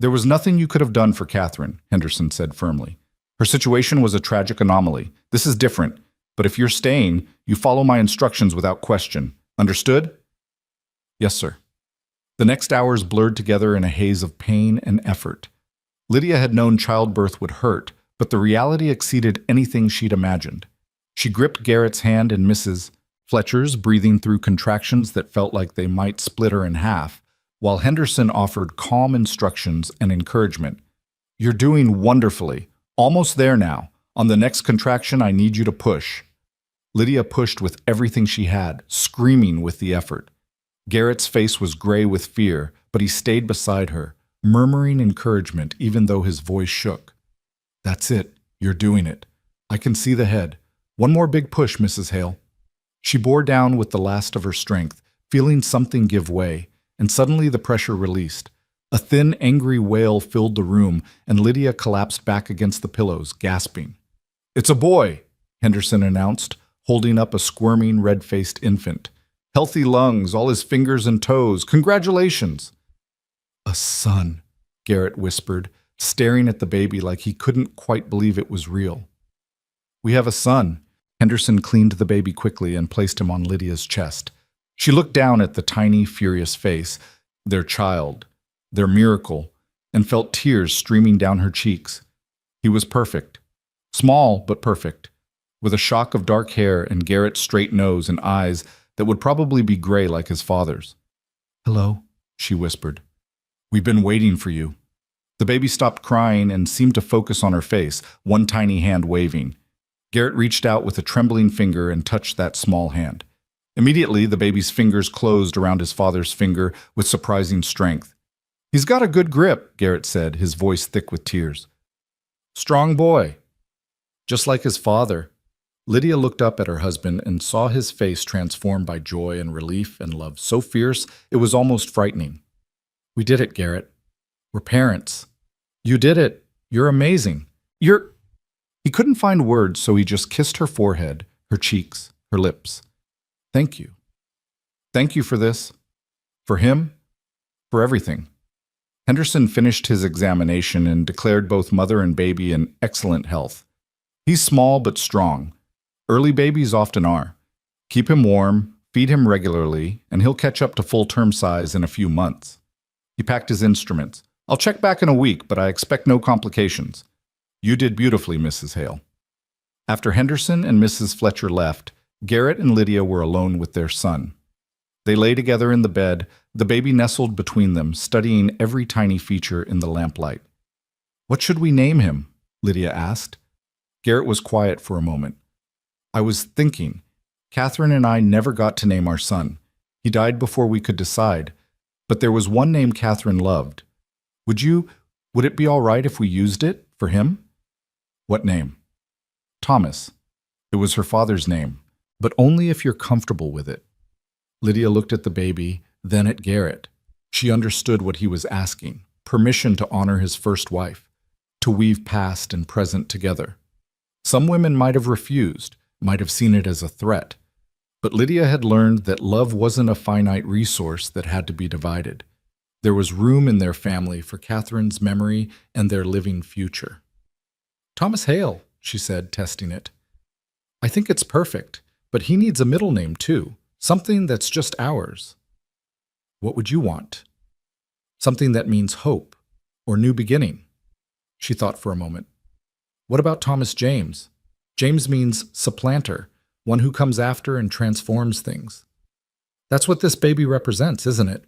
There was nothing you could have done for Catherine, Henderson said firmly. Her situation was a tragic anomaly. This is different. But if you're staying, you follow my instructions without question. Understood? Yes, sir. The next hours blurred together in a haze of pain and effort. Lydia had known childbirth would hurt, but the reality exceeded anything she'd imagined. She gripped Garrett's hand and Mrs. Fletcher's, breathing through contractions that felt like they might split her in half, while Henderson offered calm instructions and encouragement. You're doing wonderfully. Almost there now. On the next contraction, I need you to push. Lydia pushed with everything she had, screaming with the effort. Garrett's face was gray with fear, but he stayed beside her, murmuring encouragement even though his voice shook. That's it. You're doing it. I can see the head. One more big push, Mrs. Hale. She bore down with the last of her strength, feeling something give way, and suddenly the pressure released. A thin, angry wail filled the room, and Lydia collapsed back against the pillows, gasping. It's a boy, Henderson announced, holding up a squirming, red-faced infant. Healthy lungs, all his fingers and toes. Congratulations! A son, Garrett whispered, staring at the baby like he couldn't quite believe it was real. We have a son. Henderson cleaned the baby quickly and placed him on Lydia's chest. She looked down at the tiny, furious face, their child, their miracle, and felt tears streaming down her cheeks. He was perfect. Small, but perfect, with a shock of dark hair and Garrett's straight nose and eyes that would probably be gray like his father's. Hello, she whispered. We've been waiting for you. The baby stopped crying and seemed to focus on her face, one tiny hand waving. Garrett reached out with a trembling finger and touched that small hand. Immediately, the baby's fingers closed around his father's finger with surprising strength. He's got a good grip, Garrett said, his voice thick with tears. Strong boy. Just like his father. Lydia looked up at her husband and saw his face transformed by joy and relief and love so fierce it was almost frightening. We did it, Garrett. We're parents. You did it. You're amazing. He couldn't find words, so he just kissed her forehead, her cheeks, her lips. Thank you. Thank you for this. For him. For everything. Henderson finished his examination and declared both mother and baby in excellent health. He's small but strong. Early babies often are. Keep him warm, feed him regularly, and he'll catch up to full-term size in a few months. He packed his instruments. I'll check back in a week, but I expect no complications. You did beautifully, Mrs. Hale. After Henderson and Mrs. Fletcher left, Garrett and Lydia were alone with their son. They lay together in the bed, the baby nestled between them, studying every tiny feature in the lamplight. What should we name him? Lydia asked. Garrett was quiet for a moment. I was thinking. Catherine and I never got to name our son. He died before we could decide. But there was one name Catherine loved. Would it be all right if we used it for him? What name? Thomas. It was her father's name, but only if you're comfortable with it. Lydia looked at the baby, then at Garrett. She understood what he was asking, permission to honor his first wife, to weave past and present together. Some women might have refused, might have seen it as a threat, but Lydia had learned that love wasn't a finite resource that had to be divided. There was room in their family for Catherine's memory and their living future. Thomas Hale, she said, testing it. I think it's perfect, but he needs a middle name too, something that's just ours. What would you want? Something that means hope or new beginning. She thought for a moment. What about Thomas James? James means supplanter, one who comes after and transforms things. That's what this baby represents, isn't it?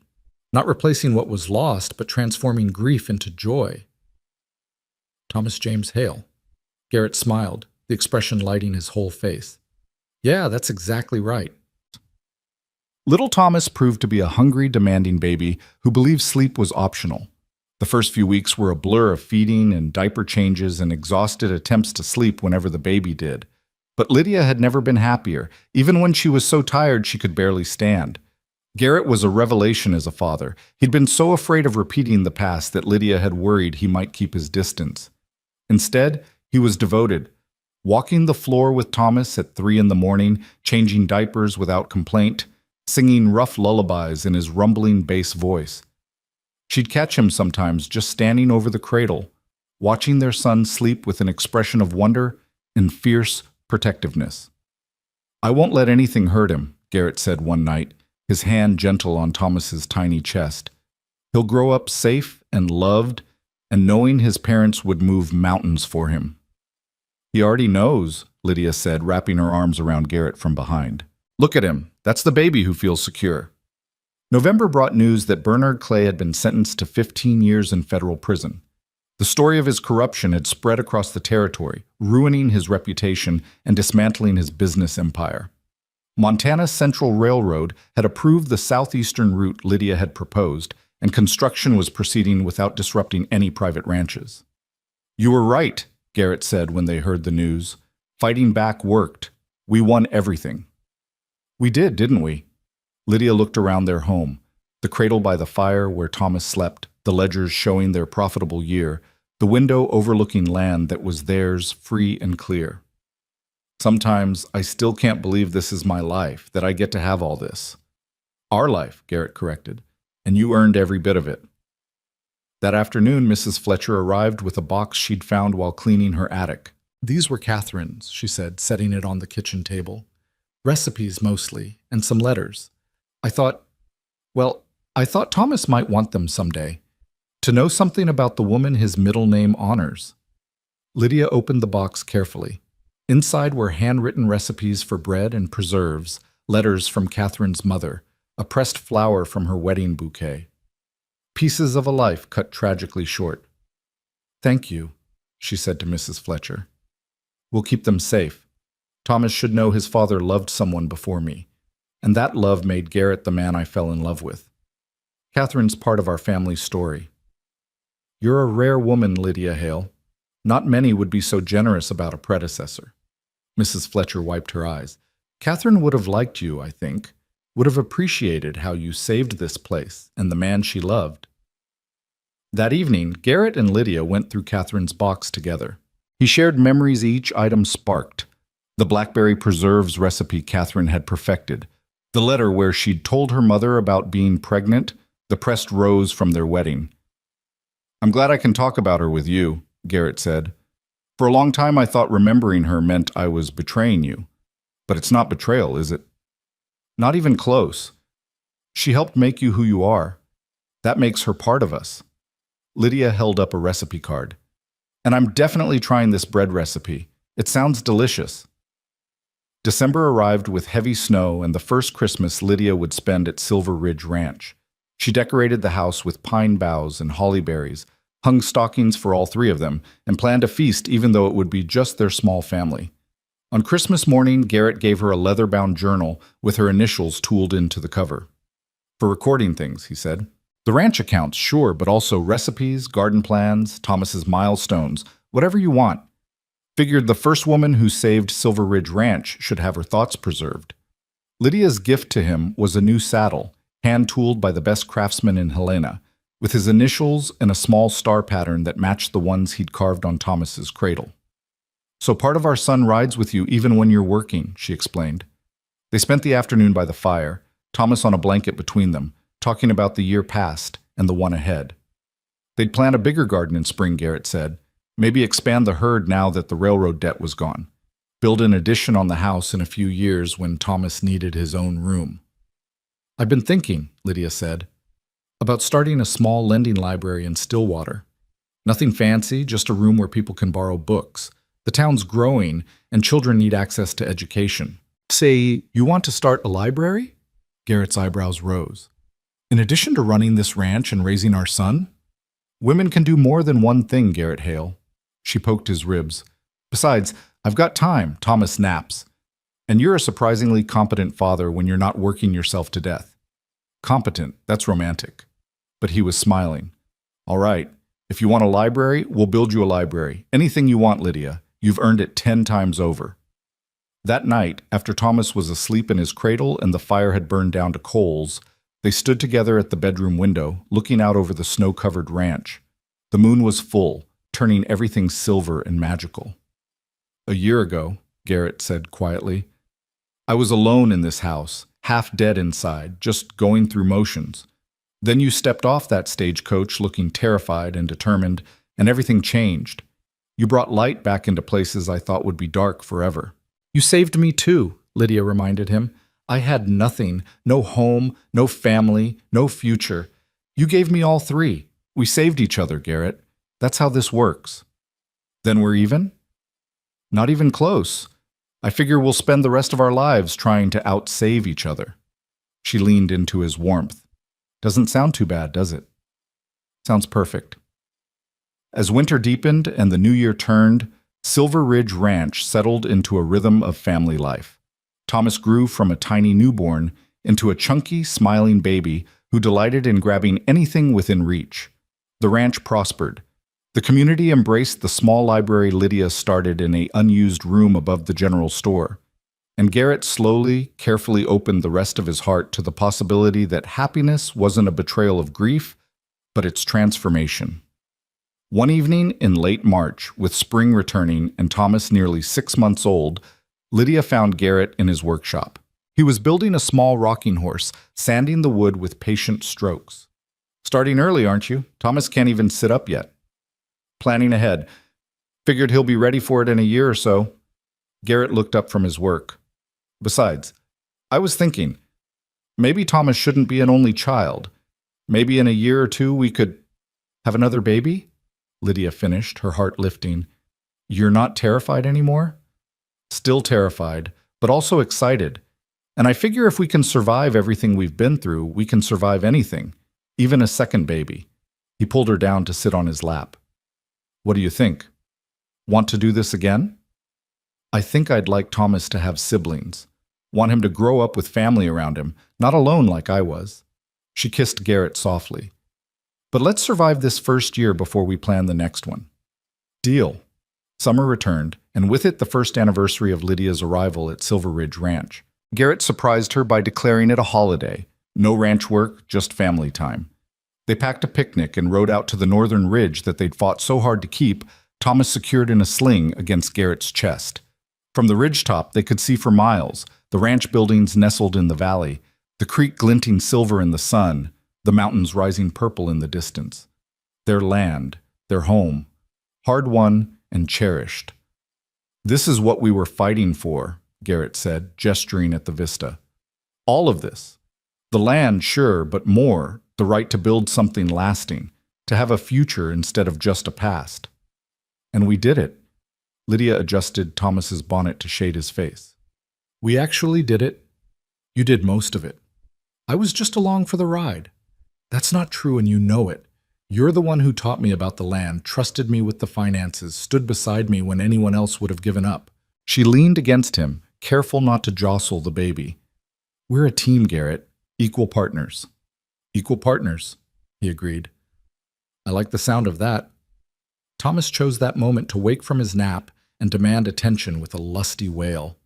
Not replacing what was lost, but transforming grief into joy. Thomas James Hale. Garrett smiled, the expression lighting his whole face. Yeah, that's exactly right. Little Thomas proved to be a hungry, demanding baby who believed sleep was optional. The first few weeks were a blur of feeding and diaper changes and exhausted attempts to sleep whenever the baby did. But Lydia had never been happier, even when she was so tired she could barely stand. Garrett was a revelation as a father. He'd been so afraid of repeating the past that Lydia had worried he might keep his distance. Instead, he was devoted, walking the floor with Thomas at 3 in the morning, changing diapers without complaint, singing rough lullabies in his rumbling bass voice. She'd catch him sometimes just standing over the cradle, watching their son sleep with an expression of wonder and fierce protectiveness. I won't let anything hurt him, Garrett said one night, his hand gentle on Thomas's tiny chest. He'll grow up safe and loved, and knowing his parents would move mountains for him. He already knows, Lydia said, wrapping her arms around Garrett from behind. Look at him. That's the baby who feels secure. November brought news that Bernard Clay had been sentenced to 15 years in federal prison. The story of his corruption had spread across the territory, ruining his reputation and dismantling his business empire. Montana's Central Railroad had approved the southeastern route Lydia had proposed, and construction was proceeding without disrupting any private ranches. You were right, Garrett said when they heard the news. Fighting back worked. We won everything. We did, didn't we? Lydia looked around their home, the cradle by the fire where Thomas slept, the ledgers showing their profitable year, the window overlooking land that was theirs free and clear. Sometimes I still can't believe this is my life, that I get to have all this. Our life, Garrett corrected, and you earned every bit of it. That afternoon, Mrs. Fletcher arrived with a box she'd found while cleaning her attic. These were Catherine's, she said, setting it on the kitchen table. Recipes mostly, and some letters. I thought Thomas might want them someday. To know something about the woman his middle name honors. Lydia opened the box carefully. Inside were handwritten recipes for bread and preserves, letters from Catherine's mother, a pressed flower from her wedding bouquet. Pieces of a life cut tragically short. Thank you, she said to Mrs. Fletcher. We'll keep them safe. Thomas should know his father loved someone before me, and that love made Garrett the man I fell in love with. Catherine's part of our family story. You're a rare woman, Lydia Hale. Not many would be so generous about a predecessor. Mrs. Fletcher wiped her eyes. Catherine would have liked you, I think, would have appreciated how you saved this place and the man she loved. That evening, Garrett and Lydia went through Catherine's box together. He shared memories each item sparked. The blackberry preserves recipe Catherine had perfected, the letter where she'd told her mother about being pregnant, the pressed rose from their wedding. I'm glad I can talk about her with you, Garrett said. For a long time I thought remembering her meant I was betraying you. But it's not betrayal, is it? Not even close. She helped make you who you are. That makes her part of us. Lydia held up a recipe card. And I'm definitely trying this bread recipe. It sounds delicious. December arrived with heavy snow and the first Christmas Lydia would spend at Silver Ridge Ranch. She decorated the house with pine boughs and holly berries, hung stockings for all three of them, and planned a feast even though it would be just their small family. On Christmas morning, Garrett gave her a leather-bound journal with her initials tooled into the cover. For recording things, he said. The ranch accounts, sure, but also recipes, garden plans, Thomas's milestones, whatever you want. Figured the first woman who saved Silver Ridge Ranch should have her thoughts preserved. Lydia's gift to him was a new saddle, hand-tooled by the best craftsman in Helena, with his initials and a small star pattern that matched the ones he'd carved on Thomas's cradle. So part of our son rides with you even when you're working, she explained. They spent the afternoon by the fire, Thomas on a blanket between them, talking about the year past and the one ahead. They'd plan a bigger garden in spring, Garrett said. Maybe expand the herd now that the railroad debt was gone. Build an addition on the house in a few years when Thomas needed his own room. I've been thinking, Lydia said, about starting a small lending library in Stillwater. Nothing fancy, just a room where people can borrow books. The town's growing, and children need access to education. Say, you want to start a library? Garrett's eyebrows rose. In addition to running this ranch and raising our son? Women can do more than one thing, Garrett Hale. She poked his ribs. Besides, I've got time, Thomas naps. And you're a surprisingly competent father when you're not working yourself to death. Competent, that's romantic. But he was smiling. All right, if you want a library, we'll build you a library. Anything you want, Lydia. You've earned it 10 times over. That night, after Thomas was asleep in his cradle and the fire had burned down to coals, they stood together at the bedroom window, looking out over the snow-covered ranch. The moon was full, turning everything silver and magical. A year ago, Garrett said quietly, I was alone in this house, half dead inside, just going through motions. Then you stepped off that stagecoach looking terrified and determined, and everything changed. You brought light back into places I thought would be dark forever. You saved me too, Lydia reminded him. I had nothing, no home, no family, no future. You gave me all three. We saved each other, Garrett. That's how this works. Then we're even? Not even close. I figure we'll spend the rest of our lives trying to outsave each other. She leaned into his warmth. Doesn't sound too bad, does it? Sounds perfect. As winter deepened and the new year turned, Silver Ridge Ranch settled into a rhythm of family life. Thomas grew from a tiny newborn into a chunky, smiling baby who delighted in grabbing anything within reach. The ranch prospered. The community embraced the small library Lydia started in an unused room above the general store. And Garrett slowly, carefully opened the rest of his heart to the possibility that happiness wasn't a betrayal of grief, but its transformation. One evening in late March, with spring returning and Thomas nearly 6 months old, Lydia found Garrett in his workshop. He was building a small rocking horse, sanding the wood with patient strokes. Starting early, aren't you? Thomas can't even sit up yet. Planning ahead. Figured he'll be ready for it in a year or so. Garrett looked up from his work. Besides, I was thinking, maybe Thomas shouldn't be an only child. Maybe in a year or two we could have another baby? Lydia finished, her heart lifting. You're not terrified anymore? Still terrified, but also excited. And I figure if we can survive everything we've been through, we can survive anything, even a second baby. He pulled her down to sit on his lap. What do you think? Want to do this again? I think I'd like Thomas to have siblings. Want him to grow up with family around him, not alone like I was. She kissed Garrett softly. But let's survive this first year before we plan the next one. Deal. Summer returned, and with it the first anniversary of Lydia's arrival at Silver Ridge Ranch. Garrett surprised her by declaring it a holiday. No ranch work, just family time. They packed a picnic and rode out to the northern ridge that they'd fought so hard to keep, Thomas secured in a sling against Garrett's chest. From the ridgetop they could see for miles, the ranch buildings nestled in the valley, the creek glinting silver in the sun, the mountains rising purple in the distance. Their land, their home, hard-won and cherished. This is what we were fighting for, Garrett said, gesturing at the vista. All of this. The land, sure, but more, the right to build something lasting, to have a future instead of just a past. And we did it. Lydia adjusted Thomas's bonnet to shade his face. We actually did it. You did most of it. I was just along for the ride. That's not true and you know it. You're the one who taught me about the land, trusted me with the finances, stood beside me when anyone else would have given up. She leaned against him, careful not to jostle the baby. We're a team, Garrett. Equal partners. Equal partners, he agreed. I like the sound of that. Thomas chose that moment to wake from his nap and demand attention with a lusty wail.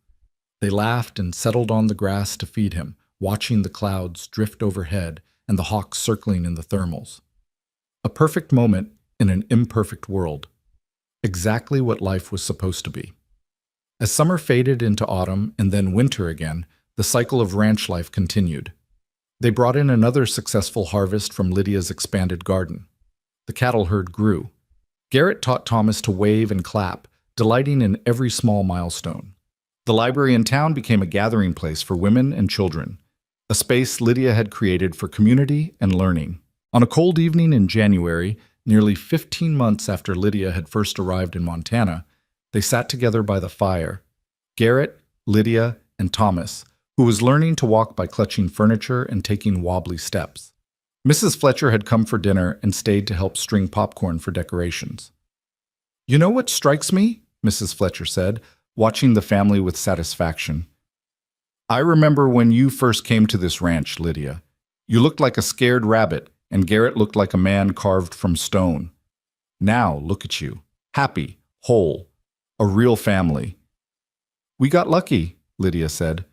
They laughed and settled on the grass to feed him, watching the clouds drift overhead and the hawks circling in the thermals. A perfect moment in an imperfect world. Exactly what life was supposed to be. As summer faded into autumn and then winter again, the cycle of ranch life continued. They brought in another successful harvest from Lydia's expanded garden. The cattle herd grew. Garrett taught Thomas to wave and clap, delighting in every small milestone. The library in town became a gathering place for women and children, a space Lydia had created for community and learning. On a cold evening in January, nearly 15 months after Lydia had first arrived in Montana, they sat together by the fire. Garrett, Lydia, and Thomas, who was learning to walk by clutching furniture and taking wobbly steps. Mrs. Fletcher had come for dinner and stayed to help string popcorn for decorations. You know what strikes me? Mrs. Fletcher said. watching the family with satisfaction. I remember when you first came to this ranch, Lydia. You looked like a scared rabbit, and Garrett looked like a man carved from stone. Now, look at you. Happy, whole, a real family. We got lucky, Lydia said.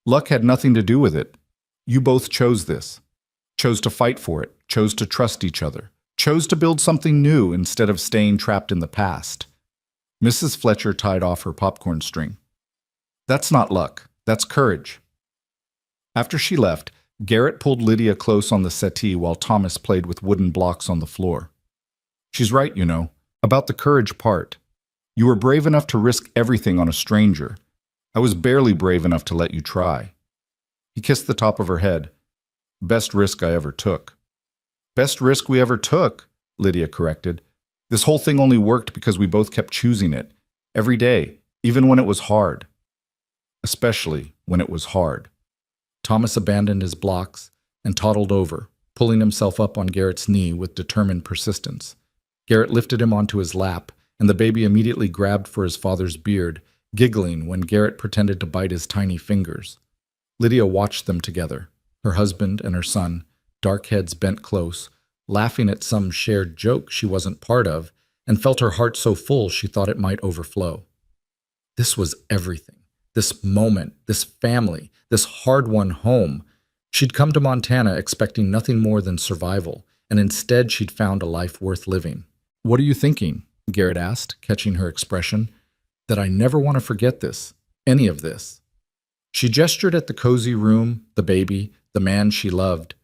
Luck had nothing to do with it. You both chose this. Chose to fight for it, chose to trust each other, chose to build something new instead of staying trapped in the past. Mrs. Fletcher tied off her popcorn string. That's not luck. That's courage. After she left, Garrett pulled Lydia close on the settee while Thomas played with wooden blocks on the floor. She's right, you know, about the courage part. You were brave enough to risk everything on a stranger. I was barely brave enough to let you try. He kissed the top of her head. Best risk I ever took. Best risk we ever took, Lydia corrected. This whole thing only worked because we both kept choosing it. Every day, even when it was hard. Especially when it was hard. Thomas abandoned his blocks and toddled over, pulling himself up on Garrett's knee with determined persistence. Garrett lifted him onto his lap, and the baby immediately grabbed for his father's beard, giggling when Garrett pretended to bite his tiny fingers. Lydia watched them together, her husband and her son, dark heads bent close, laughing at some shared joke she wasn't part of, and felt her heart so full she thought it might overflow. This was everything. This moment, this family, this hard-won home. She'd come to Montana expecting nothing more than survival, and instead she'd found a life worth living. What are you thinking? Garrett asked, catching her expression. That I never want to forget this, any of this. She gestured at the cozy room, the baby, the man she loved.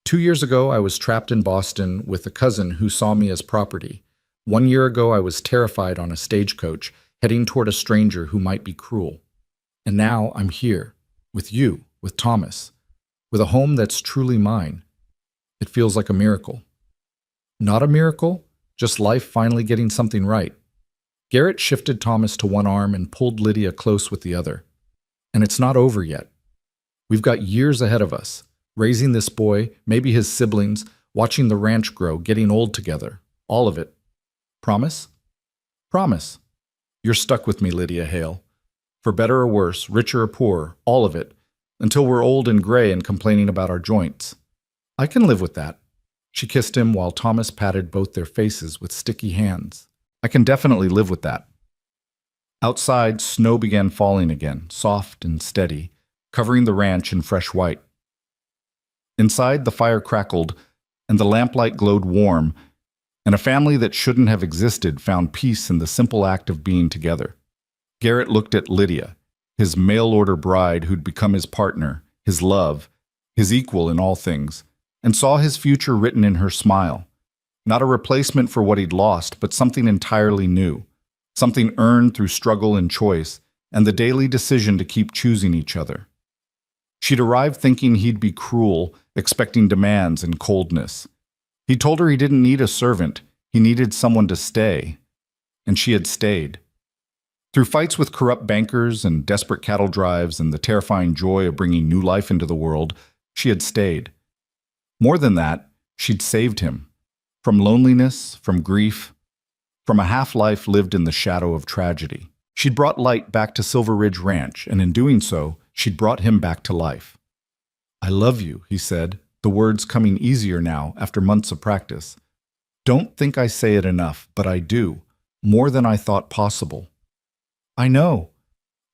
2 years ago, I was trapped in Boston with a cousin who saw me as property. 1 year ago, I was terrified on a stagecoach, heading toward a stranger who might be cruel. And now I'm here, with you, with Thomas, with a home that's truly mine. It feels like a miracle. Not a miracle, just life finally getting something right. Garrett shifted Thomas to one arm and pulled Lydia close with the other. And it's not over yet. We've got years ahead of us, raising this boy, maybe his siblings, watching the ranch grow, getting old together. All of it. Promise? Promise. You're stuck with me, Lydia Hale. For better or worse, richer or poor, all of it, until we're old and gray and complaining about our joints. I can live with that. She kissed him while Thomas patted both their faces with sticky hands. I can definitely live with that. Outside, snow began falling again, soft and steady, covering the ranch in fresh white. Inside, the fire crackled, and the lamplight glowed warm, and a family that shouldn't have existed found peace in the simple act of being together. Garrett looked at Lydia, his mail-order bride who'd become his partner, his love, his equal in all things, and saw his future written in her smile. Not a replacement for what he'd lost, but something entirely new, something earned through struggle and choice, and the daily decision to keep choosing each other. She'd arrived thinking he'd be cruel, expecting demands and coldness. He told her he didn't need a servant, he needed someone to stay. And she had stayed. Through fights with corrupt bankers and desperate cattle drives and the terrifying joy of bringing new life into the world, she had stayed. More than that, she'd saved him. From loneliness, from grief, from a half-life lived in the shadow of tragedy. She'd brought light back to Silver Ridge Ranch, and in doing so, she'd brought him back to life. I love you, he said, the words coming easier now after months of practice. Don't think I say it enough, but I do, more than I thought possible. I know.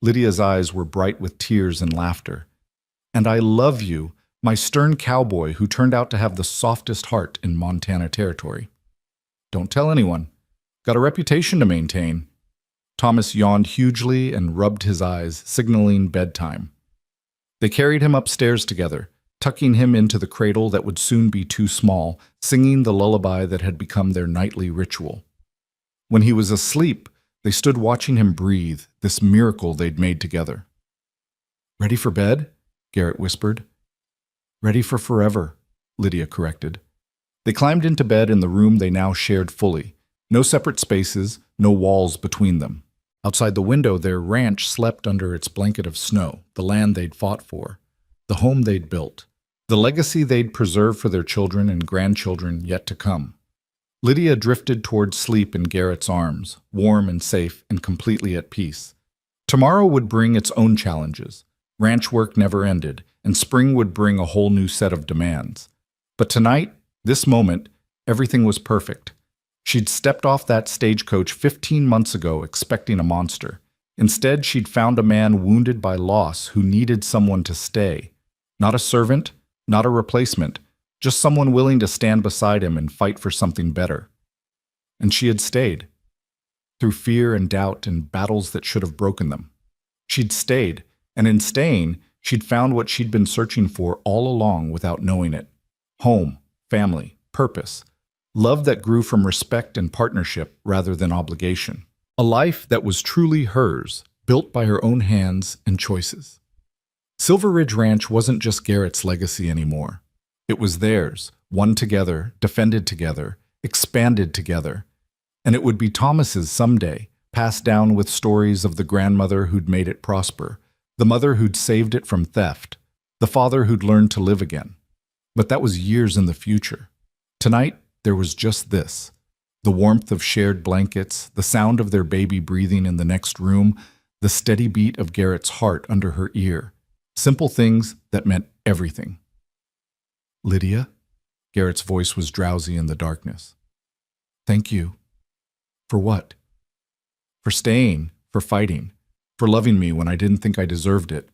Lydia's eyes were bright with tears and laughter. And I love you, my stern cowboy who turned out to have the softest heart in Montana territory. Don't tell anyone. Got a reputation to maintain. Thomas yawned hugely and rubbed his eyes, signaling bedtime. They carried him upstairs together, tucking him into the cradle that would soon be too small, singing the lullaby that had become their nightly ritual. When he was asleep, they stood watching him breathe, this miracle they'd made together. Ready for bed? Garrett whispered. Ready for forever, Lydia corrected. They climbed into bed in the room they now shared fully. No separate spaces, no walls between them. Outside the window, their ranch slept under its blanket of snow, the land they'd fought for, the home they'd built, the legacy they'd preserve for their children and grandchildren yet to come. Lydia drifted toward sleep in Garrett's arms, warm and safe and completely at peace. Tomorrow would bring its own challenges. Ranch work never ended, and spring would bring a whole new set of demands. But tonight, this moment, everything was perfect. She'd stepped off that stagecoach 15 months ago expecting a monster. Instead, she'd found a man wounded by loss who needed someone to stay. Not a servant, not a replacement, just someone willing to stand beside him and fight for something better. And she had stayed. Through fear and doubt and battles that should have broken them. She'd stayed, and in staying, she'd found what she'd been searching for all along without knowing it. Home, family, purpose. Love that grew from respect and partnership rather than obligation. A life that was truly hers, built by her own hands and choices. Silver Ridge Ranch wasn't just Garrett's legacy anymore. It was theirs, won together, defended together, expanded together. And it would be Thomas's someday, passed down with stories of the grandmother who'd made it prosper, the mother who'd saved it from theft, the father who'd learned to live again. But that was years in the future. Tonight, there was just this. The warmth of shared blankets, the sound of their baby breathing in the next room, the steady beat of Garrett's heart under her ear. Simple things that meant everything. Lydia? Garrett's voice was drowsy in the darkness. Thank you. For what? For staying, for fighting, for loving me when I didn't think I deserved it.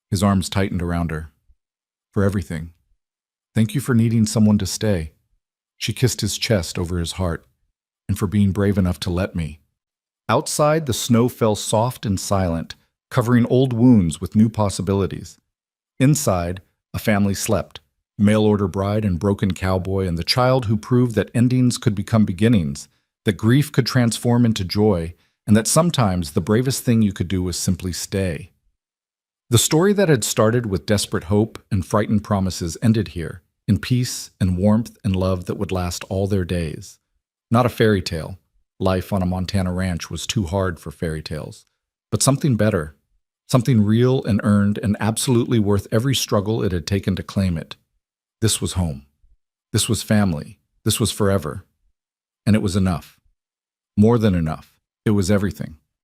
His arms tightened around her. For everything. Thank you for needing someone to stay. She kissed his chest over his heart, and for being brave enough to let me. Outside, the snow fell soft and silent, covering old wounds with new possibilities. Inside, a family slept, mail-order bride and broken cowboy and the child who proved that endings could become beginnings, that grief could transform into joy, and that sometimes the bravest thing you could do was simply stay. The story that had started with desperate hope and frightened promises ended here, in peace and warmth and love that would last all their days. Not a fairy tale. Life on a Montana ranch was too hard for fairy tales. But something better. Something real and earned and absolutely worth every struggle it had taken to claim it. This was home. This was family. This was forever. And it was enough. More than enough. It was everything.